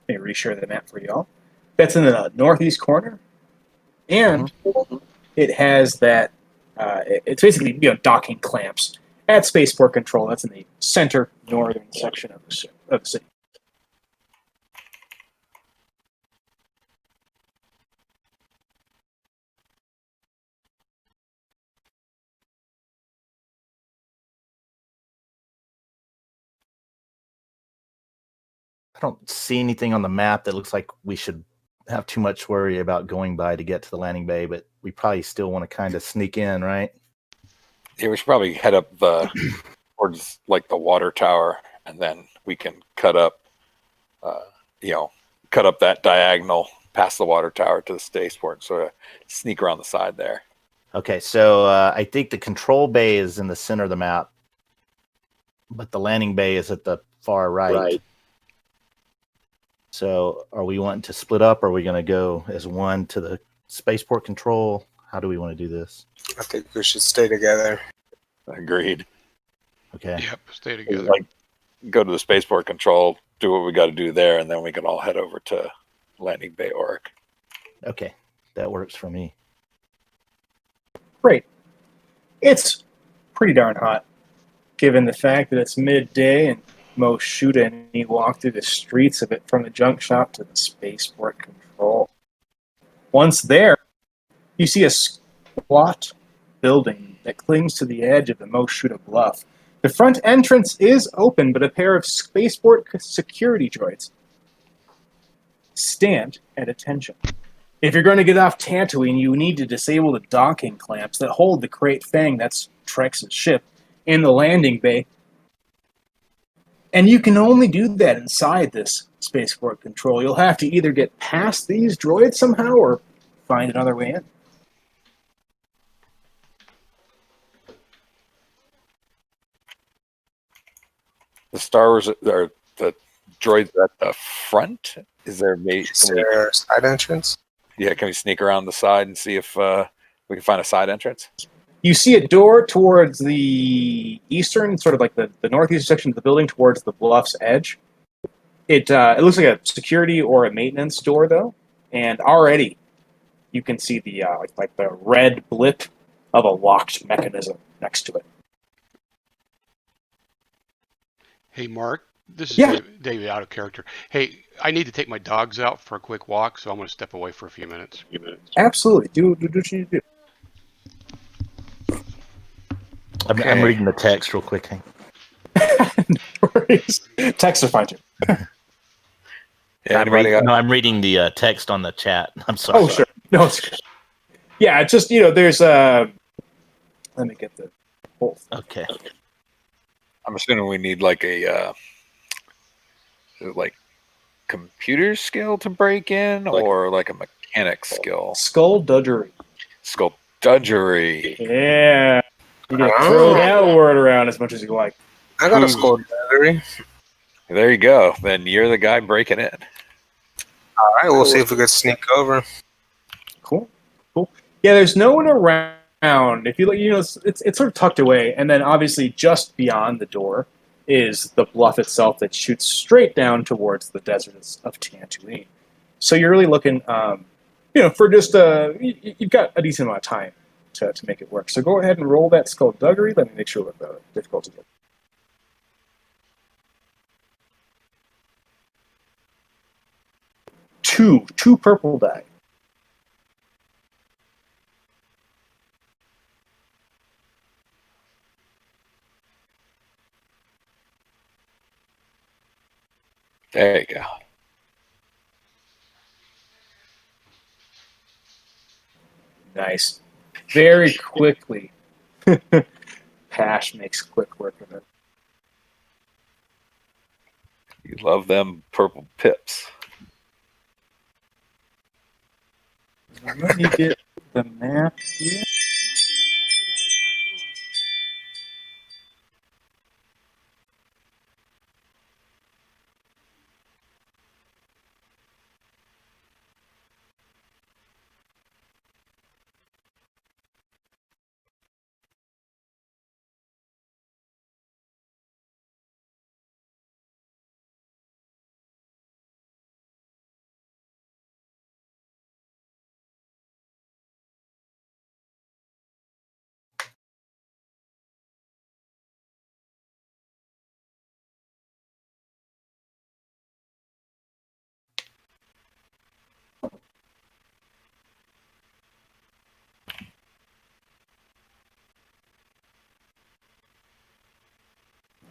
Let me reshare the map for y'all. That's in the northeast corner, and it has that. It's basically docking clamps at spaceport control. That's in the center northern section of the city. I don't see anything on the map that looks like we should have too much worry about going by to get to the landing bay, but we probably still want to kind of sneak in, right? Yeah, we should probably head up towards like the water tower, and then we can cut up that diagonal past the water tower to the spaceport, sort of sneak around the side there. Okay, so I think the control bay is in the center of the map, but the landing bay is at the far right. So are we wanting to split up? Or are we going to go as one to the spaceport control? How do we want to do this? I think we should stay together. Agreed. Okay. Yep, stay together. Like, go to the spaceport control, do what we got to do there, and then we can all head over to landing bay Auric. Okay, that works for me. Great. It's pretty darn hot, given the fact that it's midday and most shoot and he walked through the streets of it from the junk shop to the spaceport control. Once there, you see a squat building that clings to the edge of the Moshuta bluff. The front entrance is open, but a pair of spaceport security droids stand at attention. If you're going to get off Tatooine, you need to disable the docking clamps that hold the Crate Fang, that's Trex's ship, in the landing bay. And you can only do that inside this spaceport control. You'll have to either get past these droids somehow or find another way in. The Star Wars are the droids at the front. Is there Is there a side entrance? Yeah, can we sneak around the side and see if we can find a side entrance? You see a door towards the eastern, sort of like the northeastern section of the building towards the bluff's edge. It looks like a security or a maintenance door, though, and already you can see the like the red blip of a locked mechanism next to it. Hey, Mark, this is Yeah. David out of character. Hey, I need to take my dogs out for a quick walk, so I'm going to step away for a few minutes. Absolutely. Do what you need to do. I'm reading the text real quick. Hank. No worries. Text are fine too. Yeah, I'm reading the text on the chat. I'm sorry. Oh, sure. No, it's good. Yeah, it's just, there's let me get the whole thing. Okay. I'm assuming we need like a computer skill to break in, or like a mechanic skill. Skullduggery. Skullduggery. Yeah. You can throw that word around as much as you like. I got a skullduggery. There you go. Then you're the guy breaking in. All right, we'll see if we can sneak over. Cool. Yeah, there's no one around. If you look, it's sort of tucked away, and then obviously just beyond the door is the bluff itself that shoots straight down towards the deserts of Tatooine. So you're really looking, for just you've got a decent amount of time to make it work. So go ahead and roll that skullduggery. Let me make sure what the difficulty is. Two purple die. There you go. Nice. Very quickly. Pash makes quick work of it. You love them purple pips. Let me get the map here.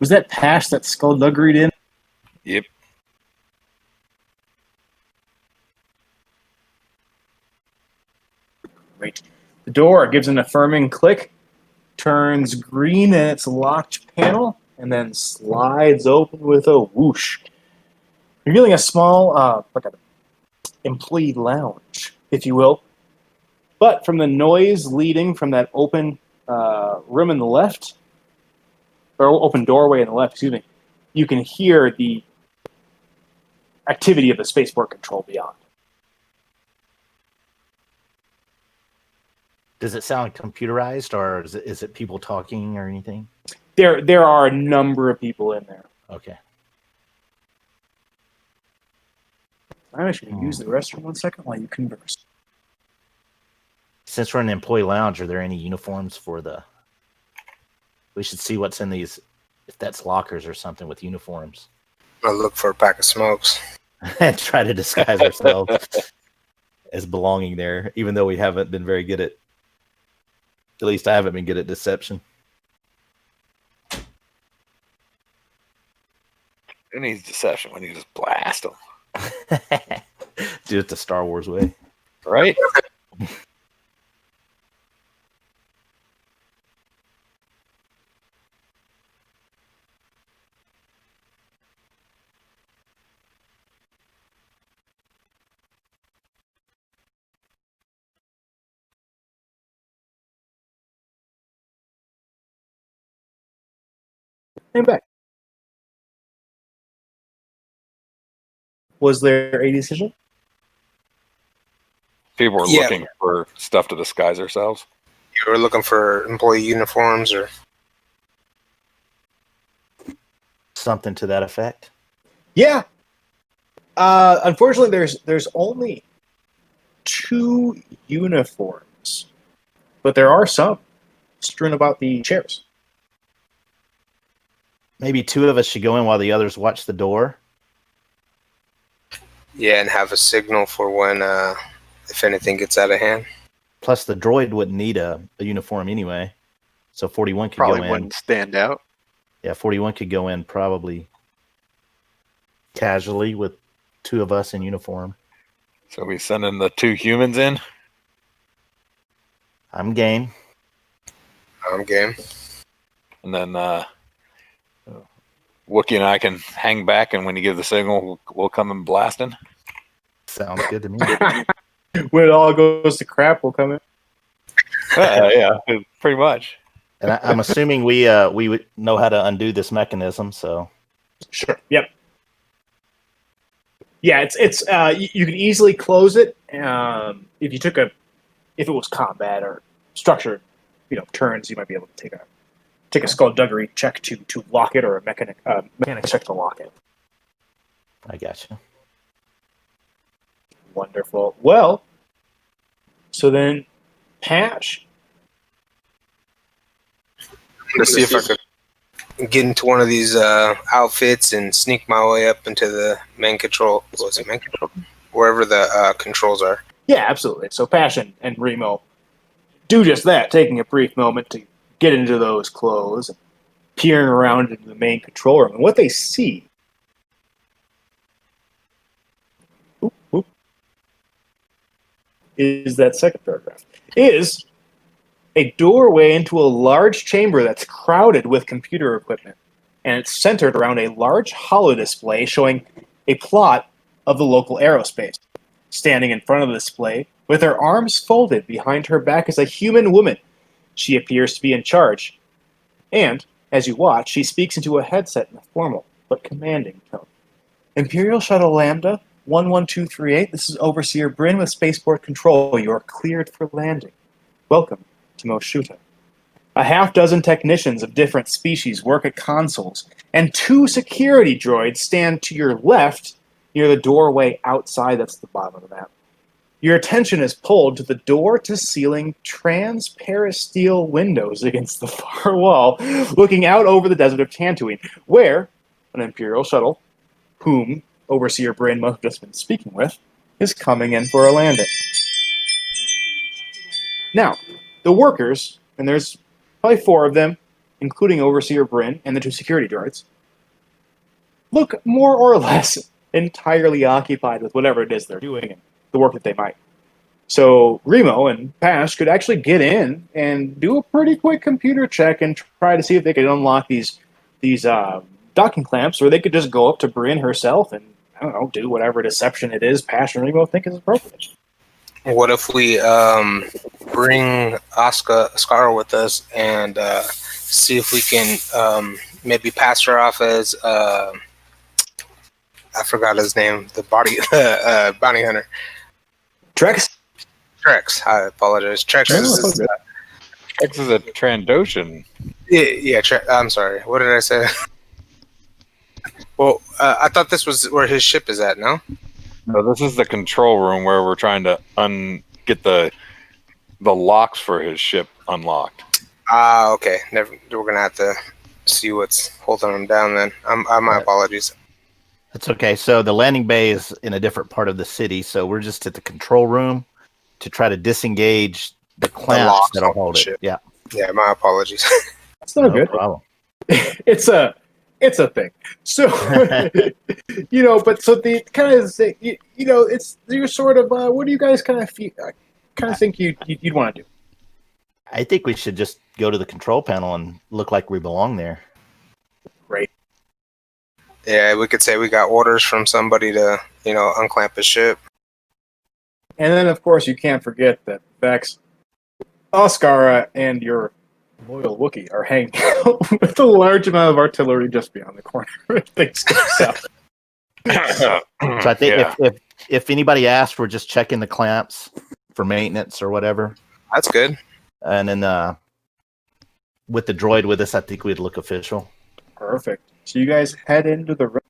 Was that Pash that skullduggery in? Yep. Great. The door gives an affirming click, turns green in its locked panel, and then slides open with a whoosh, revealing a small, like an employee lounge, if you will. But from the noise leading from that open room in the left, or open doorway in the left, excuse me, you can hear the activity of the spaceport control beyond. Does it sound computerized, or is it people talking or anything? There are a number of people in there. Okay. I'm actually going to use the restroom 1 second while you converse. Since we're in the employee lounge, are there any uniforms for the... We should see what's in these, if that's lockers or something with uniforms. I'll look for a pack of smokes. And try to disguise ourselves as belonging there, even though we haven't been very good at least I haven't been good at deception. Who needs deception when you just blast them? Do it the Star Wars way. Right? Came back. Was there a decision? People are Yeah. looking for stuff to disguise ourselves. You were looking for employee uniforms or Something to that effect. Yeah. Unfortunately, there's only 2 uniforms, but there are some strewn about the chairs. Maybe 2 of us should go in while the others watch the door. yeah, and have a signal for when if anything gets out of hand. Plus, the droid wouldn't need a uniform anyway. So 41 could Probably go in. wouldn't stand out. Yeah, 41 could go in probably casually with 2 of us in uniform. So we sending the 2 humans in. I'm game. I'm game. And then Wookie and I can hang back, and when you give the signal, we'll come and blasting. Sounds good to me. When it all goes to crap, we'll come in. Yeah, pretty much. And I'm assuming we would know how to undo this mechanism. So Sure. Yep. Yeah, it's you can easily close it if you took if it was combat or structured, turns. You might be able to take a skullduggery check to lock it, or a mechanic check to lock it. I gotcha. Wonderful. Well, so then, Patch. Let's see if I could get into one of these outfits and sneak my way up into the main control. Was it main control? Wherever the controls are. Yeah, absolutely. So Passion and Remo do just that, taking a brief moment to get into those clothes and peering around into the main control room. And what they see is that second paragraph. Is a doorway into a large chamber that's crowded with computer equipment. And it's centered around a large holodisplay showing a plot of the local aerospace. Standing in front of the display, with her arms folded behind her back, is a human woman. She appears to be in charge. And, as you watch, she speaks into a headset in a formal but commanding tone. Imperial Shuttle Lambda 11238, this is Overseer Bryn with Spaceport Control. You are cleared for landing. Welcome to Moshuta. A half-dozen technicians of different species work at consoles, and 2 security droids stand to your left near the doorway outside. That's the bottom of the map. Your attention is pulled to the door-to-ceiling transparasteel windows against the far wall, looking out over the desert of Tatooine, where an Imperial shuttle, whom Overseer Bryn must have just been speaking with, is coming in for a landing. Now, the workers, and there's probably 4 of them, including Overseer Bryn and the 2 security droids, look more or less entirely occupied with whatever it is they're doing and the work that they might. So Remo and Pash could actually get in and do a pretty quick computer check and try to see if they could unlock these docking clamps, or they could just go up to Bryn herself and, I don't know, do whatever deception it is Pash and Remo think is appropriate. What if we bring Oscar with us and see if we can maybe pass her off as I forgot his name, the bounty hunter. Trex? Trex. I apologize. Trex is X is a Trandoshan. yeah. I'm sorry. What did I say? Well, I thought this was where his ship is at. No. No, this is the control room where we're trying to get the locks for his ship unlocked. Ah, okay. We're gonna have to see what's holding him down. Then, my apologies. That's okay. So the landing bay is in a different part of the city, so we're just at the control room to try to disengage the clamps that'll hold it. Yeah. Yeah, my apologies. That's not No good. problem. It's a It's a thing. So, but so the kind of, it's you're sort of. What do you guys kind of feel? Kind of think you'd want to do? I think we should just go to the control panel and look like we belong there. Great. Yeah, we could say we got orders from somebody to, unclamp a ship. And then, of course, you can't forget that Vex, Oscara, and your loyal Wookiee are hanging out with a large amount of artillery just beyond the corner if things go south. So I think if anybody asks, we're just checking the clamps for maintenance or whatever. That's good. And then with the droid with us, I think we'd look official. Perfect. So you guys head into the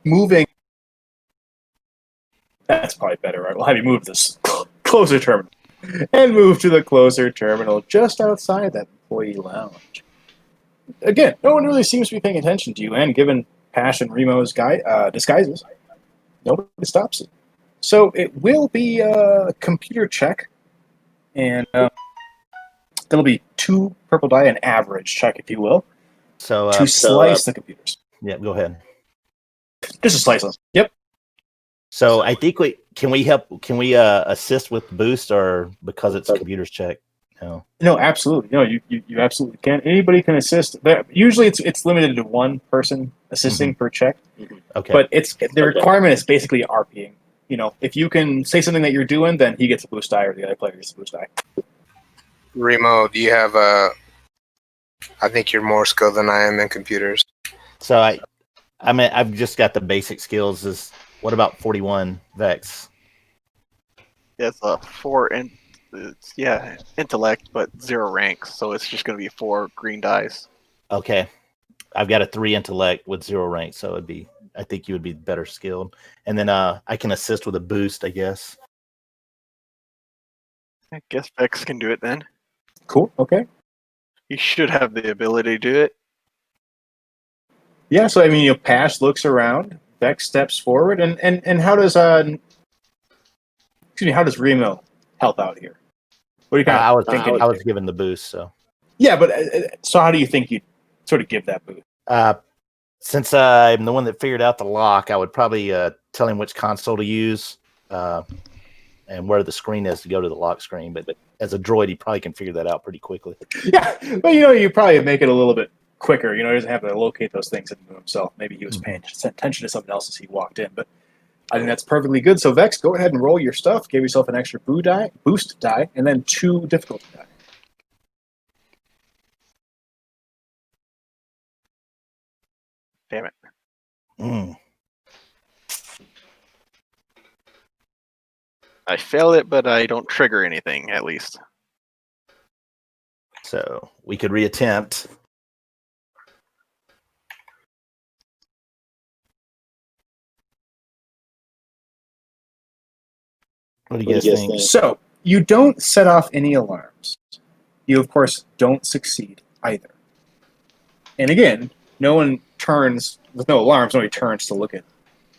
moving. That's probably better, right? We'll have you move this closer terminal and move to the closer terminal just outside that employee lounge. Again, no one really seems to be paying attention to you, and given Pash and Remo's disguises, nobody stops it. So it will be a computer check, and there'll be 2 purple die, an average check, if you will, So to slice the computers. Yeah, go ahead. Just a slice them. Yep. So I think can we assist with boost, or because it's computer's check? No, absolutely. No, you absolutely can. Anybody can assist. Usually it's limited to 1 person assisting per check. Okay. But the requirement is basically RPing. If you can say something that you're doing, then he gets a boost die, or the other player gets a boost die. Remo, do you have I think you're more skilled than I am in computers. So I've just got the basic skills. What about 41 Vex? It's a 4 intellect, but 0 ranks, so it's just going to be 4 green dice. Okay, I've got a 3 intellect with 0 rank, so I think you would be better skilled. And then I can assist with a boost, I guess. I guess Vex can do it then. Cool. Okay. He should have the ability to do it. Yeah. So Pash looks around. Vex steps forward, and how does how does Remo help out here? What do you kind of I was thinking? I was given the boost, so Yeah, but so how do you think you'd sort of give that boost? Since I'm the one that figured out the lock, I would probably tell him which console to use and where the screen is to go to the lock screen. But as a droid, he probably can figure that out pretty quickly. Yeah, but you probably make it a little bit quicker. He doesn't have to locate those things himself. Maybe he was paying attention to something else as he walked in. But I think that's perfectly good. So Vex, go ahead and roll your stuff. Give yourself an extra boost die, and then 2 difficulty die. Damn it. I failed it, but I don't trigger anything, at least. So we could reattempt. What do you guys think? So you don't set off any alarms. You, of course, don't succeed either. And again, no one turns, with no alarms, nobody turns to look at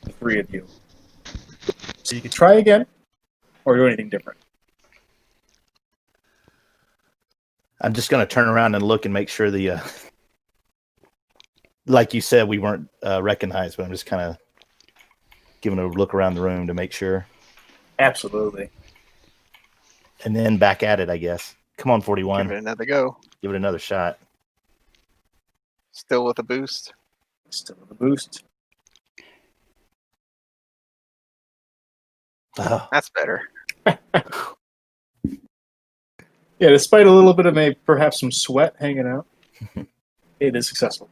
the 3 of you. So you could try again, or do anything different. I'm just going to turn around and look and make sure like you said, we weren't recognized, but I'm just kind of giving a look around the room to make sure. Absolutely. And then back at it, I guess. Come on, 41. Give it another go. Give it another shot. Still with a boost. Still with a boost. Oh. That's better. Yeah, despite a little bit of perhaps some sweat hanging out, it is successful.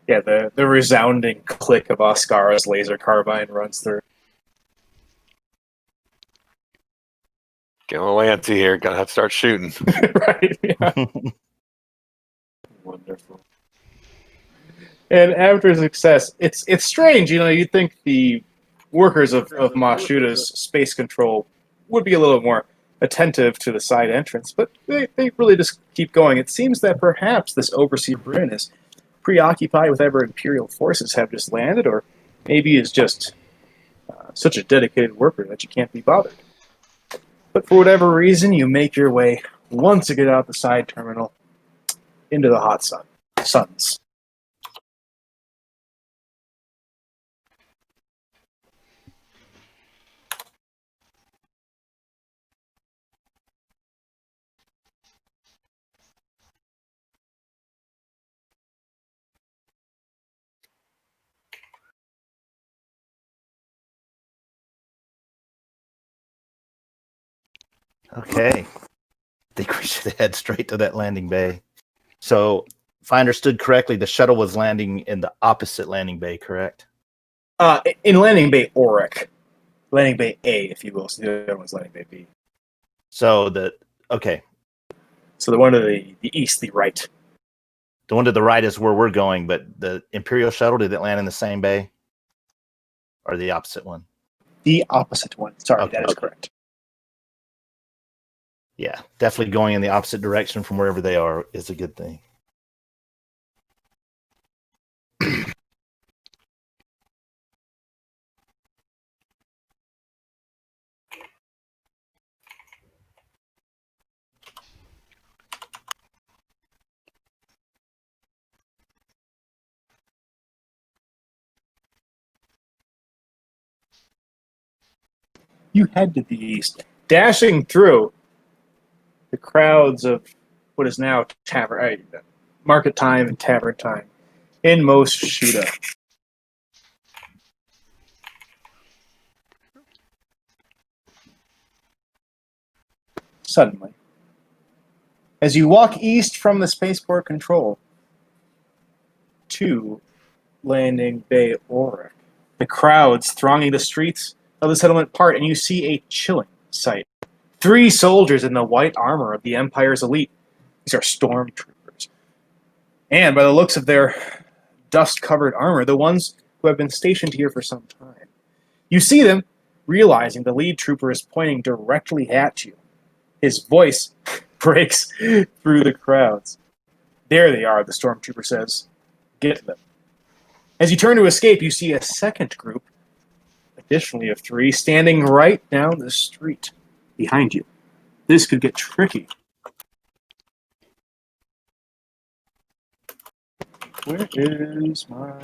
Yeah, the resounding click of Oscara's laser carbine runs through. Get a little antsy here. Gotta have to start shooting. Right. Yeah. Wonderful. And after success, it's strange. You'd think the workers of Mashuta's space control would be a little more attentive to the side entrance, but they really just keep going. It seems that perhaps this Overseer Bryn is preoccupied with whatever Imperial forces have just landed, or maybe is just such a dedicated worker that you can't be bothered. But for whatever reason, you make your way, once you get out the side terminal, into the hot suns. Okay. I think we should head straight to that landing bay. So, if I understood correctly, the shuttle was landing in the opposite landing bay, correct? In landing bay Auric. Landing bay A, if you will. So the other one's landing bay B. So, okay. So the one to the east, the right. The one to the right is where we're going, but the Imperial shuttle, did it land in the same bay? Or the opposite one? The opposite one. Sorry, Okay. that is correct. Yeah, definitely going in the opposite direction from wherever they are is a good thing. You head to the east, dashing through the crowds of what is now market time and tavern time in most Shuda. Suddenly, as you walk east from the spaceport control to landing bay Auric, the crowds thronging the streets of the settlement part, and you see a chilling sight. 3 soldiers in the white armor of the Empire's elite. These are stormtroopers. And by the looks of their dust-covered armor, the ones who have been stationed here for some time. You see them, realizing the lead trooper is pointing directly at you. His voice breaks through the crowds. There they are, the stormtrooper says. Get them. As you turn to escape, you see a second group, additionally of 3, standing right down the street behind you. This could get tricky. Where is my...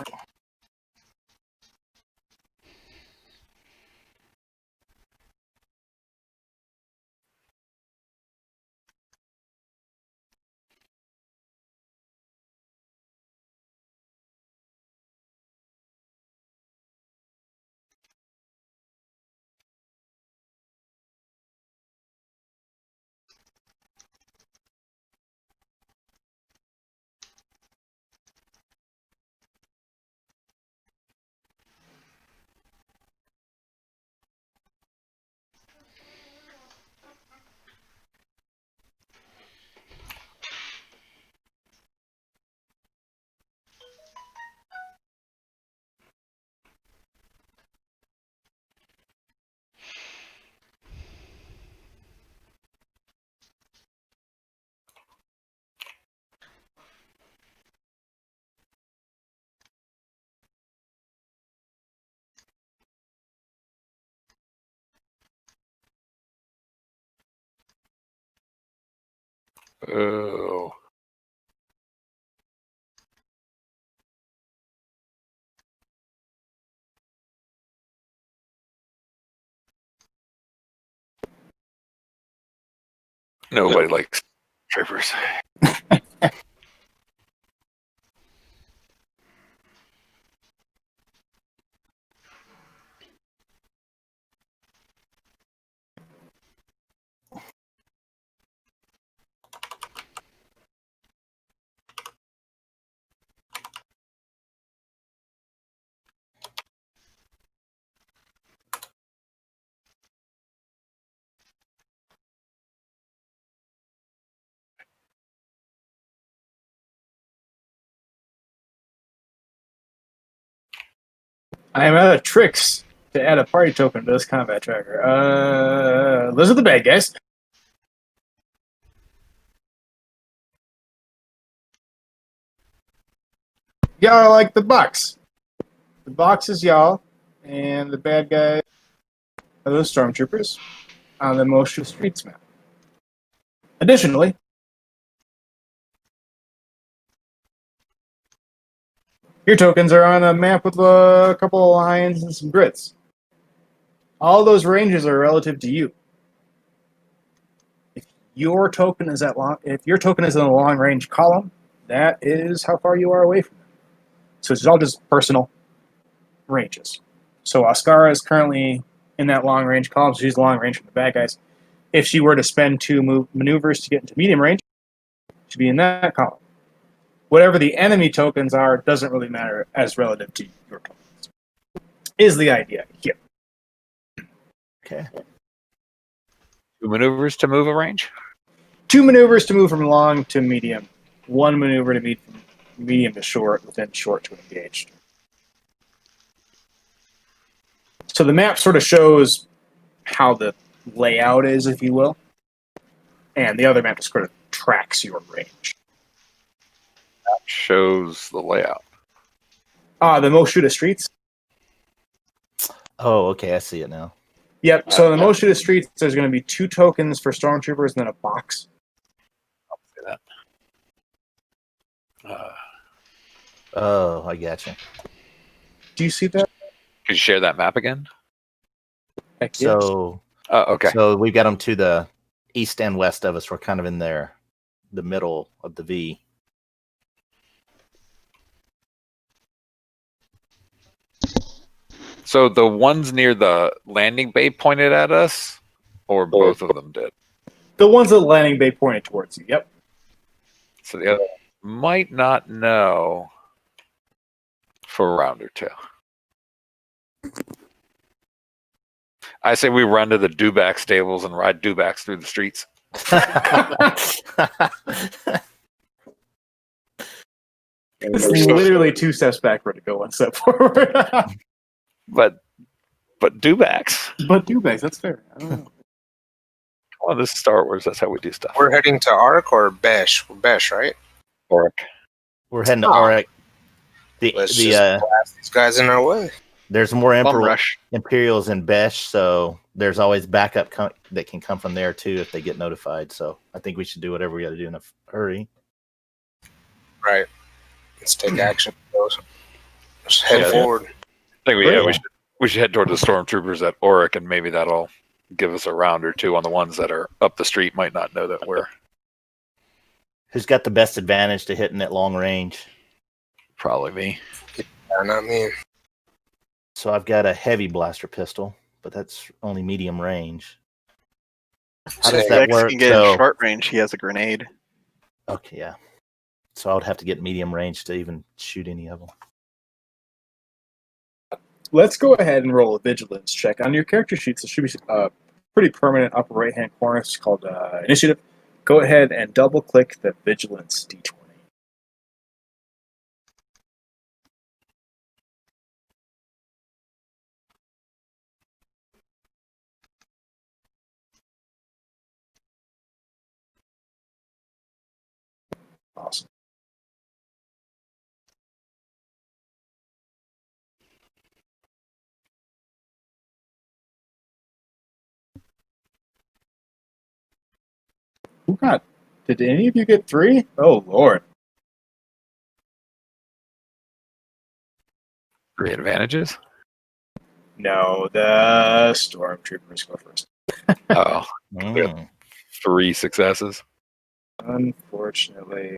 Oh. Nobody likes troopers. I am out of tricks to add a party token to this combat tracker. Those are the bad guys. Y'all are like the box. The box is y'all, and the bad guy are those stormtroopers on the Motion Streets map. Additionally, your tokens are on a map with a couple of lines and some grids. All those ranges are relative to you. If your token is in the long range column, that is how far you are away from it. So it's all just personal ranges. So Ascara is currently in that long range column, so she's long range from the bad guys. If she were to spend 2 maneuvers to get into medium range, she'd be in that column. Whatever the enemy tokens are doesn't really matter as relative to your tokens. Is the idea here. Okay. 2 maneuvers to move a range? 2 maneuvers to move from long to medium. 1 maneuver to move from medium to short, within short to engaged. So the map sort of shows how the layout is, if you will. And the other map just sort of tracks your range. That shows the layout. The Moshuda Streets. Oh, okay. I see it now. Yep. So in the Moshuda Streets, there's going to be 2 tokens for stormtroopers and then a box. I'll say that. Oh, I gotcha. Do you see that? Could you share that map again? Heck yes. So, Okay. So we've got them to the east and west of us. We're kind of in there, the middle of the V. So the ones near the landing bay pointed at us, or both of them did? The ones at the landing bay pointed towards you. Yep. So the other might not know for a round or 2. I say we run to the Dewback stables and ride Dewbacks through the streets. It's literally 2 steps backward to go 1 step forward. But Dewbacks. But Dewbacks, that's fair. I don't know. Well, this is Star Wars. That's how we do stuff. We're heading to Ark or Besh? We're Besh, right? Oric. We're heading to Auric. Let's just blast these guys in our way. There's more Rush. Imperials in Besh, so there's always backup that can come from there too if they get notified. So I think we should do whatever we got to do in a hurry. Right. Let's take action. Let's head forward. I think we should head toward the stormtroopers at Oric, and maybe that'll give us a round or 2 on the ones that are up the street. Might not know that we're. Who's got the best advantage to hitting at long range? Probably me. Yeah, not me. So I've got a heavy blaster pistol, but that's only medium range. How does that Dex work? can get in short range. He has a grenade. Okay, yeah. So I would have to get medium range to even shoot any of them. Let's go ahead and roll a vigilance check. On your character sheets, it should be pretty permanent upper right-hand corner. It's called Initiative. Go ahead and double-click the Vigilance D20. Awesome. Who got? Did any of you get 3? Oh Lord! 3 advantages. No, the stormtroopers go first. Oh, 3 successes. Unfortunately.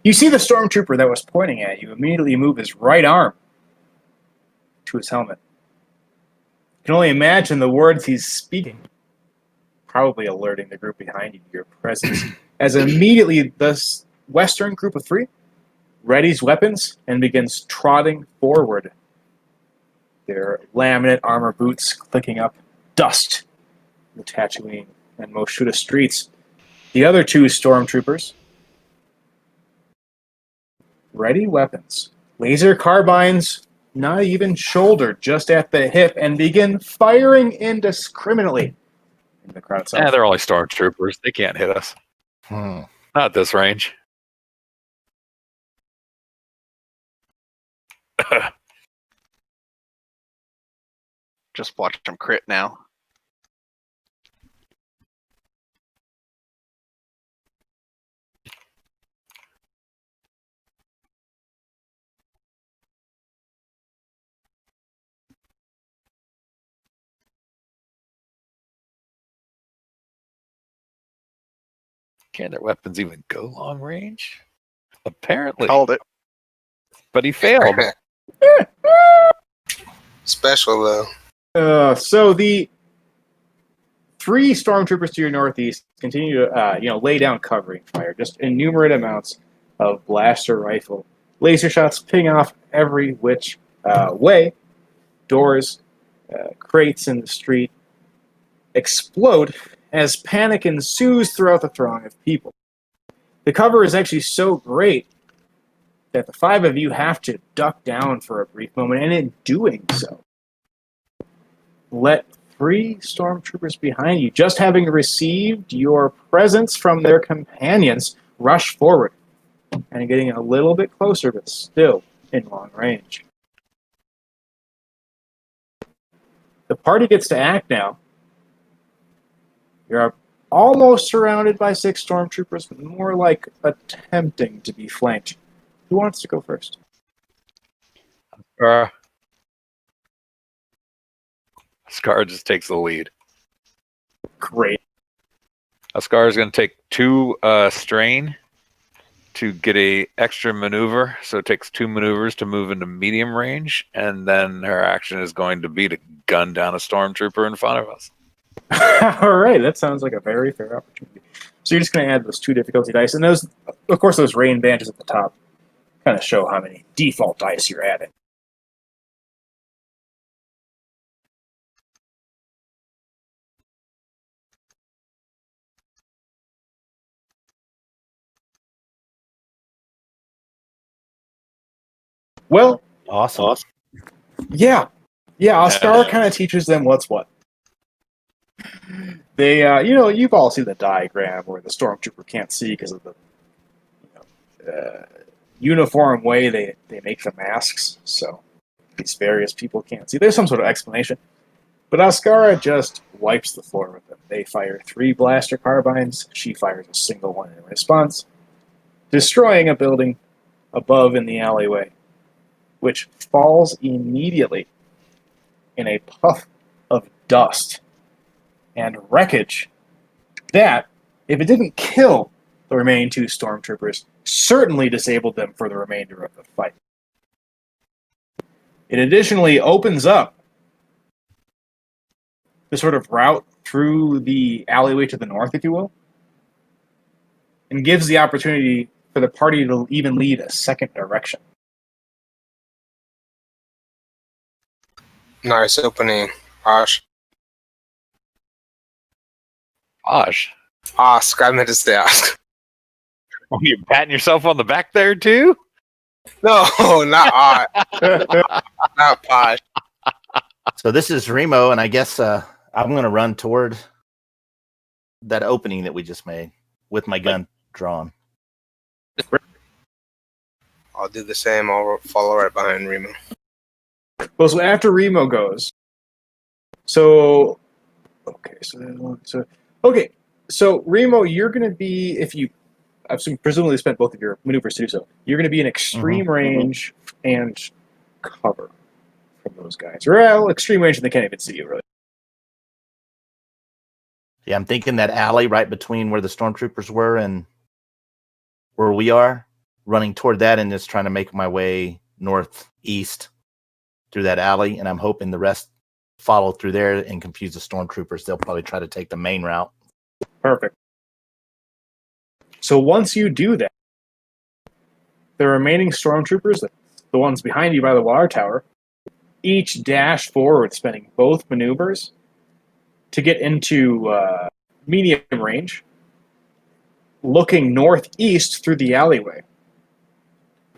You see the stormtrooper that was pointing at you immediately move his right arm to his helmet. You can only imagine the words he's speaking, probably alerting the group behind you to your presence, as immediately the Western group of 3 readies weapons and begins trotting forward. Their laminate armor boots clicking up dust in the Tatooine and Moshuda streets. The other 2 stormtroopers Ready weapons. Laser carbines, not even shouldered, just at the hip, and begin firing indiscriminately in the crowd itself. They're only stormtroopers. They can't hit us. Not at this range. Just watch them crit now. Can their weapons even go long range? Apparently. Called it. But he failed. Special though. So the 3 stormtroopers to your northeast continue to lay down covering fire. Just innumerate amounts of blaster rifle laser shots ping off every which way. Doors, crates in the street explode as panic ensues throughout the throng of people. The cover is actually so great that the 5 of you have to duck down for a brief moment, and in doing so, let 3 stormtroopers behind you, just having received your presence from their companions, rush forward and getting a little bit closer, but still in long range. The party gets to act now. You're almost surrounded by 6 stormtroopers, but more like attempting to be flanked. Who wants to go first? Scar just takes the lead. Great. Scar is going to take 2 strain to get a extra maneuver. So it takes 2 maneuvers to move into medium range, and then her action is going to be to gun down a stormtrooper in front of us. All right, that sounds like a very fair opportunity. So you're just going to add those 2 difficulty dice, and those, of course, those rain badges at the top kind of show how many default dice you're adding. Well, Awesome. yeah, Oscar kind of teaches them what's what. They, you've all seen the diagram where the stormtrooper can't see because of the uniform way they make the masks, so these various people can't see. There's some sort of explanation. But Ascara just wipes the floor with them. They fire 3 blaster carbines. She fires a single one in response, destroying a building above in the alleyway, which falls immediately in a puff of dust and wreckage that, if it didn't kill the remaining 2 stormtroopers, certainly disabled them for the remainder of the fight. It additionally opens up the sort of route through the alleyway to the north, if you will, and gives the opportunity for the party to even lead a second direction. Nice opening, Osh. Ask. I meant to say ask. Are you patting yourself on the back there too? No, not not Posh. So this is Remo, and I guess I'm going to run toward that opening that we just made with my gun drawn. I'll do the same. I'll follow right behind Remo. Well, so after Remo goes, so Remo, you're going to be, if you, I've presumably spent both of your maneuvers to do so, you're going to be in extreme range and cover from those guys. Or extreme range and they can't even see you, really. Yeah, I'm thinking that alley right between where the stormtroopers were and where we are, running toward that and just trying to make my way northeast through that alley, and I'm hoping the rest follow through there and confuse the stormtroopers. They'll probably try to take the main route. Perfect. So once you do that, the remaining stormtroopers, the ones behind you by the water tower, each dash forward, spending both maneuvers to get into medium range, looking northeast through the alleyway.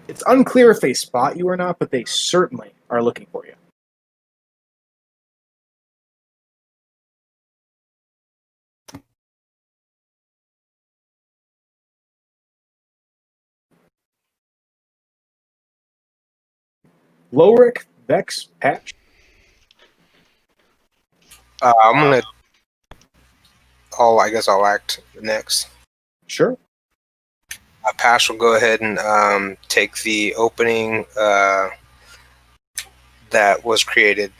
It's unclear if they spot you or not, but they certainly are looking for you. Lowrick, Vex, Patch. I'm gonna. I guess I'll act next. Sure. Pash will go ahead and take the opening that was created.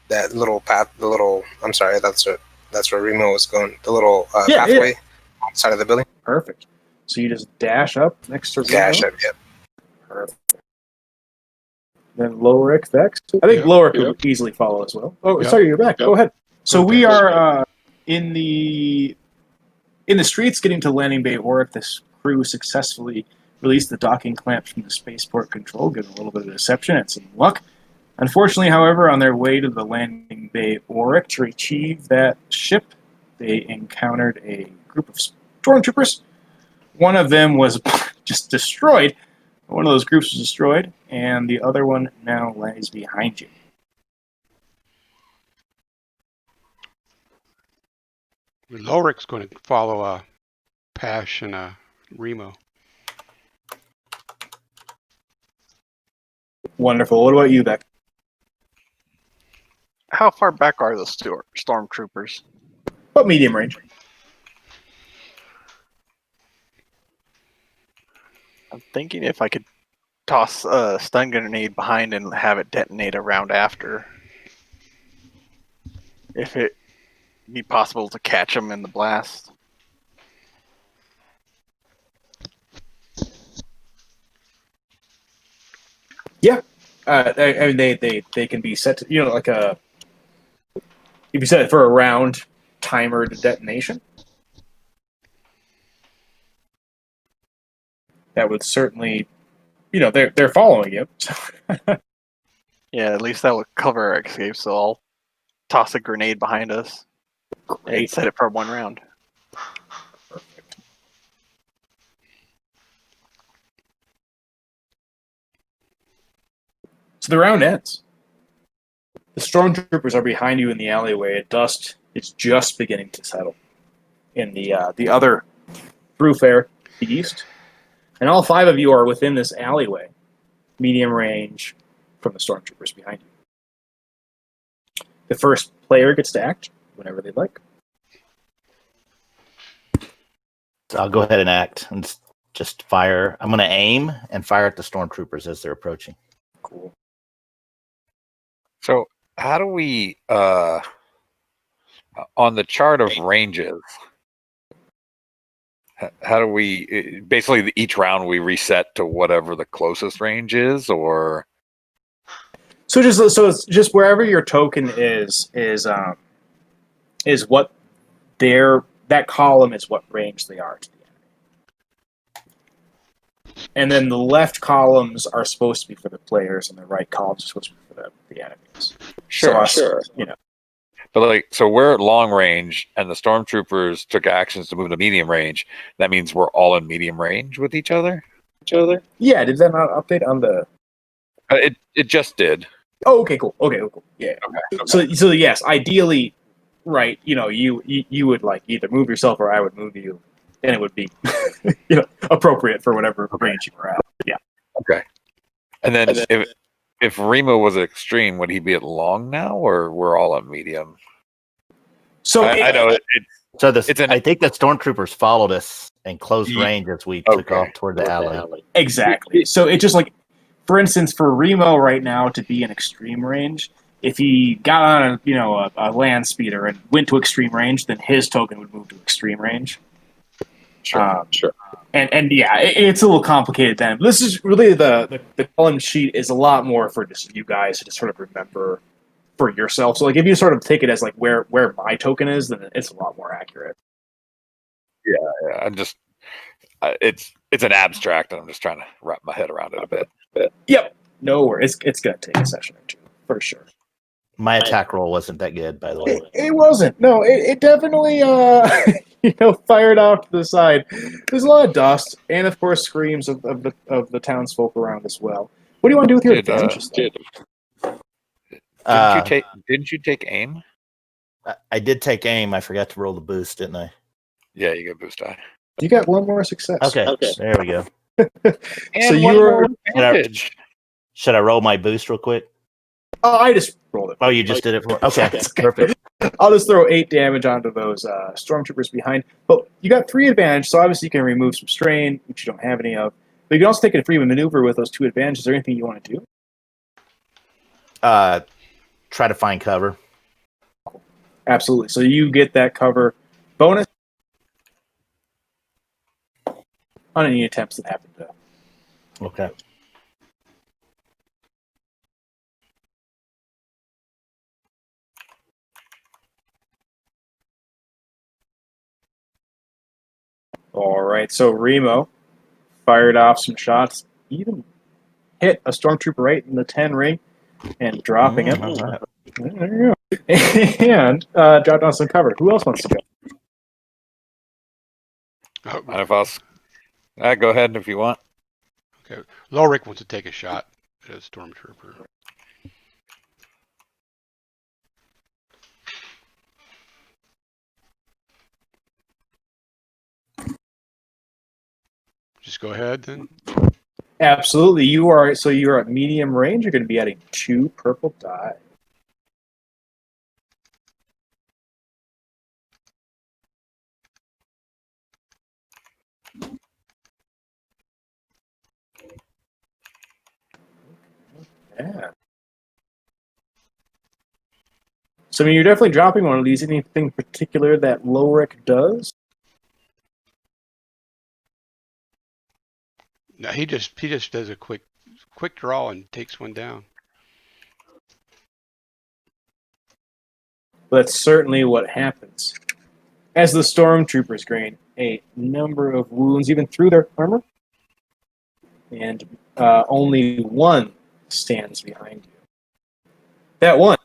That little path. The little. I'm sorry. That's where Remo was going. The little pathway outside of the building. Perfect. So you just dash up next to Remo. Dash up. Yep. Perfect. Then Lowrick, Vex. I think Lowrick would easily follow as well. Oh, sorry, you're back. Go ahead. So we are in the streets getting to landing bay Oric. This crew successfully released the docking clamps from the spaceport control, given a little bit of deception and some luck. Unfortunately, however, on their way to the landing bay Oric to retrieve that ship, they encountered a group of stormtroopers. One of them was just destroyed. One of those groups was destroyed, and the other one now lays behind you. Loric's going to follow Pash and Remo. Wonderful. What about you, Beck? How far back are the stormtroopers? What medium range? I'm thinking if I could toss a stun grenade behind and have it detonate around after. If it be possible to catch them in the blast. Yeah. I mean, they can be set to, like a... If you set it for a round timer to detonation, that would certainly... they're following you. Yeah, at least that would cover our escape, so I'll toss a grenade behind us. Great. And set it for 1 round. Perfect. So the round ends. The stormtroopers are behind you in the alleyway, and dust is just beginning to settle in the other thoroughfare to the east. And all 5 of you are within this alleyway, medium range from the stormtroopers behind you. The first player gets to act whenever they'd like. So I'll go ahead and act and just fire. I'm going to aim and fire at the stormtroopers as they're approaching. Cool. So how do we, on the chart of ranges, how do we, basically each round we reset to whatever the closest range is, or? So it's just wherever your token is what that column is what range they are to the enemy. And then the left columns are supposed to be for the players, and the right columns are supposed to be for the enemies. Sure. But so we're at long range, and the stormtroopers took actions to move to medium range. That means we're all in medium range with each other. Yeah. Did that not update on the? It just did. Oh, okay, cool. Okay, cool. Yeah. Okay. So yes, ideally, right? You would either move yourself or I would move you, and it would be, appropriate for whatever range you were at. Yeah. Okay. And then if Remo was at extreme, would he be at long now, or we're all at medium? So I know it. I think the stormtroopers followed us and closed range as we took off toward the alley. Exactly. So it's just for instance, for Remo right now to be in extreme range, if he got on a land speeder and went to extreme range, then his token would move to extreme range. Sure. And yeah, it's a little complicated then. But this is really the column sheet is a lot more for just you guys to just sort of remember for yourself. So if you sort of take it as where my token is, then it's a lot more accurate. Yeah. I'm just it's an abstract, and I'm just trying to wrap my head around it a bit. Yep. No worries. It's gonna take a session or two for sure. My attack roll wasn't that good, by the way. It wasn't. No, it definitely fired off to the side. There's a lot of dust, and of course screams of the townsfolk around as well. What do you want to do with your advantages? Didn't you take aim? I did take aim. I forgot to roll the boost, didn't I? Yeah, you got boost die. You got one more success. Okay. There we go. So you were. Should I roll my boost real quick? Oh, I just rolled it. Oh, you just did it for okay. Perfect. I'll just throw 8 damage onto those stormtroopers behind. But you got 3 advantage, so obviously you can remove some strain, which you don't have any of. But you can also take a free maneuver with those 2 advantages. Is there anything you want to do? Try to find cover. Absolutely. So you get that cover bonus on any attempts that happen to. Okay. All right. So Remo fired off some shots, even hit a stormtrooper right in the 10 ring, and dropping him. There you go. And dropped on some cover. Who else wants to go? And if else, go ahead if you want. Okay. Lorick wants to take a shot at a stormtrooper. Just go ahead then. Absolutely. You're at medium range. You're going to be adding 2 purple die. Yeah. So I mean, you're definitely dropping one of these. Anything particular that Lorick does? No, he just does a quick draw and takes one down. That's certainly what happens. As the stormtroopers gain a number of wounds, even through their armor, and only one stands behind you. That one,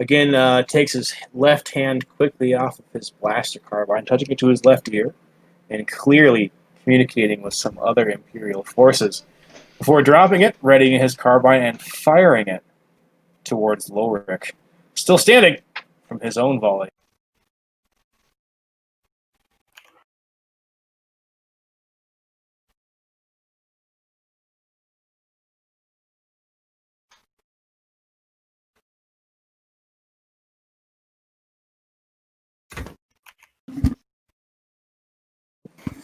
again, takes his left hand quickly off of his blaster carbine, touching it to his left ear, and clearly communicating with some other Imperial forces, before dropping it, readying his carbine, and firing it towards Lorick, still standing from his own volley.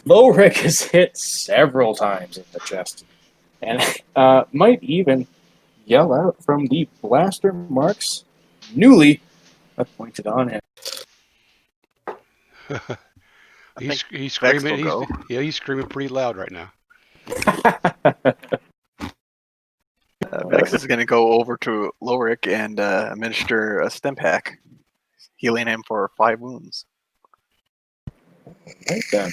Lorick is hit several times in the chest, and might even yell out from the blaster marks newly appointed on him. he's screaming. He's screaming pretty loud right now. Vex is going to go over to Lorick and administer a stim pack, healing him for 5 wounds. Right then.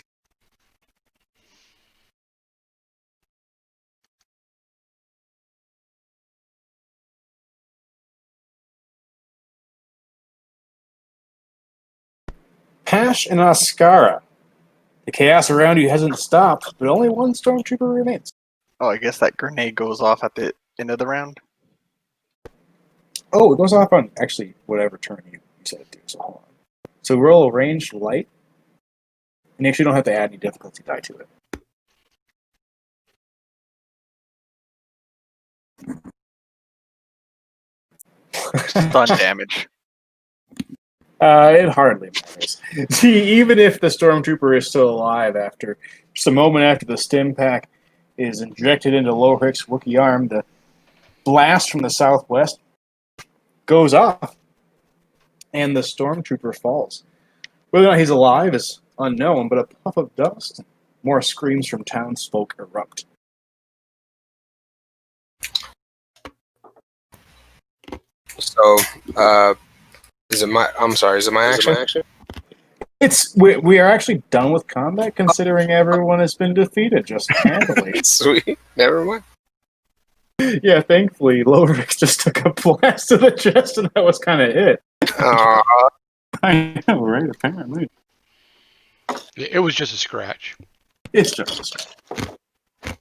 Pash and Ascara. The chaos around you hasn't stopped, but only one stormtrooper remains. Oh, I guess that grenade goes off at the end of the round. Oh, it goes off on actually whatever turn you said it to. So hold on. So roll a ranged light, and you actually don't have to add any difficulty die to it. Stun damage. It hardly matters. See, even if the stormtrooper is still alive after just a moment after the stim pack is injected into Lorick's Wookiee arm, the blast from the southwest goes off, and the stormtrooper falls. Whether or not he's alive is unknown, but a puff of dust and more screams from townsfolk erupt. So, is it my action? We are actually done with combat, considering everyone has been defeated just handily. Sweet. Never mind. Yeah, thankfully, Lovrix just took a blast to the chest, and that was kind of it. I know, right? Apparently. It was just a scratch. It's just a scratch.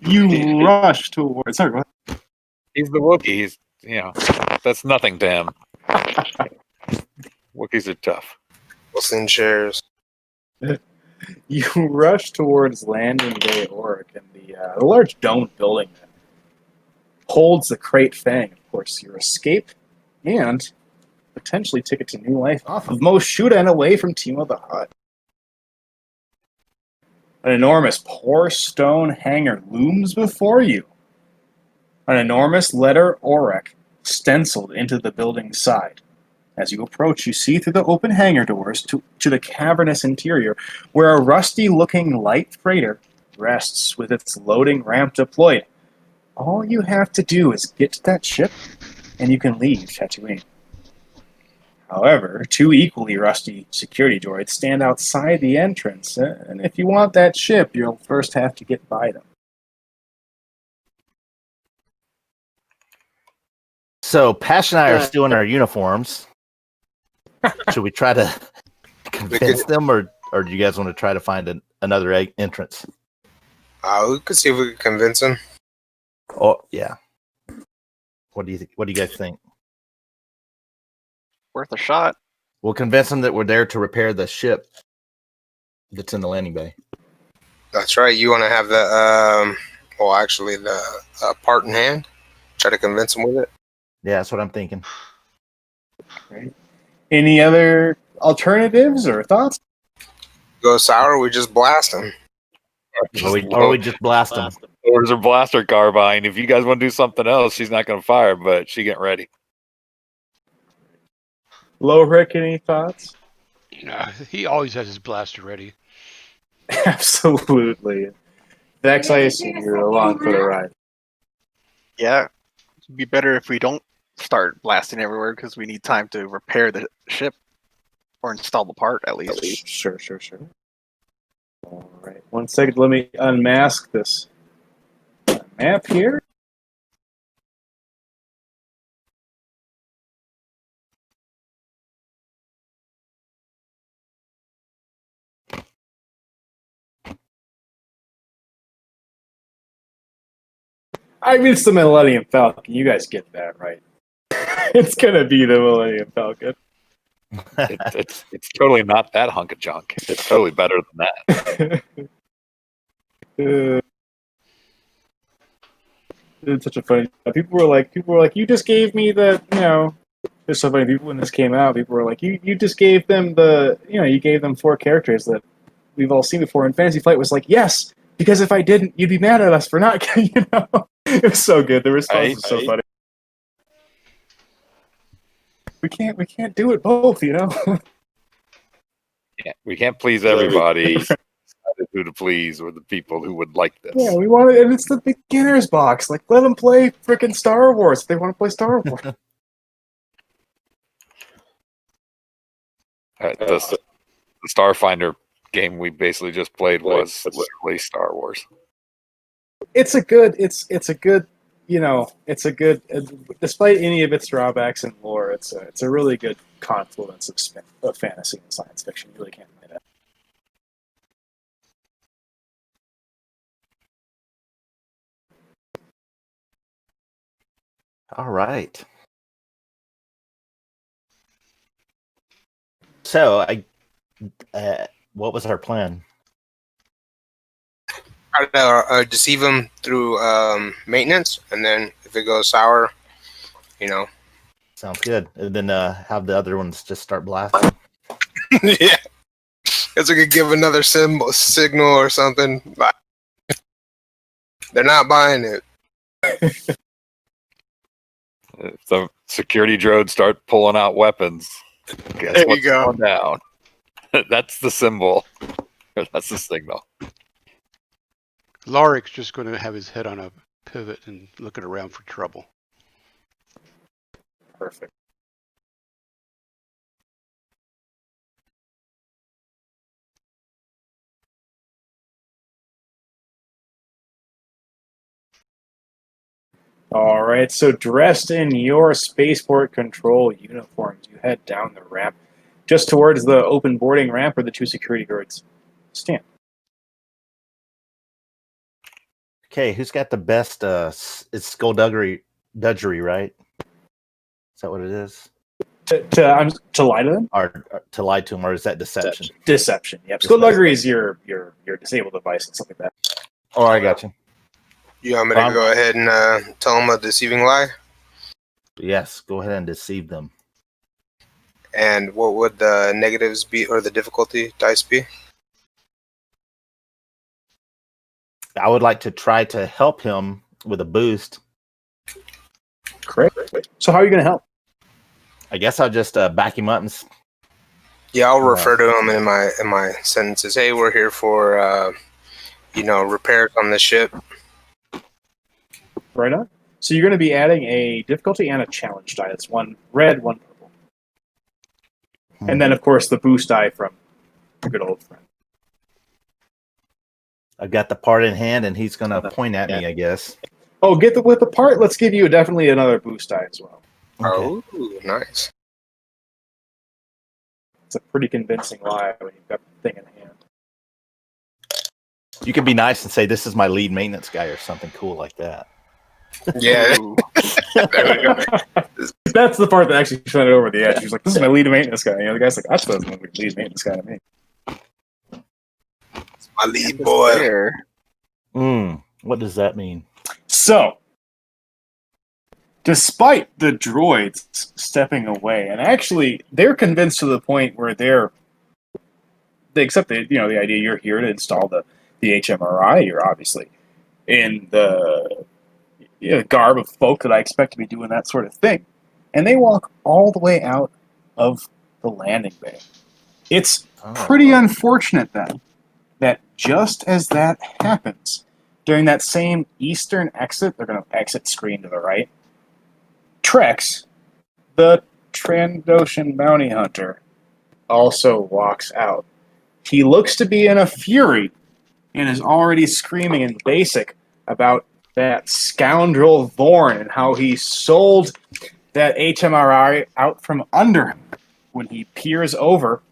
You rush towards... Sorry, go ahead. He's the Wookiee. That's nothing to him. Wookiees are tough. Wilson shares. You rush towards Landing Bay Orc, and the large domed building that holds the Crate Fang, of course, your escape and potentially ticket to new life off of Mos Shuda and away from Timo the Hutt. An enormous pour stone hangar looms before you. An enormous letter Auric stenciled into the building's side. As you approach, you see through the open hangar doors to the cavernous interior, where a rusty-looking light freighter rests with its loading ramp deployed. All you have to do is get to that ship, and you can leave Tatooine. However, two equally rusty security droids stand outside the entrance, and if you want that ship, you'll first have to get by them. So, Pash and I are still in our uniforms. Should we try to convince them, or do you guys want to try to find another entrance? We could see if we could convince him. Oh, yeah. What do you guys think? Worth a shot. We'll convince them that we're there to repair the ship that's in the landing bay. That's right. You want to have the part in hand? Try to convince him with it? Yeah, that's what I'm thinking. Right. Any other alternatives or thoughts? Go sour, we just blast him. Or we just blast them. Or her blaster carbine. If you guys want to do something else, she's not going to fire, but she getting ready. Lowrick, any thoughts? He always has his blaster ready. Absolutely. Vex, I assume you're along for the ride. Yeah, it'd be better if we don't start blasting everywhere because we need time to repair the ship or install the part at least. Sure. All right. 1 second. Let me unmask this map here. I mean, it's the Millennium Falcon. You guys get that, right? It's gonna be the Millennium Falcon. It's totally not that hunk of junk. It's totally better than that. It's such a funny. People were like, you just gave me the, It's so funny. People when this came out, people were like, you just gave them you gave them 4 characters that we've all seen before. And Fantasy Flight was like, yes, because if I didn't, you'd be mad at us for not. It was so good. The response was so funny. We can't do it both, Yeah, we can't please everybody. Who to please or the people who would like this. Yeah, we want it, and it's the beginner's box. Like, let them play freaking Star Wars if they want to play Star Wars. The Starfinder game we basically just played was literally Star Wars. It's a good, despite any of its drawbacks and lore, it's a really good confluence of fantasy and science fiction. You really can't deny that. All right. So, what was our plan? Try to deceive him through maintenance, and then if it goes sour, Sounds good. And then have the other ones just start blasting. Yeah. Guess we could give another signal or something. But they're not buying it. If the security droids start pulling out weapons, guess There you what's go. going down? That's the symbol. That's the signal. Larik's just going to have his head on a pivot and looking around for trouble. Perfect. All right, so dressed in your spaceport control uniforms, you head down the ramp, just towards the open boarding ramp where the 2 security guards stand. Okay, who's got the best? It's skullduggery, right? Is that what it is? To lie to them? Or to lie to them, or is that deception? Deception. Yep. Skullduggery is your disabled device and stuff like that. Oh, I got you. You want me to go ahead and tell them a deceiving lie? Yes, go ahead and deceive them. And what would the negatives be, or the difficulty dice be? I would like to try to help him with a boost. Correct. So how are you going to help? I guess I'll just back him up and. Yeah, I'll refer to him in my sentences. Hey, we're here for repairs on the ship. Right on. So you're going to be adding a difficulty and a challenge die. It's one red, one purple. And then, of course, the boost die from your good old friend. I've got the part in hand, and he's going to point at me, I guess. Oh, with the part. Let's give you definitely another boost die as well. Okay. Oh, nice. It's a pretty convincing lie when you've got the thing in hand. You could be nice and say, "This is my lead maintenance guy," or something cool like that. Yeah. That's the part that actually sent it over the edge. He's like, "This is my lead maintenance guy." The guy's like, "That's the lead maintenance guy to me." It's my lead boy. What does that mean? So, despite the droids stepping away, and actually they're convinced to the point where they accept the idea you're here to install the HMRI. You're obviously in the garb of folk that I expect to be doing that sort of thing. And they walk all the way out of the landing bay. It's pretty unfortunate then that just as that happens, during that same eastern exit, they're going to exit screen to the right, Trex, the Trandoshan bounty hunter, also walks out. He looks to be in a fury and is already screaming in Basic about that scoundrel Vorn and how he sold that HMRI out from under him when he peers over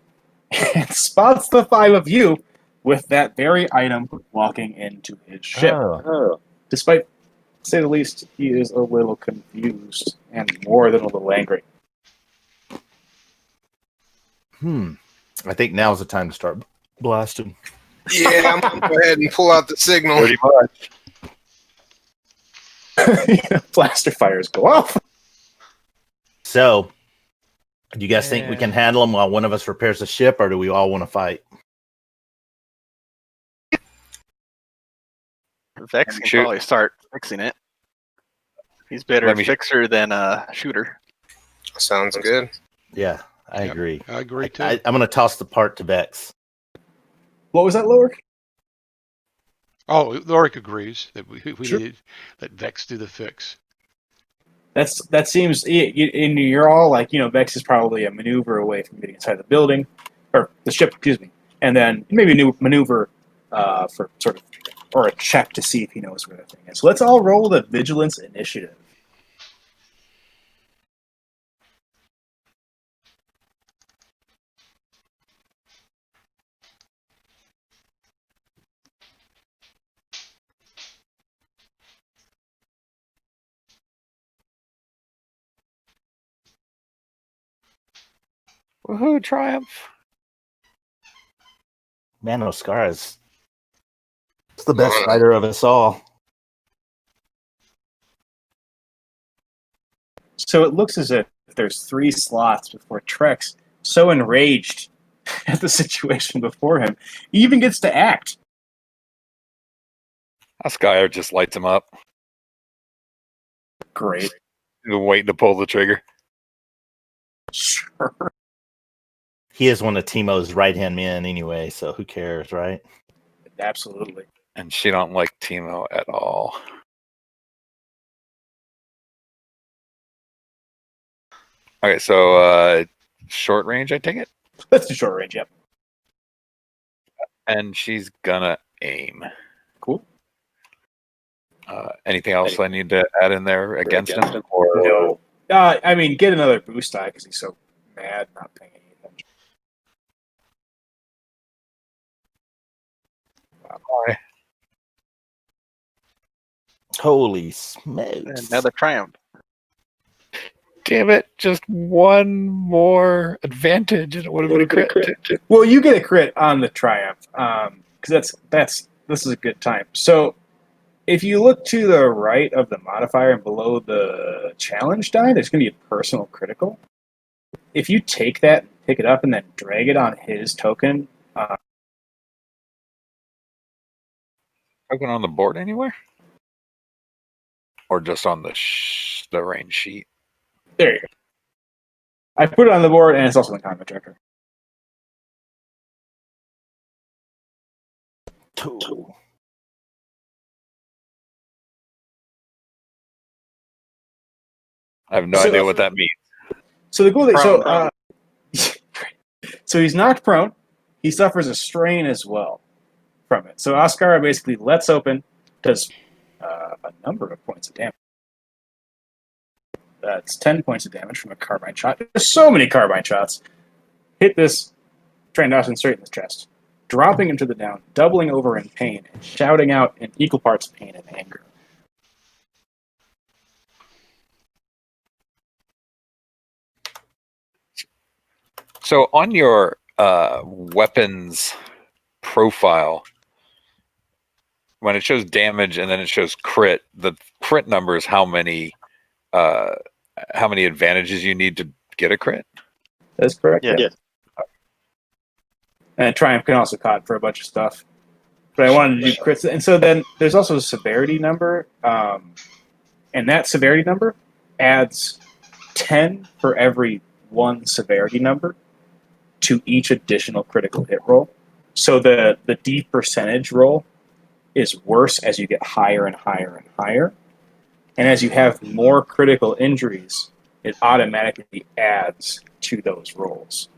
and spots the 5 of you with that very item walking into his ship. Despite, to say the least, he is a little confused and more than a little angry. I think now's the time to start blasting. Yeah, I'm going to go ahead and pull out the signal. Pretty much. Blaster fires go off. So, do you guys think we can handle them while one of us repairs the ship, or do we all want to fight? Vex can probably start fixing it. He's better a fixer than a shooter. Sounds good. Yeah, I agree. I agree too. I'm going to toss the part to Vex. What was that, Lorik? Oh, Lorik agrees that we need to let Vex do the fix. That seems, and you're all like, Vex is probably a maneuver away from getting inside the building, or the ship, excuse me, and then maybe a new maneuver for sort of, or a check to see if he knows where the thing is. So let's all roll the vigilance initiative. Woohoo, triumph. Man, Oscar is the best fighter of us all. So it looks as if there's 3 slots before Trex, so enraged at the situation before him, he even gets to act. Skyer just lights him up. Great. Waiting to pull the trigger. Sure. He is one of Timo's right-hand men anyway, so who cares, right? Absolutely. And she don't like Timo at all. Okay, so short range, I take it? Let's do short range, yep. And she's gonna aim. Cool. Anything else I need to add in there against him? Or No. I mean, get another boost die because he's so mad not paying any attention. Wow. Holy smokes! Another triumph. Damn it! Just one more advantage, and it would have been a crit. Well, you get a crit on the triumph because this is a good time. So if you look to the right of the modifier and below the challenge die, there's going to be a personal critical. If you take that, pick it up, and then drag it on his token. Token on the board anywhere, or just on the range sheet. There you go. I put it on the board, and it's also in the combat tracker. 2. I have no idea what that means. So the cool thing, Prone. so he's knocked prone. He suffers a strain as well from it. So Oscar basically lets open, does a number of points of damage. That's 10 points of damage from a carbine shot. There's so many carbine shots. Hit this Trandoshan straight in the chest, dropping him to the down, doubling over in pain, and shouting out in equal parts of pain and anger. So on your weapons profile, when it shows damage and then it shows crit, the crit number is how many advantages you need to get a crit? That's correct. Yeah. And Triumph can also COD for a bunch of stuff. But I wanted to do crits. And so then there's also a severity number. And that severity number adds 10 for every one severity number to each additional critical hit roll. So the D percentage roll is worse as you get higher and higher and higher. And as you have more critical injuries, it automatically adds to those rolls.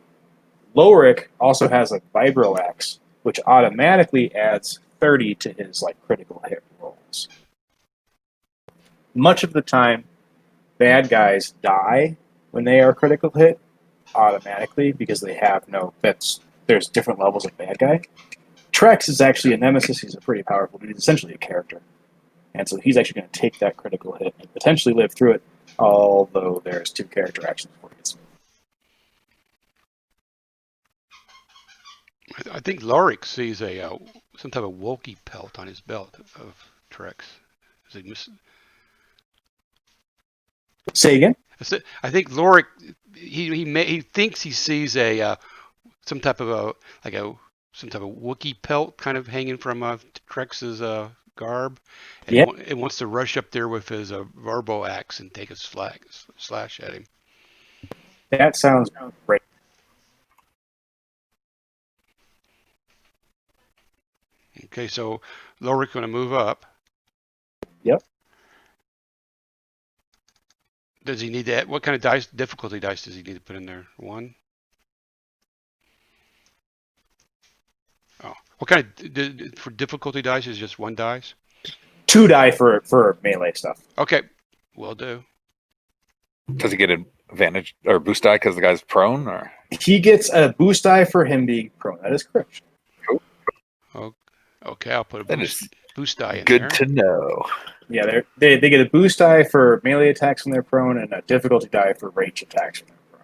Lorick also has a Vibro Axe, which automatically adds 30 to his critical hit rolls. Much of the time, bad guys die when they are critical hit automatically because they have there's different levels of bad guy. Trex is actually a nemesis. He's a pretty powerful dude. He's essentially a character. And so he's actually going to take that critical hit and potentially live through it, although there's 2 character actions for it. I think Lorik sees some type of Wookiee pelt on his belt of Trex. Is he Say again? I think Lorik he thinks he sees some type of Wookiee pelt kind of hanging from Trex's garb, and it wants to rush up there with his Varbo axe and take a slash at him. That sounds great. Okay, so Lorik's going to move up. Yep. Does he need that? What kind of difficulty dice does he need to put in there? 1? Oh, what kind of for difficulty dice is just 1 dice? 2 die for melee stuff. Okay, will do. Does he get an advantage or boost die because the guy's prone? Or he gets a boost die for him being prone. That is correct. Okay, I'll put a boost die in good there. Good to know. Yeah, they get a boost die for melee attacks when they're prone and a difficulty die for range attacks when they're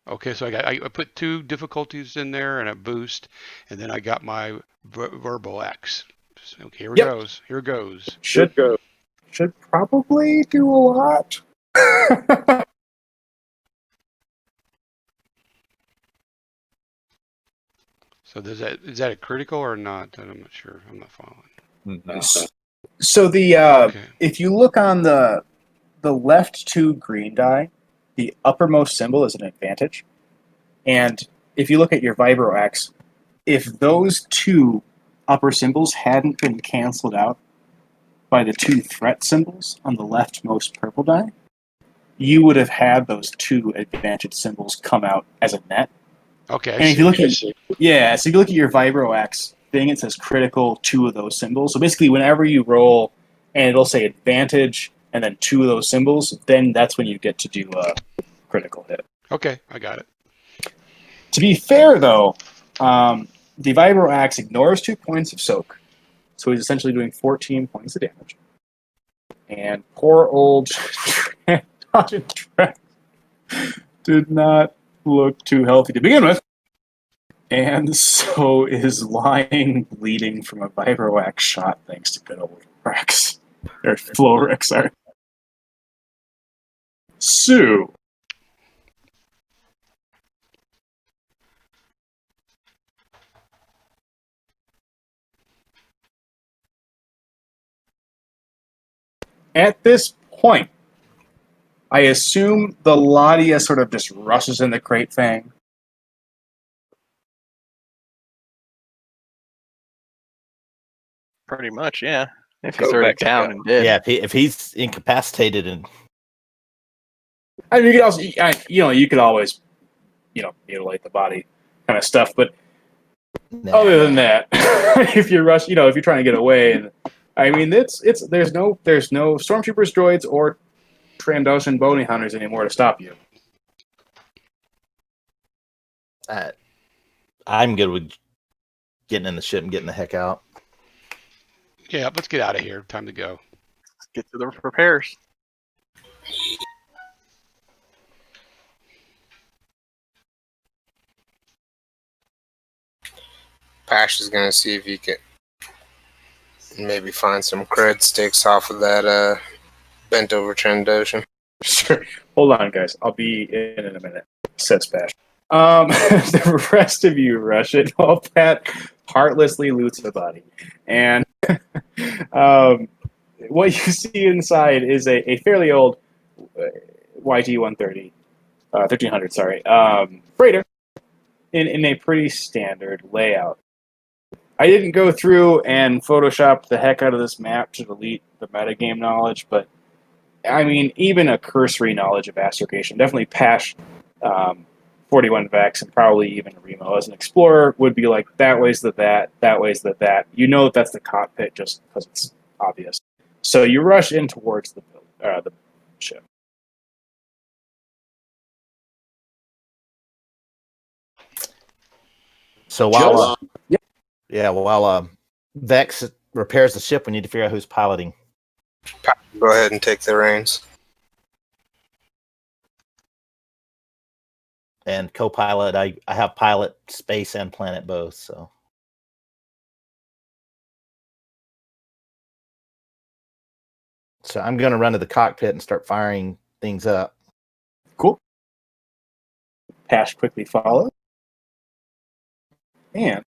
prone. Okay, so I put 2 difficulties in there and a boost, and then I got my Verbo Axe. So here it goes. Here it goes. Should probably do a lot. So is that a critical or not? I'm not sure. I'm not following. No. So if you look on the left 2 green die, the uppermost symbol is an advantage. And if you look at your Vibro Axe, if those 2 upper symbols hadn't been canceled out by the 2 threat symbols on the leftmost purple die, you would have had those 2 advantage symbols come out as a net. Okay. And if you look so if you look at your Vibro Axe thing, it says critical 2 of those symbols. So basically, whenever you roll and it'll say advantage and then 2 of those symbols, then that's when you get to do a critical hit. Okay, I got it. To be fair, though, the Vibro Axe ignores 2 points of soak, so he's essentially doing 14 points of damage. And poor old did not look too healthy to begin with, and so is lying bleeding from a Vibro Axe shot thanks to good old Rex. Or Florix, sorry. Sue. At this point, I assume the Ladia sort of just rushes in the Crate Fang. Pretty much, yeah. If he's Go already back to down go. and dead. Yeah, if he's incapacitated and I mean, you could also, you could always, mutilate the body, kind of stuff. But other than that, if you rush, if you're trying to get away, and I mean, there's no stormtroopers, droids, or Trandoshan bounty hunters anymore to stop you. I'm good with getting in the ship and getting the heck out. Yeah, let's get out of here. Time to go. Let's get to the repairs. Pash is gonna see if he can maybe find some cred sticks off of that bent over Trandoshan. Sure. Hold on, guys. I'll be in a minute. Says Bash. The rest of you rush it while Pat heartlessly loots the body. And what you see inside is a fairly old YG-130, 1300, sorry, freighter in a pretty standard layout. I didn't go through and Photoshop the heck out of this map to delete the metagame knowledge, but I mean, even a cursory knowledge of astrogation, definitely Pash 41 Vex, and probably even Remo as an explorer would be like, that way's the that way's the that. You know that's the cockpit just because it's obvious. So you rush in towards the ship. So while while Vex repairs the ship, we need to figure out who's piloting. Go ahead and take the reins. And co-pilot, I have pilot, space, and planet both. So I'm going to run to the cockpit and start firing things up. Cool. Pash quickly follows. And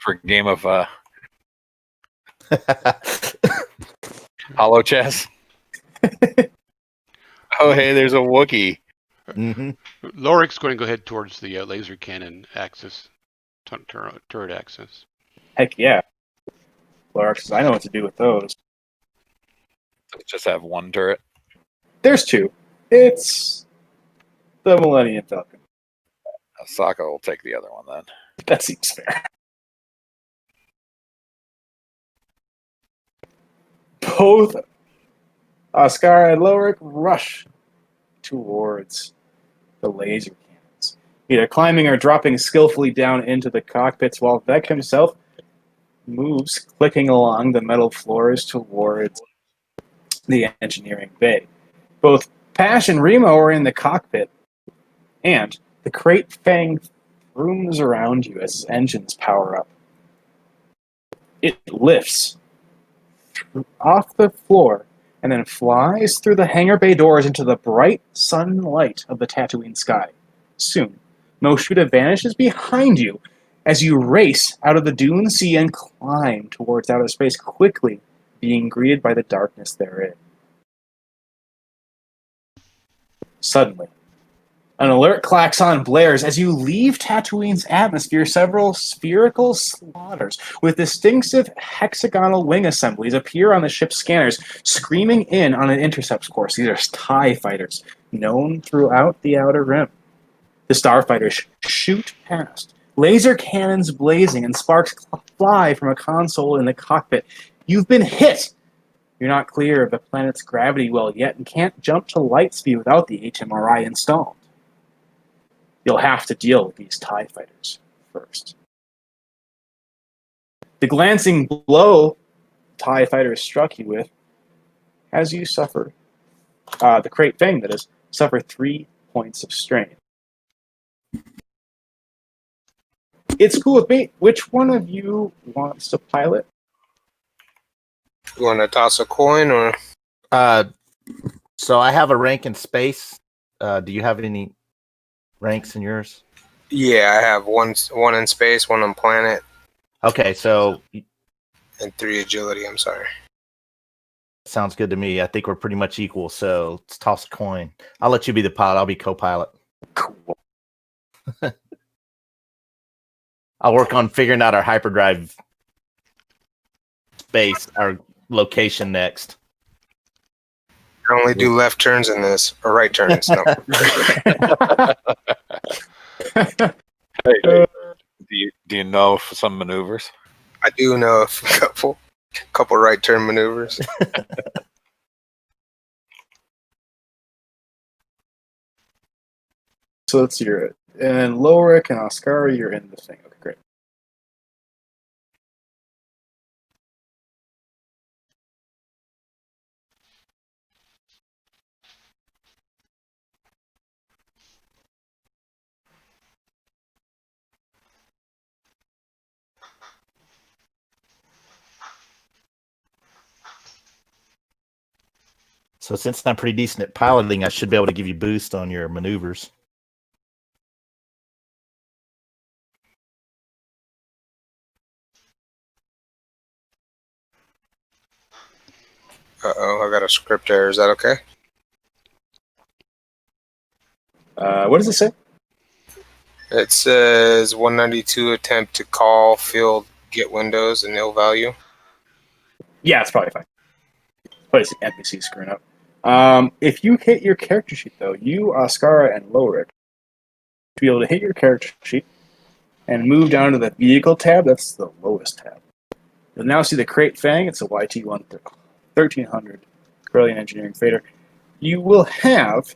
For a game of hollow chess. Oh, hey, there's a Wookiee. Mm-hmm. Lorik's going to go ahead towards the laser cannon axis, turret axis. heck yeah. Lorix says, I know what to do with those. Let's just have one turret. There's 2. It's the Millennium Falcon. Sokka will take the other one then. That seems fair. Both Oscar and Lorik rush towards the laser cannons, either climbing or dropping skillfully down into the cockpits, while Vec himself moves, clicking along the metal floors towards the engineering bay. Both Pash and Remo are in the cockpit, and the Crate Fang rooms around you as engines power up. It lifts off the floor and then flies through the hangar bay doors into the bright sunlight of the Tatooine sky. Soon, Moshuda vanishes behind you as you race out of the dune sea and climb towards outer space, quickly being greeted by the darkness therein. Suddenly, an alert klaxon blares as you leave Tatooine's atmosphere. Several spherical slaughters with distinctive hexagonal wing assemblies appear on the ship's scanners, screaming in on an intercept course. These are TIE fighters, known throughout the Outer Rim. The starfighters shoot past, laser cannons blazing and sparks fly from a console in the cockpit. You've been hit! You're not clear of the planet's gravity well yet and can't jump to light speed without the HMRI installed. You'll have to deal with these TIE fighters first. The glancing blow TIE fighter struck you with has you suffer, the Crate Fang, that is, suffer 3 points of strain. It's cool with me. Which one of you wants to pilot? You want to toss a coin or? So I have a rank in space. Do you have any ranks in yours? Yeah, I have one in space, one on planet, Okay, so and 3 agility. I'm sorry. sounds good to me. I think we're pretty much equal. So let's toss a coin. I'll let you be the pilot. I'll be co-pilot. Cool. I'll work on figuring out our hyperdrive space, our location next. I only do left turns in this, or right turns. No. Hey, do you know some maneuvers? I do know a couple right turn maneuvers. So let's see it. And Lorik and Oscar, you're in the thing. Okay, great. So since I'm pretty decent at piloting, I should be able to give you boost on your maneuvers. I got a script error. Is that okay? What does it say? It says 192 attempt to call field get windows and nil value. Yeah, it's probably fine. Probably the NPC screwing up. If you hit your character sheet, though, you, Oscara, and Lorik, to be able to hit your character sheet and move down to the vehicle tab, that's the lowest tab. You'll now see the Crate Fang. It's a YT-1300 Corellian Engineering Fader. You will have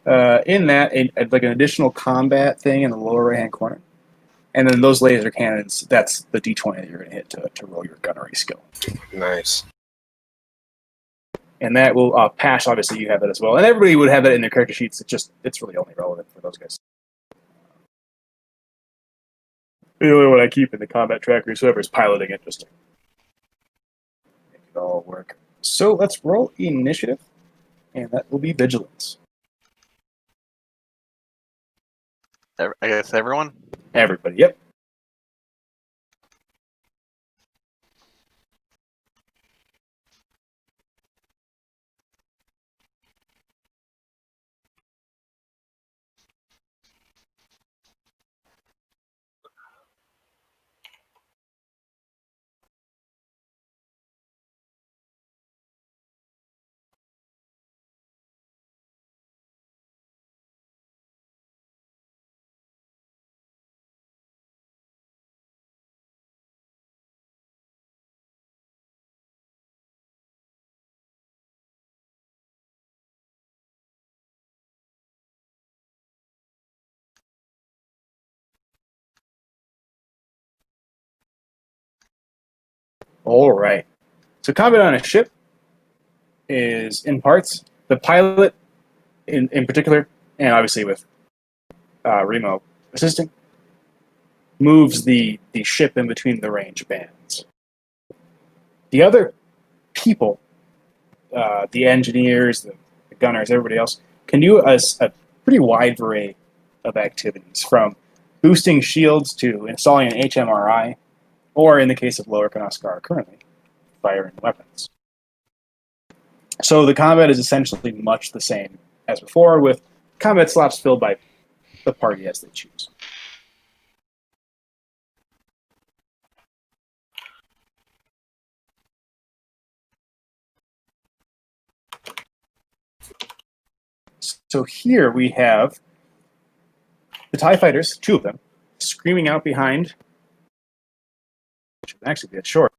in that like an additional combat thing in the lower right-hand corner. And then those laser cannons, that's the D20 that you're going to hit to roll your gunnery skill. Nice. And that will Pash, obviously, you have it as well. And everybody would have it in their character sheets. It's really only relevant for those guys. The only one I keep in the combat tracker is whoever's piloting it, just to make it all work. So let's roll initiative, and that will be vigilance. I guess everyone? Everybody, yep. All right. So combat on a ship is in parts the pilot, in particular, and obviously with Remo assisting, moves the ship in between the range bands. The other people, the engineers, the gunners, everybody else, can do a pretty wide array of activities, from boosting shields to installing an HMRI, or in the case of Lorik and Oscar currently, firing weapons. So the combat is essentially much the same as before, with combat slots filled by the party as they choose. So here we have the TIE fighters, 2 of them, screaming out behind, which would actually be a short.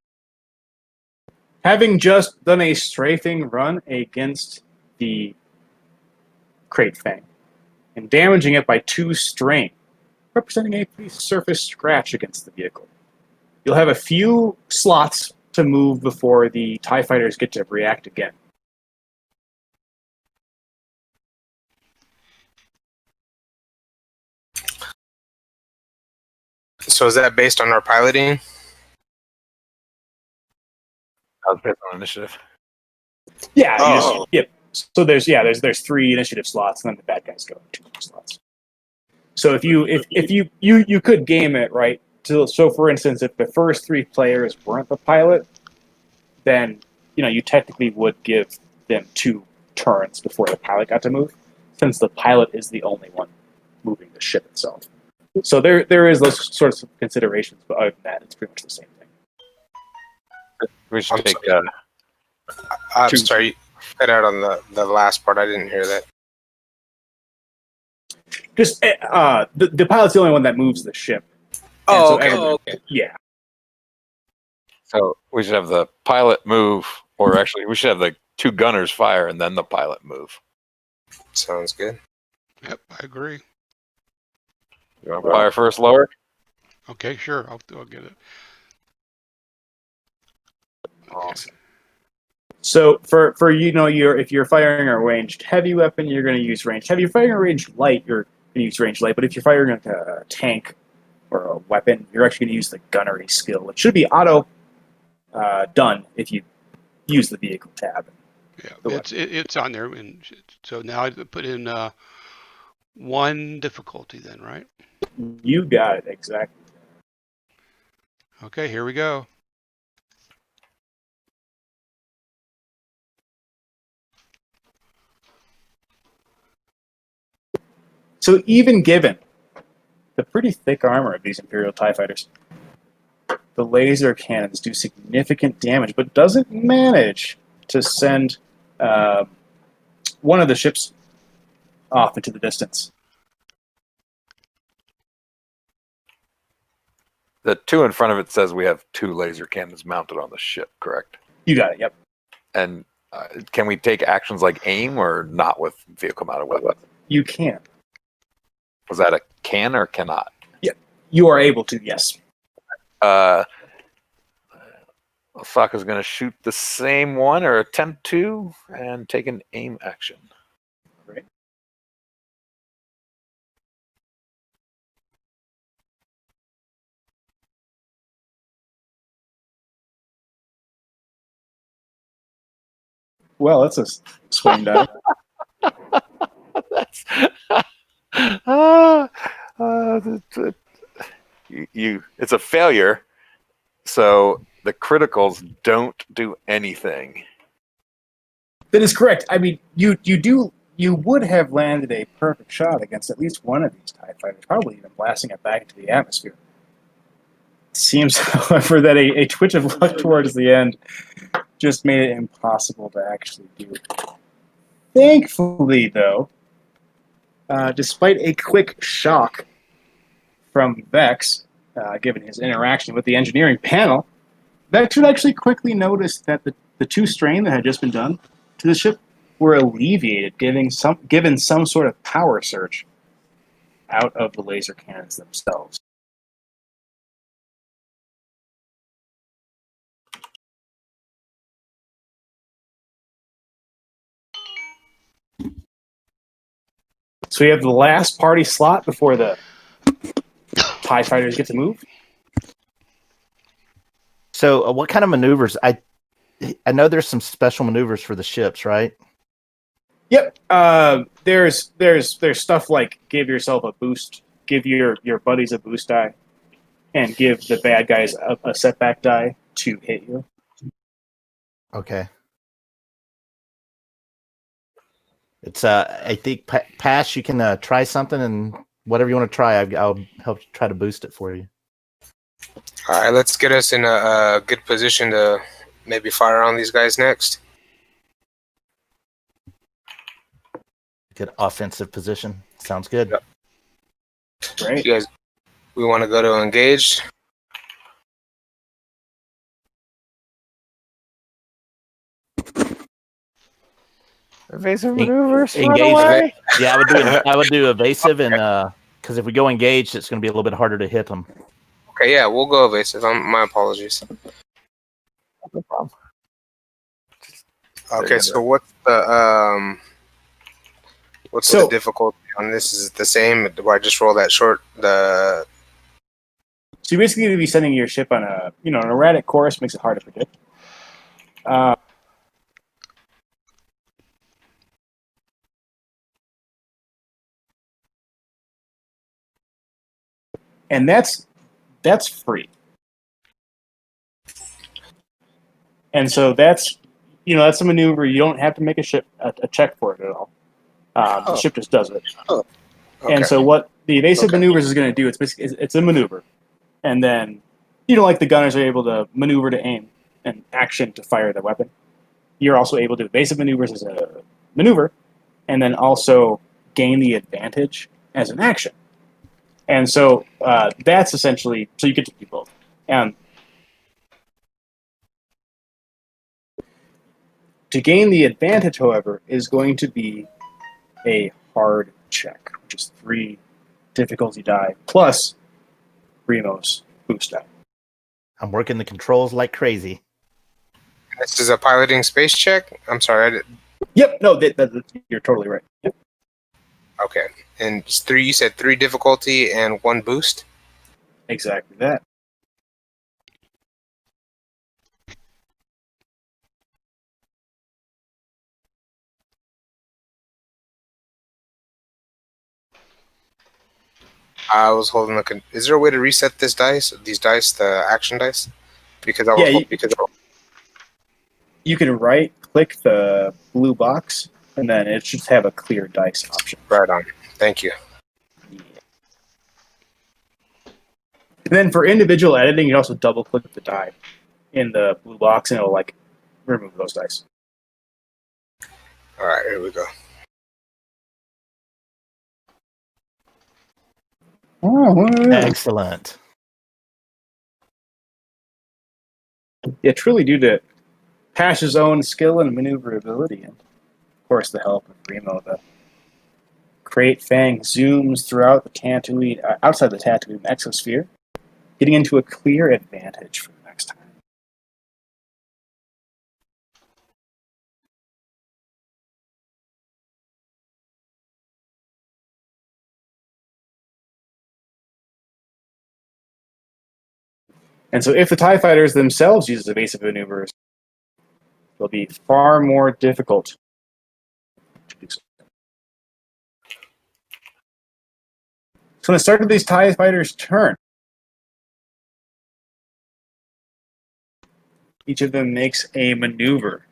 Having just done a strafing run against the Crate Fang and damaging it by 2 strain, representing a pretty surface scratch against the vehicle. You'll have a few slots to move before the TIE fighters get to react again. So is that based on our piloting? I was based on initiative. Yeah. Oh. Yep. So there's 3 initiative slots, and then the bad guys go 2 more slots. So if you could game it right. So for instance, if the first 3 players weren't the pilot, then you technically would give them 2 turns before the pilot got to move, since the pilot is the only one moving the ship itself. So there is those sorts of considerations, but other than that, it's pretty much the same thing. We should take. I'm 2. sorry, you cut out on the last part. I didn't hear that. Just the pilot's the only one that moves the ship. Oh, And okay. okay. Yeah. So we should have the pilot move, or actually, we should have the 2 gunners fire and then the pilot move. Sounds good. Yep, I agree. You want to fire first, lower? Okay, sure. I'll get it. Awesome. So for if you're firing a ranged heavy weapon, you're going to use ranged heavy. If you're firing a ranged light, you're going to use ranged light. But if you're firing a tank or a weapon, you're actually going to use the gunnery skill. It should be auto done if you use the vehicle tab. Yeah, it's on there, and so now I put in 1 difficulty then, right? You got it exactly. Okay, here we go. So even given the pretty thick armor of these Imperial TIE fighters, the laser cannons do significant damage, but doesn't manage to send one of the ships off into the distance. The 2 in front of it says we have 2 laser cannons mounted on the ship, correct? You got it, yep. And can we take actions like aim or not with vehicle mounted weapon? You can. Was that a can or cannot? Yeah, you are able to, yes. Osaka's going to shoot the same one or attempt to and take an aim action. Great. Well, that's a swing die. That's it's a failure. So the criticals don't do anything. That is correct. I mean, you would have landed a perfect shot against at least one of these TIE fighters, probably even blasting it back into the atmosphere. It seems, however, that a twitch of luck towards the end just made it impossible to actually do. Thankfully, though, despite a quick shock from Vex, given his interaction with the engineering panel, Vex would actually quickly notice that the 2 strain that had just been done to the ship were alleviated, given some sort of power surge out of the laser cannons themselves. So we have the last party slot before the TIE fighters get to move. So what kind of maneuvers? I know there's some special maneuvers for the ships, right? Yep. There's stuff like give yourself a boost, give your buddies a boost die, and give the bad guys a setback die to hit you. Okay. It's I think Pass, you can try something, and whatever you want to try, I'll help you try to boost it for you. All right, let's get us in a good position to maybe fire on these guys next. Good offensive position. Sounds good. Yep. Great. You guys, we want to go to engage. Evasive maneuvers. Run Engage. away. Yeah, I would do evasive, and because if we go engaged, it's going to be a little bit harder to hit them. Okay, yeah, we'll go evasive. My apologies. No problem. Okay, so what's the the difficulty on this? Is it the same? Do I just roll that short? So you're basically going to be sending your ship on an erratic course, makes it hard to predict. And that's free. And so that's a maneuver. You don't have to make a check for it at all. The ship just does it. Oh. Okay. And so what the evasive maneuvers is going to do, it's a maneuver. And then, like the gunners are able to maneuver to aim and action to fire the weapon. You're also able to do evasive maneuvers as a maneuver, and then also gain the advantage as an action. And so that's essentially, so you get to do both. And to gain the advantage, however, is going to be a hard check, which is 3 difficulty die plus Remo's boost die. I'm working the controls like crazy. This is a piloting space check. I'm sorry. Yep. No, you're totally right. Yep. Okay, and it's 3. You said 3 difficulty and 1 boost. Exactly that. I was holding is there a way to reset this dice? These dice, the action dice? Because I was you can right click the blue box, and then it should have a clear dice option. Right on. Thank you. Yeah. And then for individual editing, you also double click the die in the blue box, and it'll remove those dice. All right, here we go. Oh, Excellent. yeah, truly due to Pash's own skill and maneuverability, and of course the help of Remo, the Crate Fang zooms throughout the Tatooine, outside the Tatooine exosphere, getting into a clear advantage for the next time. And so if the TIE fighters themselves use evasive maneuvers, they'll be far more difficult to do so. So when the start of these TIE fighters' turn, each of them makes a maneuver.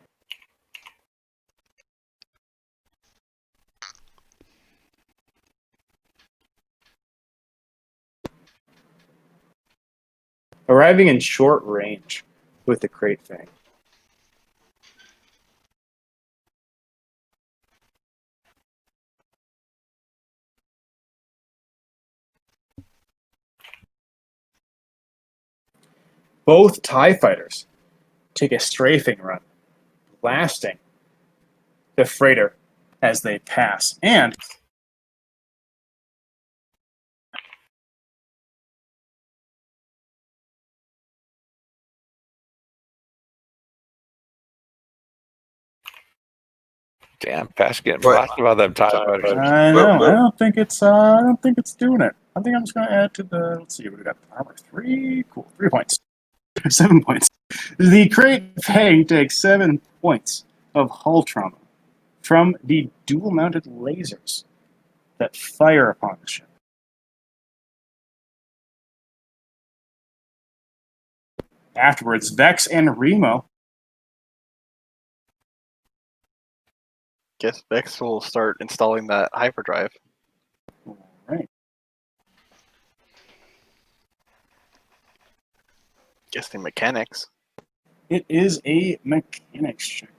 Arriving in short range with the Crate Fang. Both TIE fighters take a strafing run, blasting the freighter as they pass. And Damn, Pash getting fussed about them TIE fighters. I know. I don't think it's doing it. I think I'm just gonna add to the. Let's see, we got armor 3. Cool, 3 points, 7 points. The Crate Fang takes 7 points of hull trauma from the dual-mounted lasers that fire upon the ship. Afterwards, Vex and Remo. Guess Vex will start installing that hyperdrive. All right. Guess the mechanics. It is a mechanics check.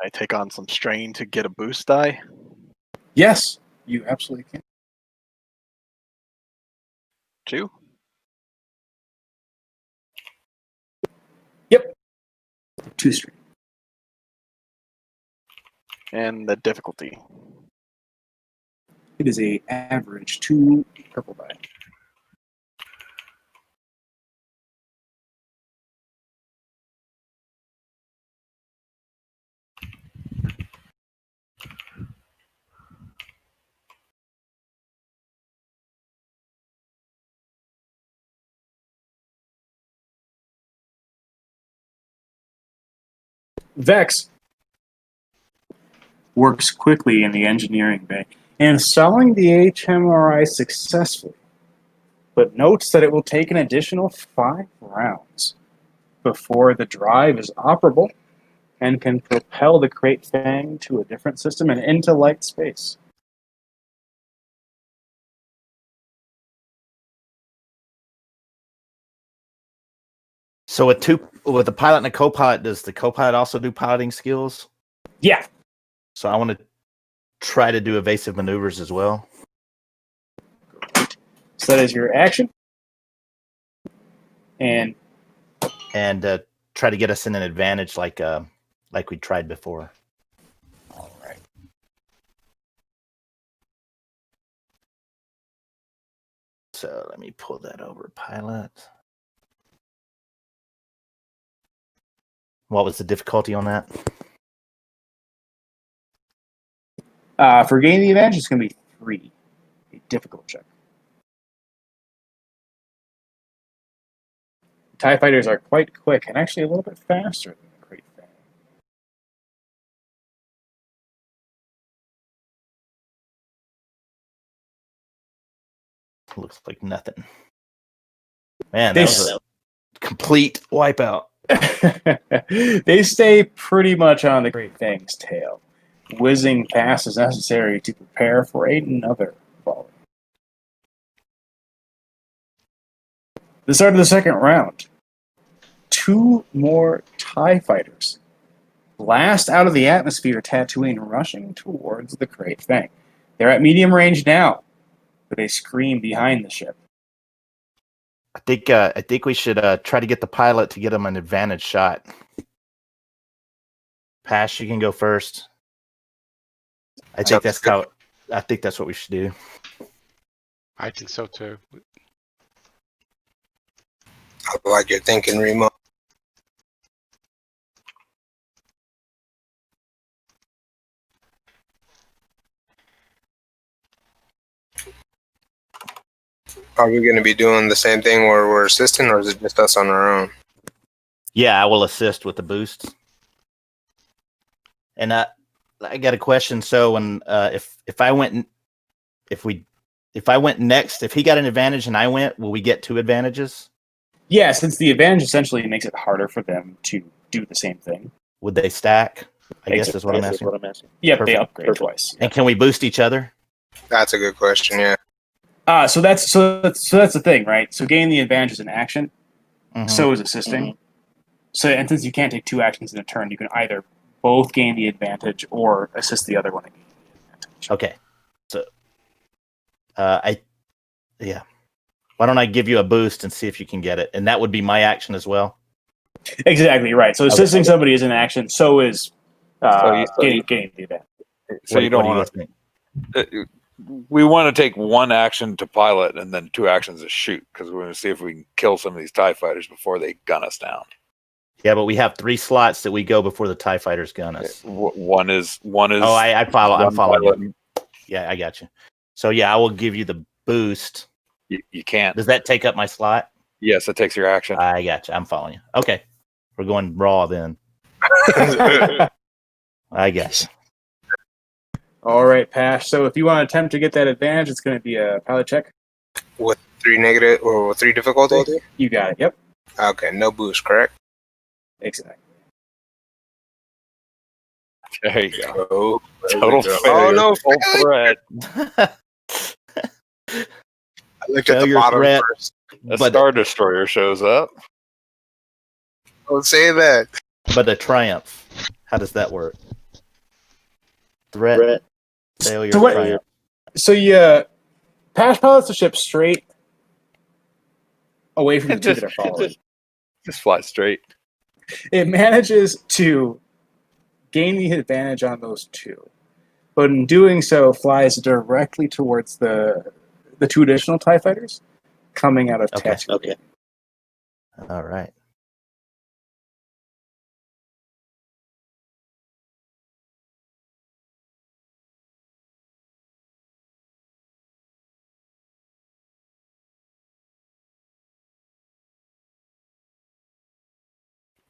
I take on some strain to get a boost die? Yes, you absolutely can. 2? Yep. 2 strain. And the difficulty. It is a average 2 purple die. Vex works quickly in the engineering bay, installing the HMRI successfully, but notes that it will take an additional 5 rounds before the drive is operable and can propel the Crate Fang to a different system and into light space. So with the pilot and the co-pilot, does the co-pilot also do piloting skills? Yeah. So I want to try to do evasive maneuvers as well. So that is your action. And try to get us in an advantage like we tried before. All right. So let me pull that over, pilot. What was the difficulty on that? For gaining the advantage, it's going to be 3. A difficult check. TIE fighters are quite quick and actually a little bit faster than the Crate Fang. Looks like nothing. Man, that was a complete wipeout. They stay pretty much on the Crate Fang's tail, whizzing past as necessary to prepare for another volley. The start of the second round. 2 more TIE fighters blast out of the atmosphere, Tatooine, rushing towards the Crate Fang. They're at medium range now, but they scream behind the ship. I think we should try to get the pilot to get him an advantage shot. Pash, you can go first. I think that's what we should do. I think so too. I like your thinking, Remo. Are we going to be doing the same thing where we're assisting, or is it just us on our own? Yeah, I will assist with the boost. And I got a question. So when if I went next, if he got an advantage and I went, will we get 2 advantages? Yeah, since the advantage essentially makes it harder for them to do the same thing. Would they stack? I guess is what I'm asking. Yep, Perfect. they upgrade twice. And can we boost each other? That's a good question, yeah. So that's the thing, right? So gaining the advantage is an action. Mhm. So is assisting. Mm-hmm. So, and since you can't take 2 actions in a turn, you can either both gain the advantage or assist the other one. Okay. So, Why don't I give you a boost and see if you can get it? And that would be my action as well. Exactly right. So assisting somebody is an action. So is getting the advantage. So you don't want to. We want to take 1 action to pilot and then 2 actions to shoot, because we're going to see if we can kill some of these TIE fighters before they gun us down. Yeah, but we have 3 slots that we go before the TIE fighters gun us. One is. Oh, I follow. I'm following you. Yeah, I got you. So yeah, I will give you the boost. You can't. Does that take up my slot? Yes, it takes your action. I got you. I'm following you. Okay, we're going raw then. I guess. All right, Pash. So if you want to attempt to get that advantage, it's going to be a pilot check. With 3 negative or 3 difficulty? You got it. Yep. Okay, no boost, correct? Exactly. There you go. Oh, Total failure. Oh, no. Full threat. I looked at the bottom first. A Star Destroyer shows up. Don't say that. But a triumph. How does that work? threat, failure, So what- triumph. So you Pash pilots the ship straight away from the two that are following. Just fly straight. It manages to gain the advantage on those two, but in doing so, flies directly towards the two additional TIE fighters coming out of Tatooine. Okay. All right.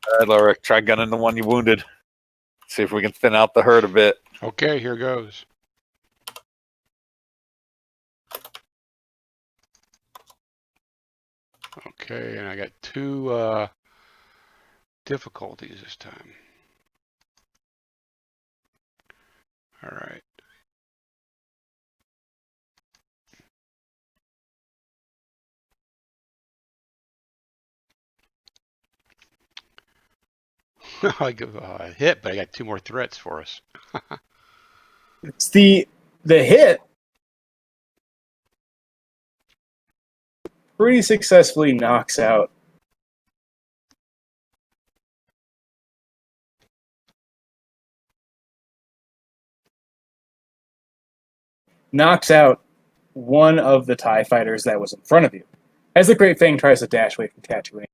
All right, Laura, try gunning the one you wounded. See if we can thin out the herd a bit. Okay, here goes. Okay, and I got two difficulties this time. All right. I give a hit, but I got two more threats for us. It's the hit pretty successfully knocks out one of the TIE fighters that was in front of you. As the Great Fang tries to dash away from Tatooine.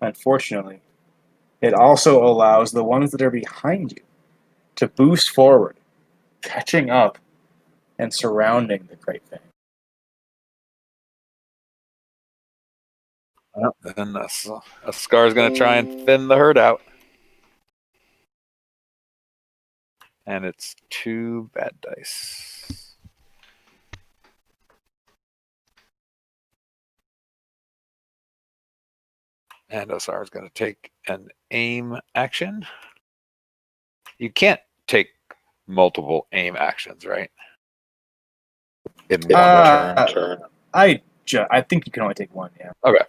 Unfortunately, it also allows the ones that are behind you to boost forward, catching up and surrounding the Great Fang. Then a Scar's going to try and thin the herd out. And it's 2 bad dice. And Osar is going to take an aim action. You can't take multiple aim actions, right? In one turn. I think you can only take one, yeah. Okay.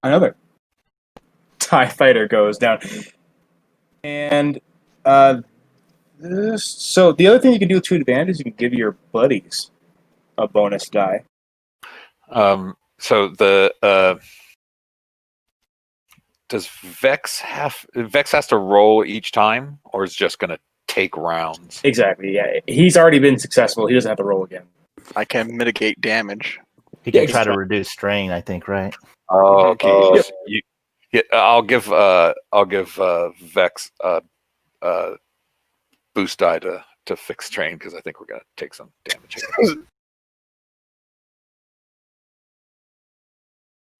Another TIE fighter goes down. And so the other thing you can do with 2 advantage is you can give your buddies a bonus die. So the does Vex has to roll each time, or is just going to take rounds? Exactly, yeah. He's already been successful. He doesn't have to roll again. I can mitigate damage. He can try to reduce strain, I think, right? Oh, okay. Yep. I'll give Vex boost die to fix strain because I think we're gonna take some damage here.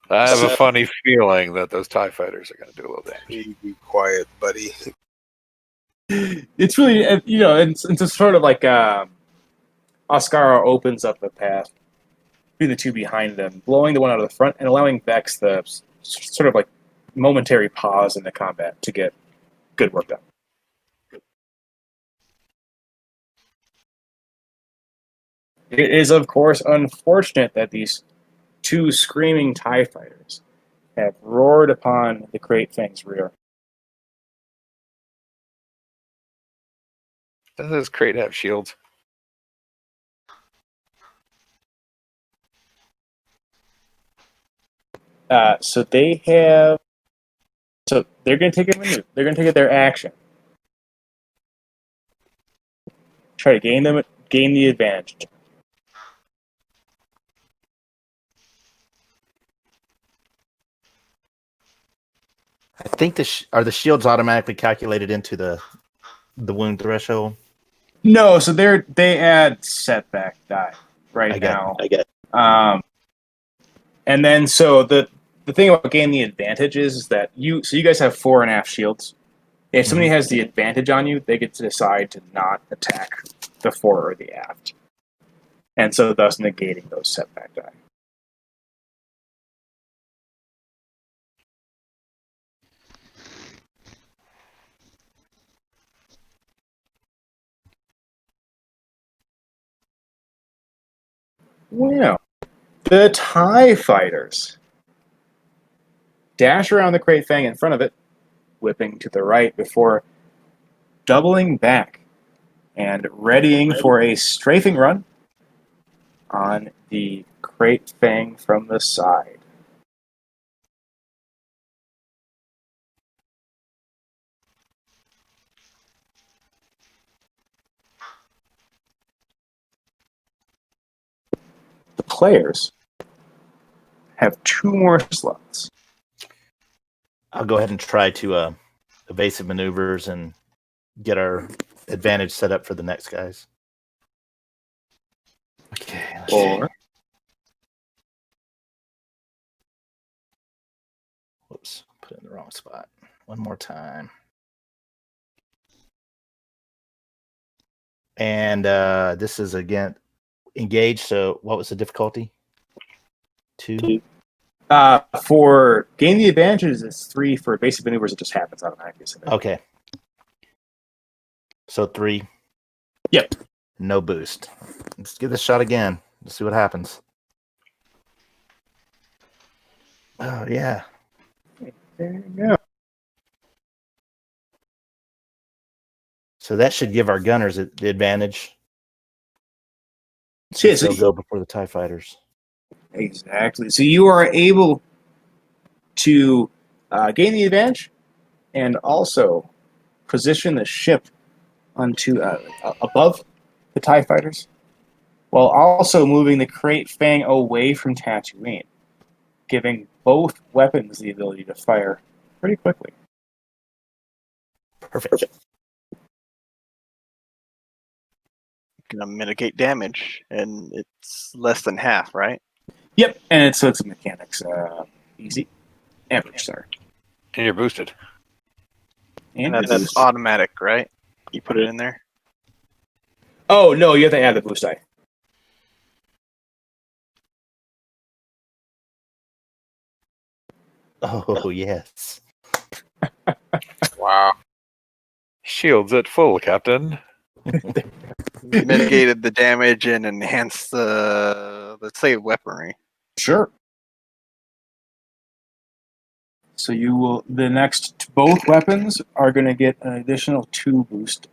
I have a funny feeling that those TIE fighters are gonna do a little damage. You be quiet, buddy. It's really, it's just sort of like Oscara opens up the path between the two behind them, blowing the one out of the front and allowing Vex the sort of like momentary pause in the combat to get good work done. It is, of course, unfortunate that these 2 screaming TIE fighters have roared upon the Great Fang's rear. Does this crate have shields? So they have. So they're going to take a maneuver. They're going to take their action. Try to gain the advantage. I think are the shields automatically calculated into the wound threshold? No, so they add setback die now. I get it. And then so the thing about gaining the advantage is that you guys have 4.5 shields. If somebody has the advantage on you, they get to decide to not attack the fore or the aft. and so thus negating those setback die. Well, the TIE Fighters dash around the Crate Fang in front of it, whipping to the right before doubling back and readying for a strafing run on the Crate Fang from the side. The players have 2 more slots. I'll go ahead and try to evasive maneuvers and get our advantage set up for the next guys. Okay. Let's see. Whoops, put it in the wrong spot. One more time. And this is again engaged. So what was the difficulty? 2. For gain the advantages, it's 3. For basic maneuvers, it just happens automatically. Okay. So 3. Yep. No boost. Let's give this a shot again. Let's see what happens. Oh, yeah. There you go. So that should give our gunners the advantage. So they'll go before the TIE Fighters. Exactly. So you are able to gain the advantage and also position the ship onto above the TIE Fighters, while also moving the Crate Fang away from Tatooine, giving both weapons the ability to fire pretty quickly. Perfect. Gonna mitigate damage, and it's less than half, right? Yep, and so it's mechanics. Easy. Average, sorry. And you're boosted. And that's automatic, right? You put it in there? Oh, no, you have to add the boost die. Oh, yes. Wow. Shields at full, Captain. Mitigated the damage and enhanced the, let's say, weaponry. Sure. So you will, the next, both weapons are going to get an additional 2 boost.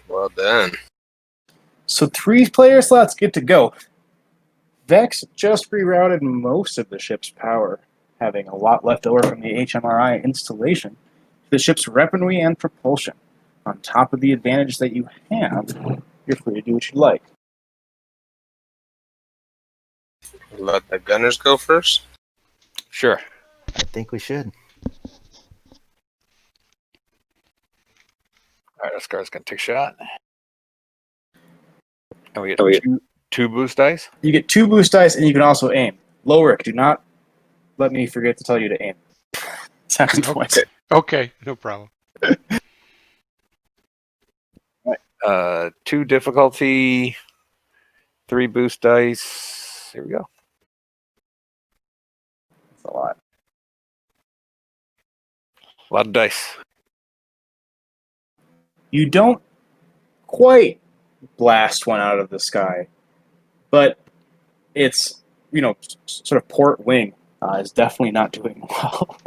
Well done. So 3 player slots get to go. Vex just rerouted most of the ship's power, having a lot left over from the HMRI installation to the ship's weaponry and propulsion. On top of the advantage that you have, you're free to do what you like. Let the gunners go first. Sure. I think we should. All right, Oscar's going to take a shot. And we get 2 boost dice? You get 2 boost dice, and you can also aim. Lowrick, do not let me forget to tell you to aim. Second point. Okay, no problem. 2 difficulty, 3 boost dice. Here we go. That's a lot. A lot of dice. You don't quite blast one out of the sky, but it's, sort of port wing is definitely not doing well.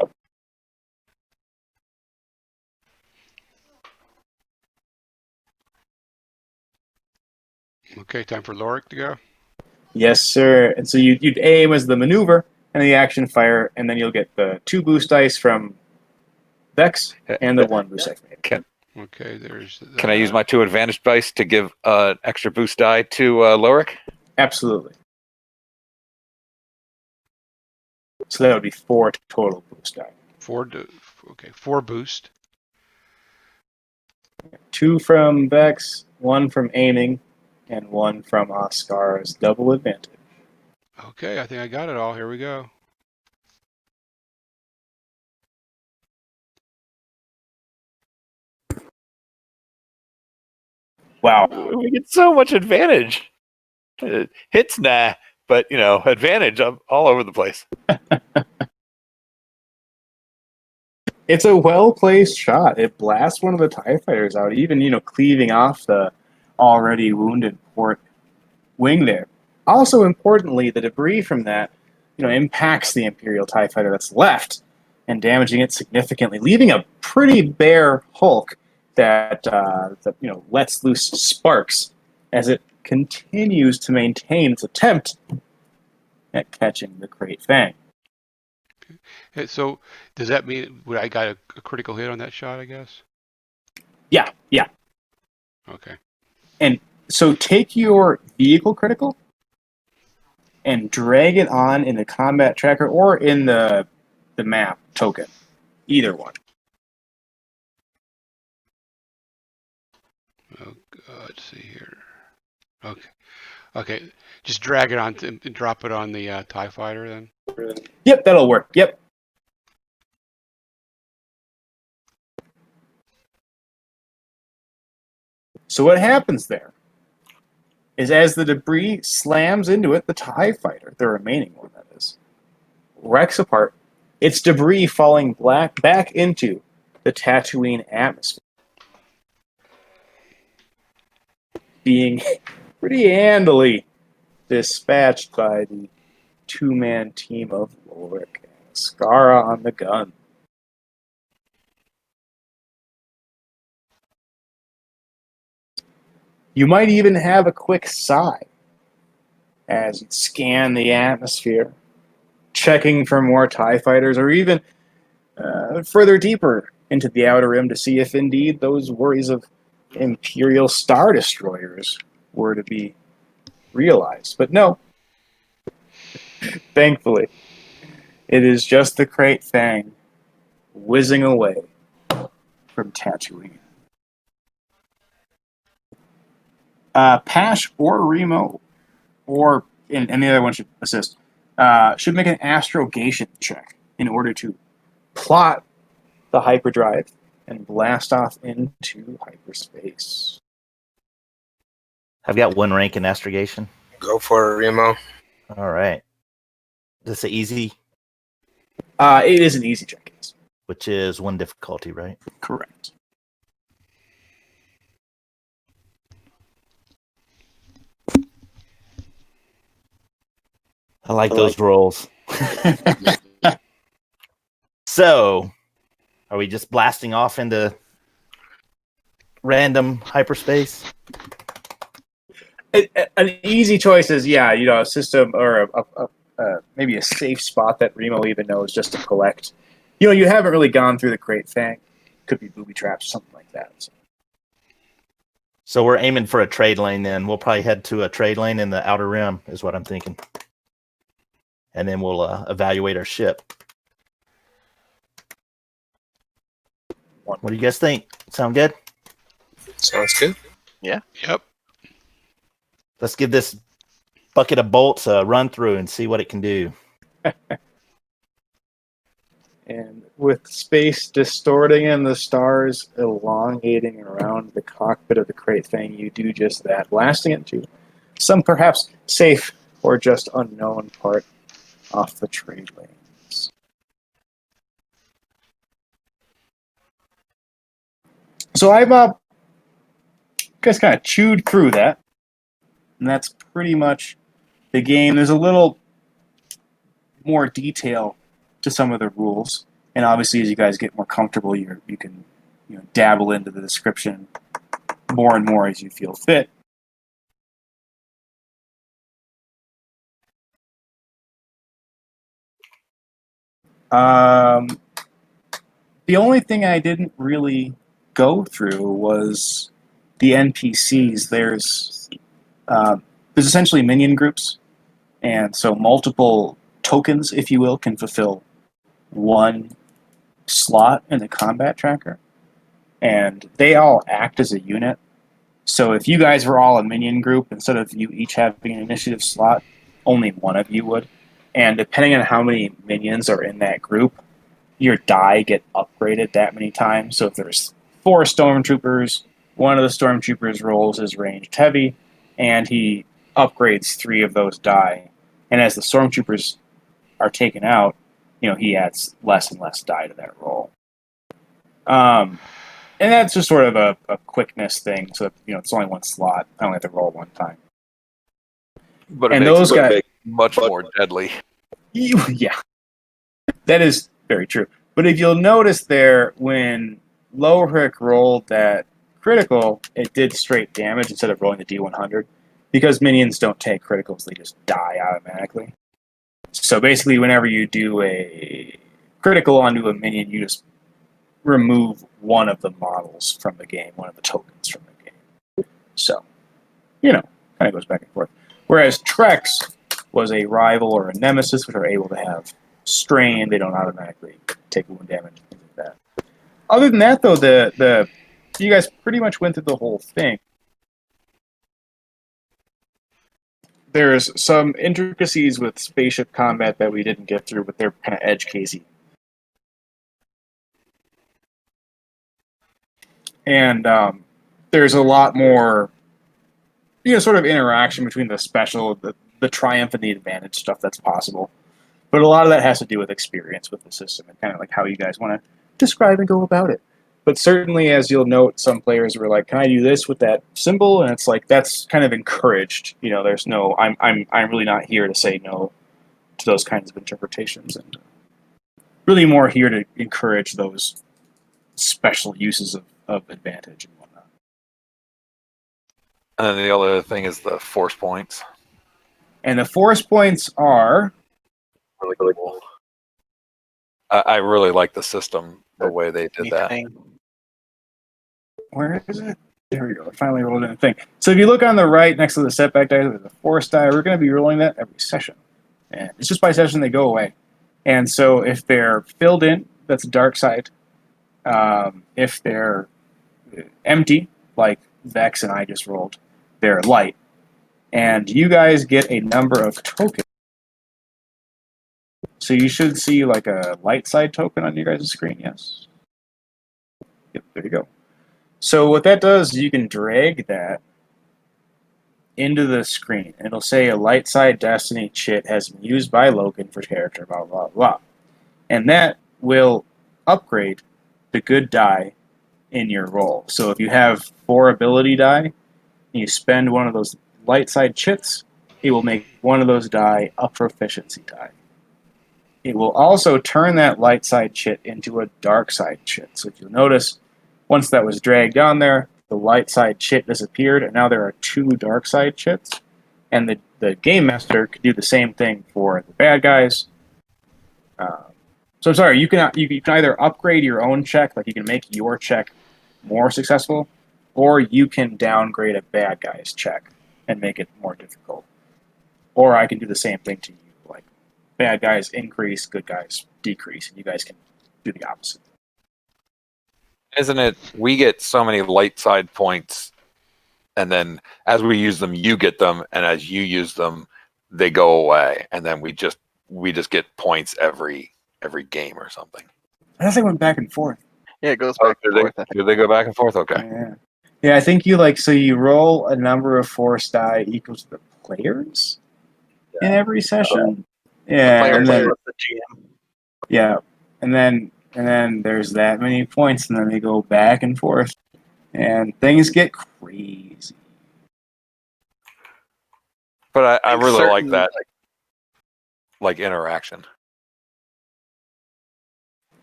Okay, time for Lorik to go. Yes, sir. And so you'd aim as the maneuver and the action fire, and then you'll get the 2 boost dice from Vex and the 1 boost dice from Aiden. Okay, there's. Can I use my 2 advantage dice to give extra boost die to Lorik? Absolutely. So that would be 4 total boost die. 4 boost. 2 from Vex, 1 from aiming, and 1 from Oscar's double advantage. Okay, I think I got it all. Here we go. Wow. We get so much advantage. Hits, nah, but advantage all over the place. It's a well-placed shot. It blasts one of the TIE fighters out, even, cleaving off the already wounded port wing there. Also, importantly, the debris from that, impacts the Imperial TIE fighter that's left and damaging it significantly, leaving a pretty bare hulk that lets loose sparks as it continues to maintain its attempt at catching the Great Fang. So does that mean I got a critical hit on that shot, I guess? Yeah. Okay. And so take your vehicle critical and drag it on in the combat tracker or in the map token. Either one. Oh, let's see here. Okay. Just drag it on and drop it on the TIE fighter then. Yep, that'll work. Yep. So what happens there is as the debris slams into it, the TIE fighter, the remaining one that is, wrecks apart, its debris falling back into the Tatooine atmosphere, being pretty handily dispatched by the two-man team of Lorik and Skara on the gun. You might even have a quick sigh as you scan the atmosphere, checking for more TIE fighters, or even further deeper into the Outer Rim to see if indeed those worries of Imperial Star Destroyers were to be realized. But no, thankfully, it is just the Krayt Fang whizzing away from Tatooine. Pash or Remo, or and the other one should assist, should make an astrogation check in order to plot the hyperdrive and blast off into hyperspace. I've got 1 rank in astrogation. Go for it, Remo. All right. This is easy, It is an easy check, yes. which is 1 difficulty, right? Correct. I like those rolls. So, are we just blasting off into random hyperspace? An easy choice is, a system or maybe a safe spot that Remo even knows just to collect. You haven't really gone through the Krayt Fang. Could be booby traps or something like that. So we're aiming for a trade lane then. We'll probably head to a trade lane in the Outer Rim is what I'm thinking. And then we'll evaluate our ship. What do you guys think? Sound good? Sounds good. Yeah. Yep. Let's give this bucket of bolts a run through and see what it can do. And with space distorting and the stars elongating around the cockpit of the Krayt Fang, you do just that, blasting it to some perhaps safe or just unknown part off the trade lanes. So I've guys kind of chewed through that, and that's pretty much the game. There's a little more detail to some of the rules, and obviously as you guys get more comfortable, you can dabble into the description more and more as you feel fit. The only thing I didn't really go through was the NPCs. There's essentially minion groups, and so multiple tokens, if you will, can fulfill one slot in the combat tracker, and they all act as a unit. So if you guys were all a minion group, instead of you each having an initiative slot, only one of you would. And depending on how many minions are in that group, your die get upgraded that many times. So if there's 4 stormtroopers, one of the stormtroopers rolls his ranged heavy, and he upgrades 3 of those die. And as the stormtroopers are taken out, he adds less and less die to that roll. And that's just sort of a quickness thing. So it's only 1 slot. I only have to roll 1 time. But it And makes those it guys, much more deadly. yeah, that is very true. But if you'll notice there, when Lowrick rolled that critical, it did straight damage instead of rolling the D100, because minions don't take criticals; they just die automatically. So basically, whenever you do a critical onto a minion, you just remove one of the models from the game, one of the tokens from the game. So, kind of goes back and forth. Whereas Trex was a rival or a nemesis, which are able to have strain, they don't automatically take wound damage and things like that. Other than that, though, you guys pretty much went through the whole thing. There's some intricacies with spaceship combat that we didn't get through, but they're kind of edge casey. And there's a lot more, sort of interaction between the special, the triumph, and the advantage stuff that's possible. But a lot of that has to do with experience with the system and kind of like how you guys want to describe and go about it. But certainly, as you'll note, some players were like, "Can I do this with that symbol?" And it's like that's kind of encouraged. There's no, I'm really not here to say no to those kinds of interpretations, and really more here to encourage those special uses of advantage and whatnot. And then the other thing is the force points. And the force points are really cool. I really like the system, the way they did that. Where is it? There we go. I finally rolled in a thing. So if you look on the right next to the setback die, there's a force die. We're going to be rolling that every session. And it's just by session they go away. And so if they're filled in, that's dark side. If they're empty, like Vex and I just rolled, they're light. And you guys get a number of tokens. So you should see like a light side token on your guys' screen, yes? Yep, there you go. So what that does is you can drag that into the screen. It'll say a light side destiny chit has been used by Logan for character, blah, blah, blah. And that will upgrade the good die in your roll. So if you have 4 ability die, and you spend one of those light side chits, it will make one of those die a proficiency die. It will also turn that light side chit into a dark side chit. So if you'll notice, once that was dragged on there, the light side chit disappeared, and now there are 2 dark side chits. And the game master could do the same thing for the bad guys. So I'm sorry, you can either upgrade your own check, like you can make your check more successful, or you can downgrade a bad guy's check and make it more difficult. Or I can do the same thing to you, like bad guys increase, good guys decrease, and you guys can do the opposite. Isn't it? We get so many light side points, and then as we use them, you get them, and as you use them, they go away, and then we just get points every game or something. I guess they went back and forth. Yeah, it goes back and forth. Do they go back and forth? Okay. Yeah, I think you roll a number of force die equal to the players in every session. Yeah, and then the GM. yeah, and then there's that many points, and then they go back and forth, and things get crazy. But I really like that, like interaction.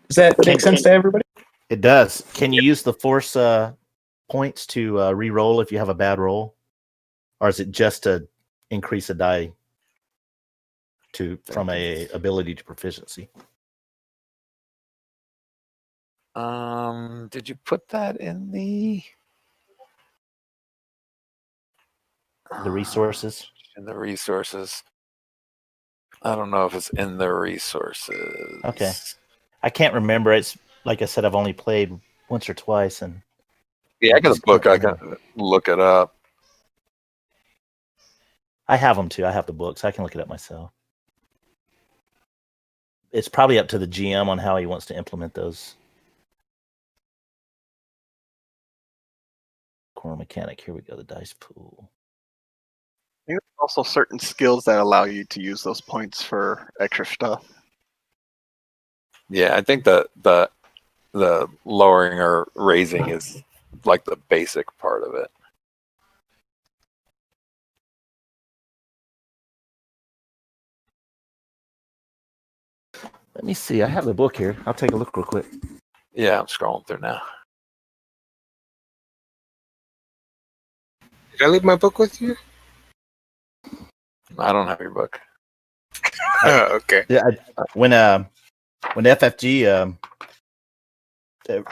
Does that make sense to everybody? It does. Can you use the force points to re-roll if you have a bad roll, or is it just to increase a die from a ability to proficiency? Did you put that in the resources? In the resources. I don't know if it's in the resources. Okay. I can't remember. It's like I said, I've only played once or twice, and yeah, I got a book. I can look it up. I have them too. I have the books. I can look it up myself. It's probably up to the GM on how he wants to implement those. core mechanic. Here we go. The dice pool. There's also certain skills that allow you to use those points for extra stuff. Yeah, I think the lowering or raising is like the basic part of it. Let me see. I have the book here. I'll take a look real quick. Yeah, I'm scrolling through now. Did I leave my book with you? I don't have your book. Okay. Yeah, when FFG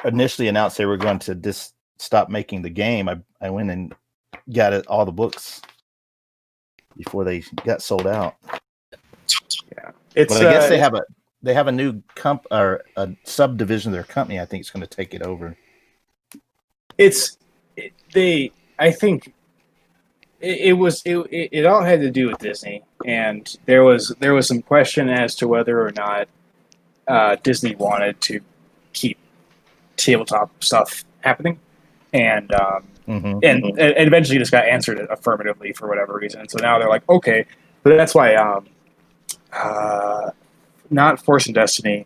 initially announced they were going to just stop making the game, I went and got all the books before they got sold out. Yeah, But I guess they have a new or a subdivision of their company. I think it's going to take it over. I think it all had to do with Disney, and there was some question as to whether or not Disney wanted to keep tabletop stuff happening, and and eventually just got answered affirmatively for whatever reason. So now they're like, okay, but that's why not Force and Destiny.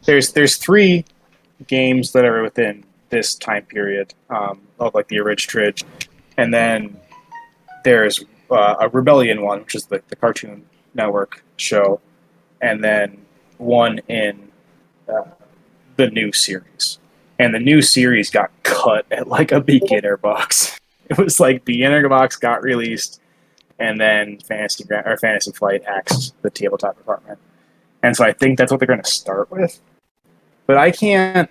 There's 3 games that are within this time period of like the original Tridge, and then there's a Rebellion one, which is the Cartoon Network show, and then one in the new series. And the new series got cut at like a beginner box. It was like beginner box got released, and then Fantasy Flight axed the tabletop department. And so I think that's what they're going to start with. But I can't.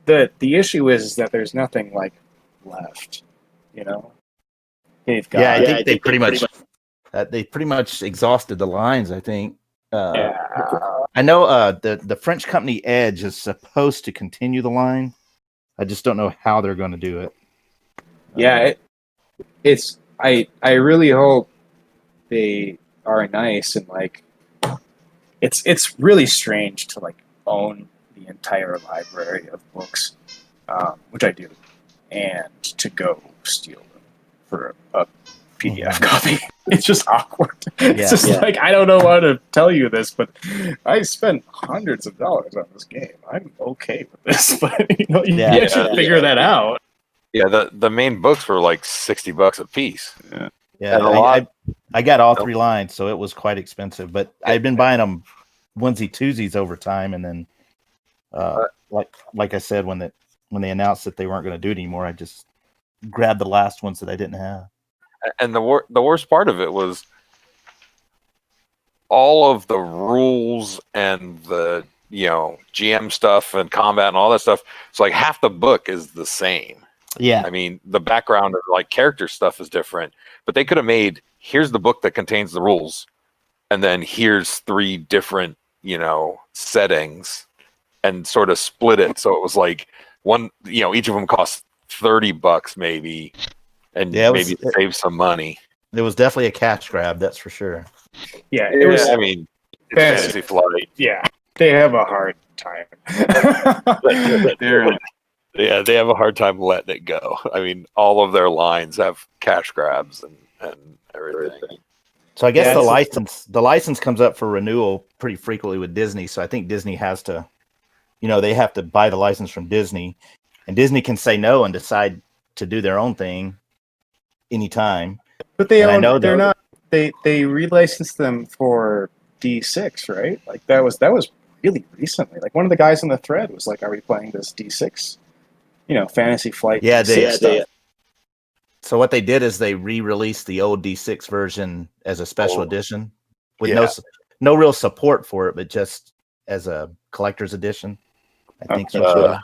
The issue is that there's nothing like left. You know, they've got. Yeah, I think they pretty much exhausted the lines. I think. I know the French company Edge is supposed to continue the line. I just don't know how they're going to do it. Yeah, I really hope they are nice and like. It's really strange to like own the entire library of books, which I do, and to go steal them for a PDF copy. It's just awkward. It's just like, I don't know how to tell you this, but I spent hundreds of dollars on this game. I'm okay with this, but you know, you should figure that out. Yeah, the main books were like $60 a piece. Yeah, I got all 3 lines, so it was quite expensive. But I've been buying them onesie twosies over time, and then like I said, when they announced that they weren't going to do it anymore, I just grabbed the last ones that I didn't have. And the worst part of it was all of the rules and the GM stuff and combat and all that stuff. It's like half the book is the same. Yeah, I mean, the background of like character stuff is different, but they could have made, here's the book that contains the rules, and then here's 3 different settings, and sort of split it so it was like one, each of them cost $30 maybe, and maybe save some money. It was definitely a cash grab, that's for sure. Yeah, it was. I mean, it's Fantasy Flight. Yeah, they have a hard time. They have a hard time letting it go. I mean, all of their lines have cash grabs and everything. So I guess the license comes up for renewal pretty frequently with Disney. So I think Disney has to, they have to buy the license from Disney, and Disney can say no and decide to do their own thing anytime. But they relicensed them for D6, right? Like that was really recently. Like one of the guys in the thread was like, "Are we playing this D6? Fantasy Flight." Yeah, stuff. So what they did is they re-released the old D6 version as a special edition with no real support for it, but just as a collector's edition. I think so.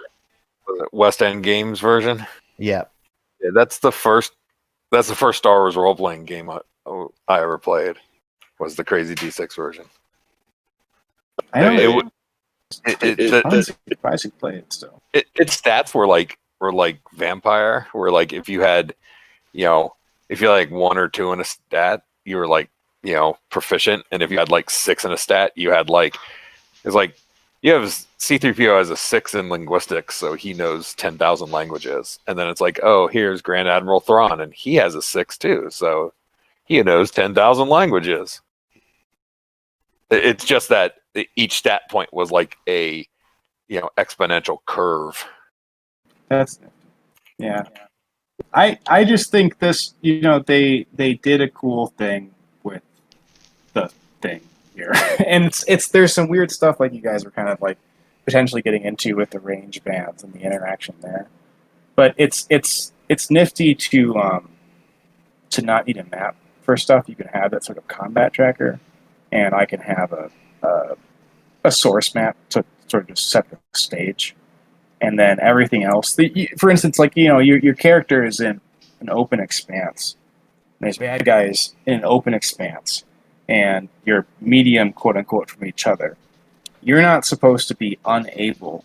Was it West End Games version? Yeah. That's the first Star Wars role-playing game I ever played. Was the crazy D6 version. I know its stats were like Vampire, where like if you had, if you had like 1 or 2 in a stat, you were like, proficient, and if you had like 6 in a stat, you had like, it's like you have C-3PO has a 6 in linguistics, so he knows 10,000 languages. And then it's like, oh, here's Grand Admiral Thrawn, and he has a 6 too, so he knows 10,000 languages. It's just that each stat point was like a exponential curve. That's yeah. I just think this, they did a cool thing with the thing here, and it's there's some weird stuff like you guys were kind of like potentially getting into with the range bands and the interaction there, but it's nifty to not need a map for stuff. You can have that sort of combat tracker, and I can have a source map to sort of just set the stage. And then everything else, for instance, like, your character is in an open expanse. There's bad guys in an open expanse, and you're medium, quote unquote, from each other. You're not supposed to be unable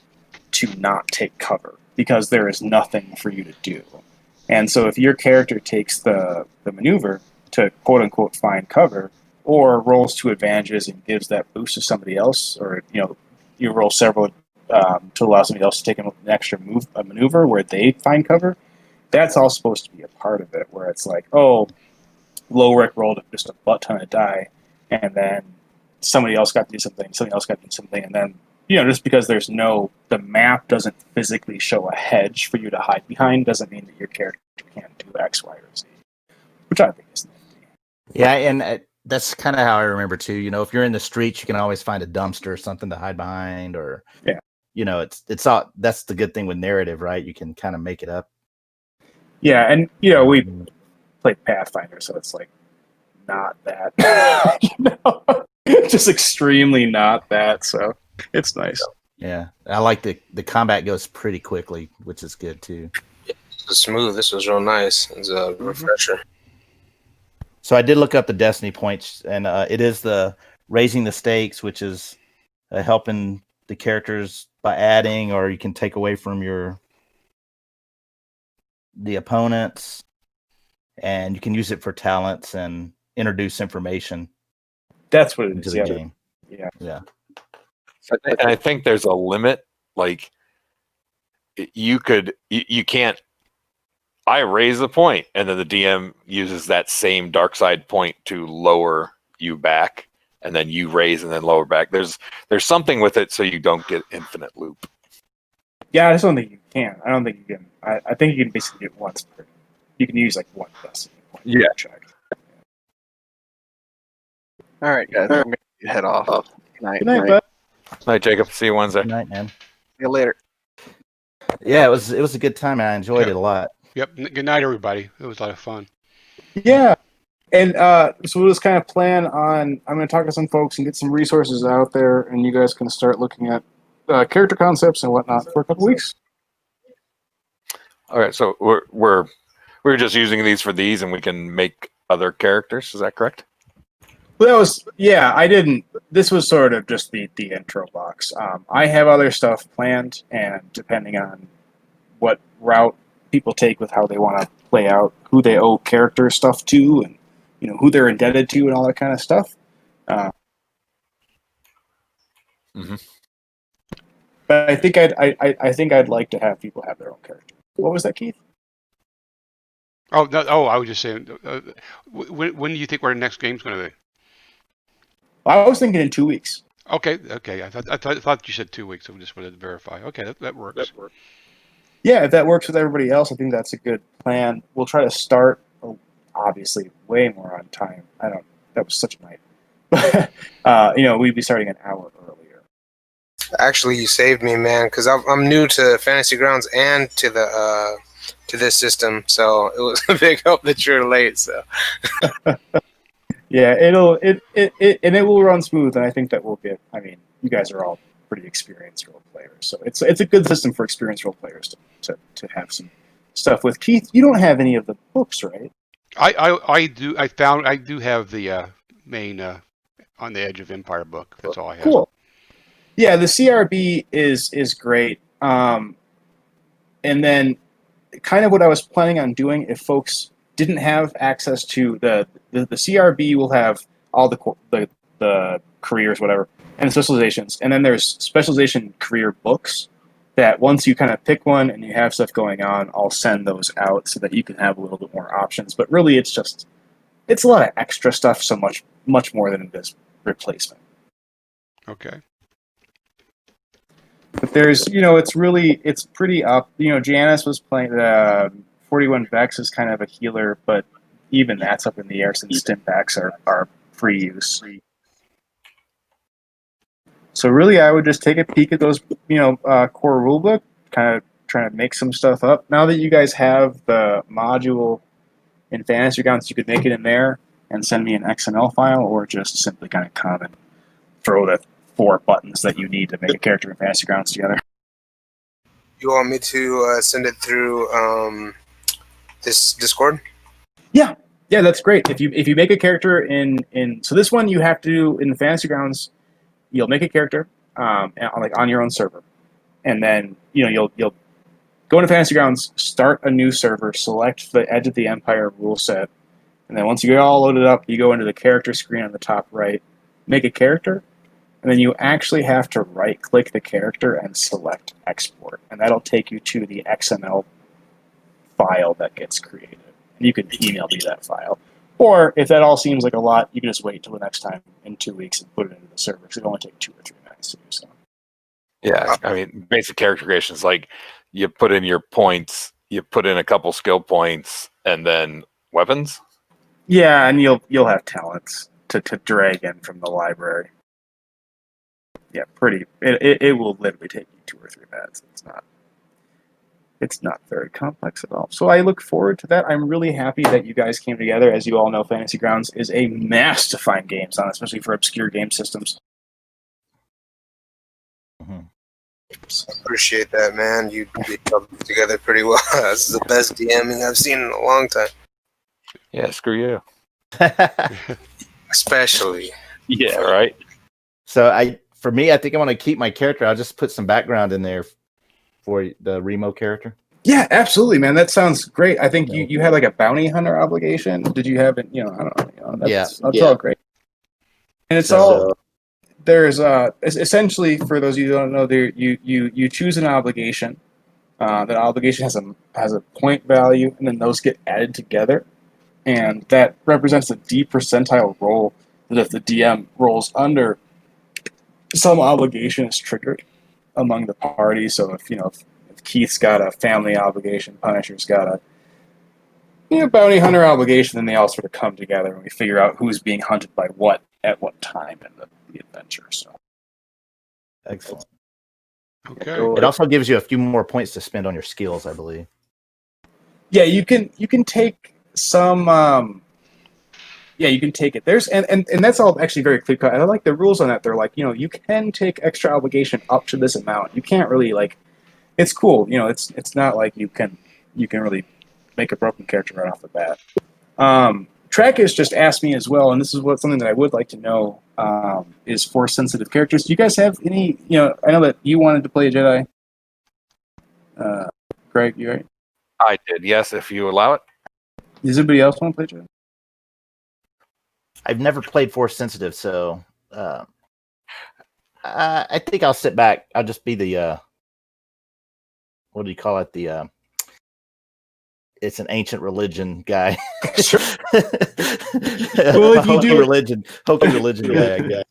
to not take cover because there is nothing for you to do. And so if your character takes the maneuver to, quote unquote, find cover, or rolls 2 advantages and gives that boost to somebody else, or you roll several to allow somebody else to take an extra maneuver where they find cover, that's all supposed to be a part of it, where it's like, oh, Lowrick rolled just a butt ton of die, and then somebody else got to do something, and then, just because the map doesn't physically show a hedge for you to hide behind doesn't mean that your character can't do X, Y, or Z, which I think is nifty. Yeah, and that's kind of how I remember too. If you're in the streets, you can always find a dumpster or something to hide behind, or it's all. That's the good thing with narrative, right? You can kind of make it up. Yeah, and we played Pathfinder, so it's like not that, just extremely not that. So it's nice. Yeah, I like the combat goes pretty quickly, which is good too. This was smooth. This was real nice. It's a refresher. So I did look up the Destiny points, and it is the raising the stakes, which is helping the characters by adding, or you can take away from the opponents, and you can use it for talents and introduce information. That's what it into is. The game. Yeah. And I think there's a limit. Like you can't. I raise the point, and then the DM uses that same dark side point to lower you back, and then you raise and then lower back. There's something with it so you don't get infinite loop. Yeah, I just don't think you can. I don't think you can. I think you can basically do it once. You can use like one destiny point. Yeah. Check. All right, guys. I'm going to head off. Good night. Good night, bud. Night, Jacob. See you Wednesday. Good night, man. See you later. Yeah, it was a good time. I enjoyed it a lot. Yep. Good night, everybody. It was a lot of fun. Yeah. And so we'll just kind of plan on, I'm going to talk to some folks and get some resources out there, and you guys can start looking at character concepts and whatnot for a couple weeks. All right, so we're just using these for these, and we can make other characters. Is that correct? Well, I didn't. This was sort of just the intro box. I have other stuff planned, and depending on what route people take with how they want to play out, who they owe character stuff to, and who they're indebted to, and all that kind of stuff. But I think I'd like to have people have their own character. What was that, Keith? Oh, no, I was just saying. When do you think our next game's going to be? I was thinking in 2 weeks. Okay. I thought you said 2 weeks. I just wanted to verify. Okay, that works. Yeah, if that works with everybody else, I think that's a good plan. We'll try to start, obviously, way more on time. That was such a night. We'd be starting an hour earlier. Actually, you saved me, man, because I'm new to Fantasy Grounds and to the to this system, so it was a big help that you're late. So. Yeah, it will run smooth, and I think that we'll get. I mean, you guys are all pretty experienced role players, so it's a good system for experienced role players to have some stuff with. Keith, you don't have any of the books, right? I do. I do have the main On the Edge of Empire book. That's all I have. Cool. Yeah, the CRB is great. And then, kind of what I was planning on doing, if folks didn't have access to the CRB, will have all the careers, whatever. and specializations. And then there's specialization career books that once you kind of pick one and you have stuff going on, I'll send those out so that you can have a little bit more options. But really, it's a lot of extra stuff, so much more than it is replacement. Okay. But there's, it's pretty up. Janice was playing the 41 Vex is kind of a healer, but even that's up in the air since stim packs are free use. So really, I would just take a peek at those, core rulebook, kind of trying to make some stuff up. Now that you guys have the module in Fantasy Grounds, you could make it in there and send me an XML file, or just simply kind of come and throw the 4 buttons that you need to make a character in Fantasy Grounds together. You want me to send it through this Discord? Yeah, that's great. If you make a character in so this one you have to do in the Fantasy Grounds, you'll make a character on your own server, and then you'll go into Fantasy Grounds, start a new server, select the Edge of the Empire rule set, and then once you get all loaded up, you go into the character screen on the top right, make a character, and then you actually have to right-click the character and select export, and that'll take you to the XML file that gets created. And you can email me that file. Or if that all seems like a lot, you can just wait till the next time in 2 weeks and put it into the server, because it'll only take 2 or 3 minutes to do so. Yeah, I mean, basic character creation is like you put in your points, you put in a couple skill points, and then weapons. Yeah, and you'll have talents to drag in from the library. Yeah, it will literally take you 2 or 3 minutes. It's not very complex at all. So I look forward to that. I'm really happy that you guys came together. As you all know, Fantasy Grounds is a mess to find games on, especially for obscure game systems. Appreciate that, man. You put it together pretty well. This is the best DMing I've seen in a long time. Yeah, screw you. Especially. Yeah, right. So for me, I think I want to keep my character. I'll just put some background in there for the Remo character. Yeah, absolutely, man. That sounds great. I think you had like a bounty hunter obligation. Did you have it? I don't know. That's all great. And it's all there's essentially, for those of you who don't know, there you choose an obligation. That obligation has a point value, and then those get added together, and that represents a D percentile roll. That if the DM rolls under, some obligation is triggered among the party. So if Keith's got a family obligation, Punisher's got a bounty hunter obligation, then they all sort of come together and we figure out who's being hunted by what at what time in the adventure. So excellent. Okay. It also gives you a few more points to spend on your skills, I believe. Yeah, you can take some. Yeah, you can take it. There's and that's all actually very clear cut. I like the rules on that. They're like, you can take extra obligation up to this amount. You can't really it's cool. It's not like you can really make a broken character right off the bat. Trackis just asked me as well, and this is something that I would like to know, is force sensitive characters. Do you guys have any? I know that you wanted to play a Jedi. Greg, you right? I did, yes, if you allow it. Does anybody else want to play Jedi? I've never played force sensitive, so I think I'll sit back. I'll just be the what do you call it? The it's an ancient religion guy. Well, if you do religion guy, I guess.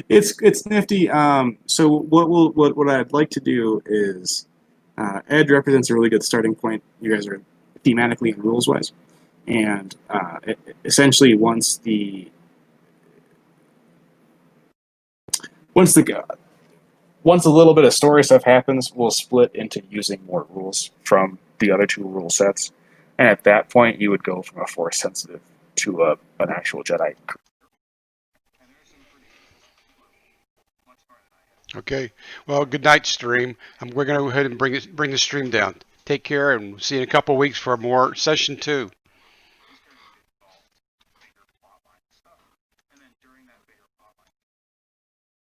It's nifty. So what I'd like to do is, Ed represents a really good starting point. You guys are thematically and rules wise, and essentially once a little bit of story stuff happens, we'll split into using more rules from the other 2 rule sets, and at that point you would go from a force sensitive to an actual Jedi. Okay. Well, good night, stream. We're going to go ahead and bring the stream down. Take care, and see you in a couple of weeks for more session 2.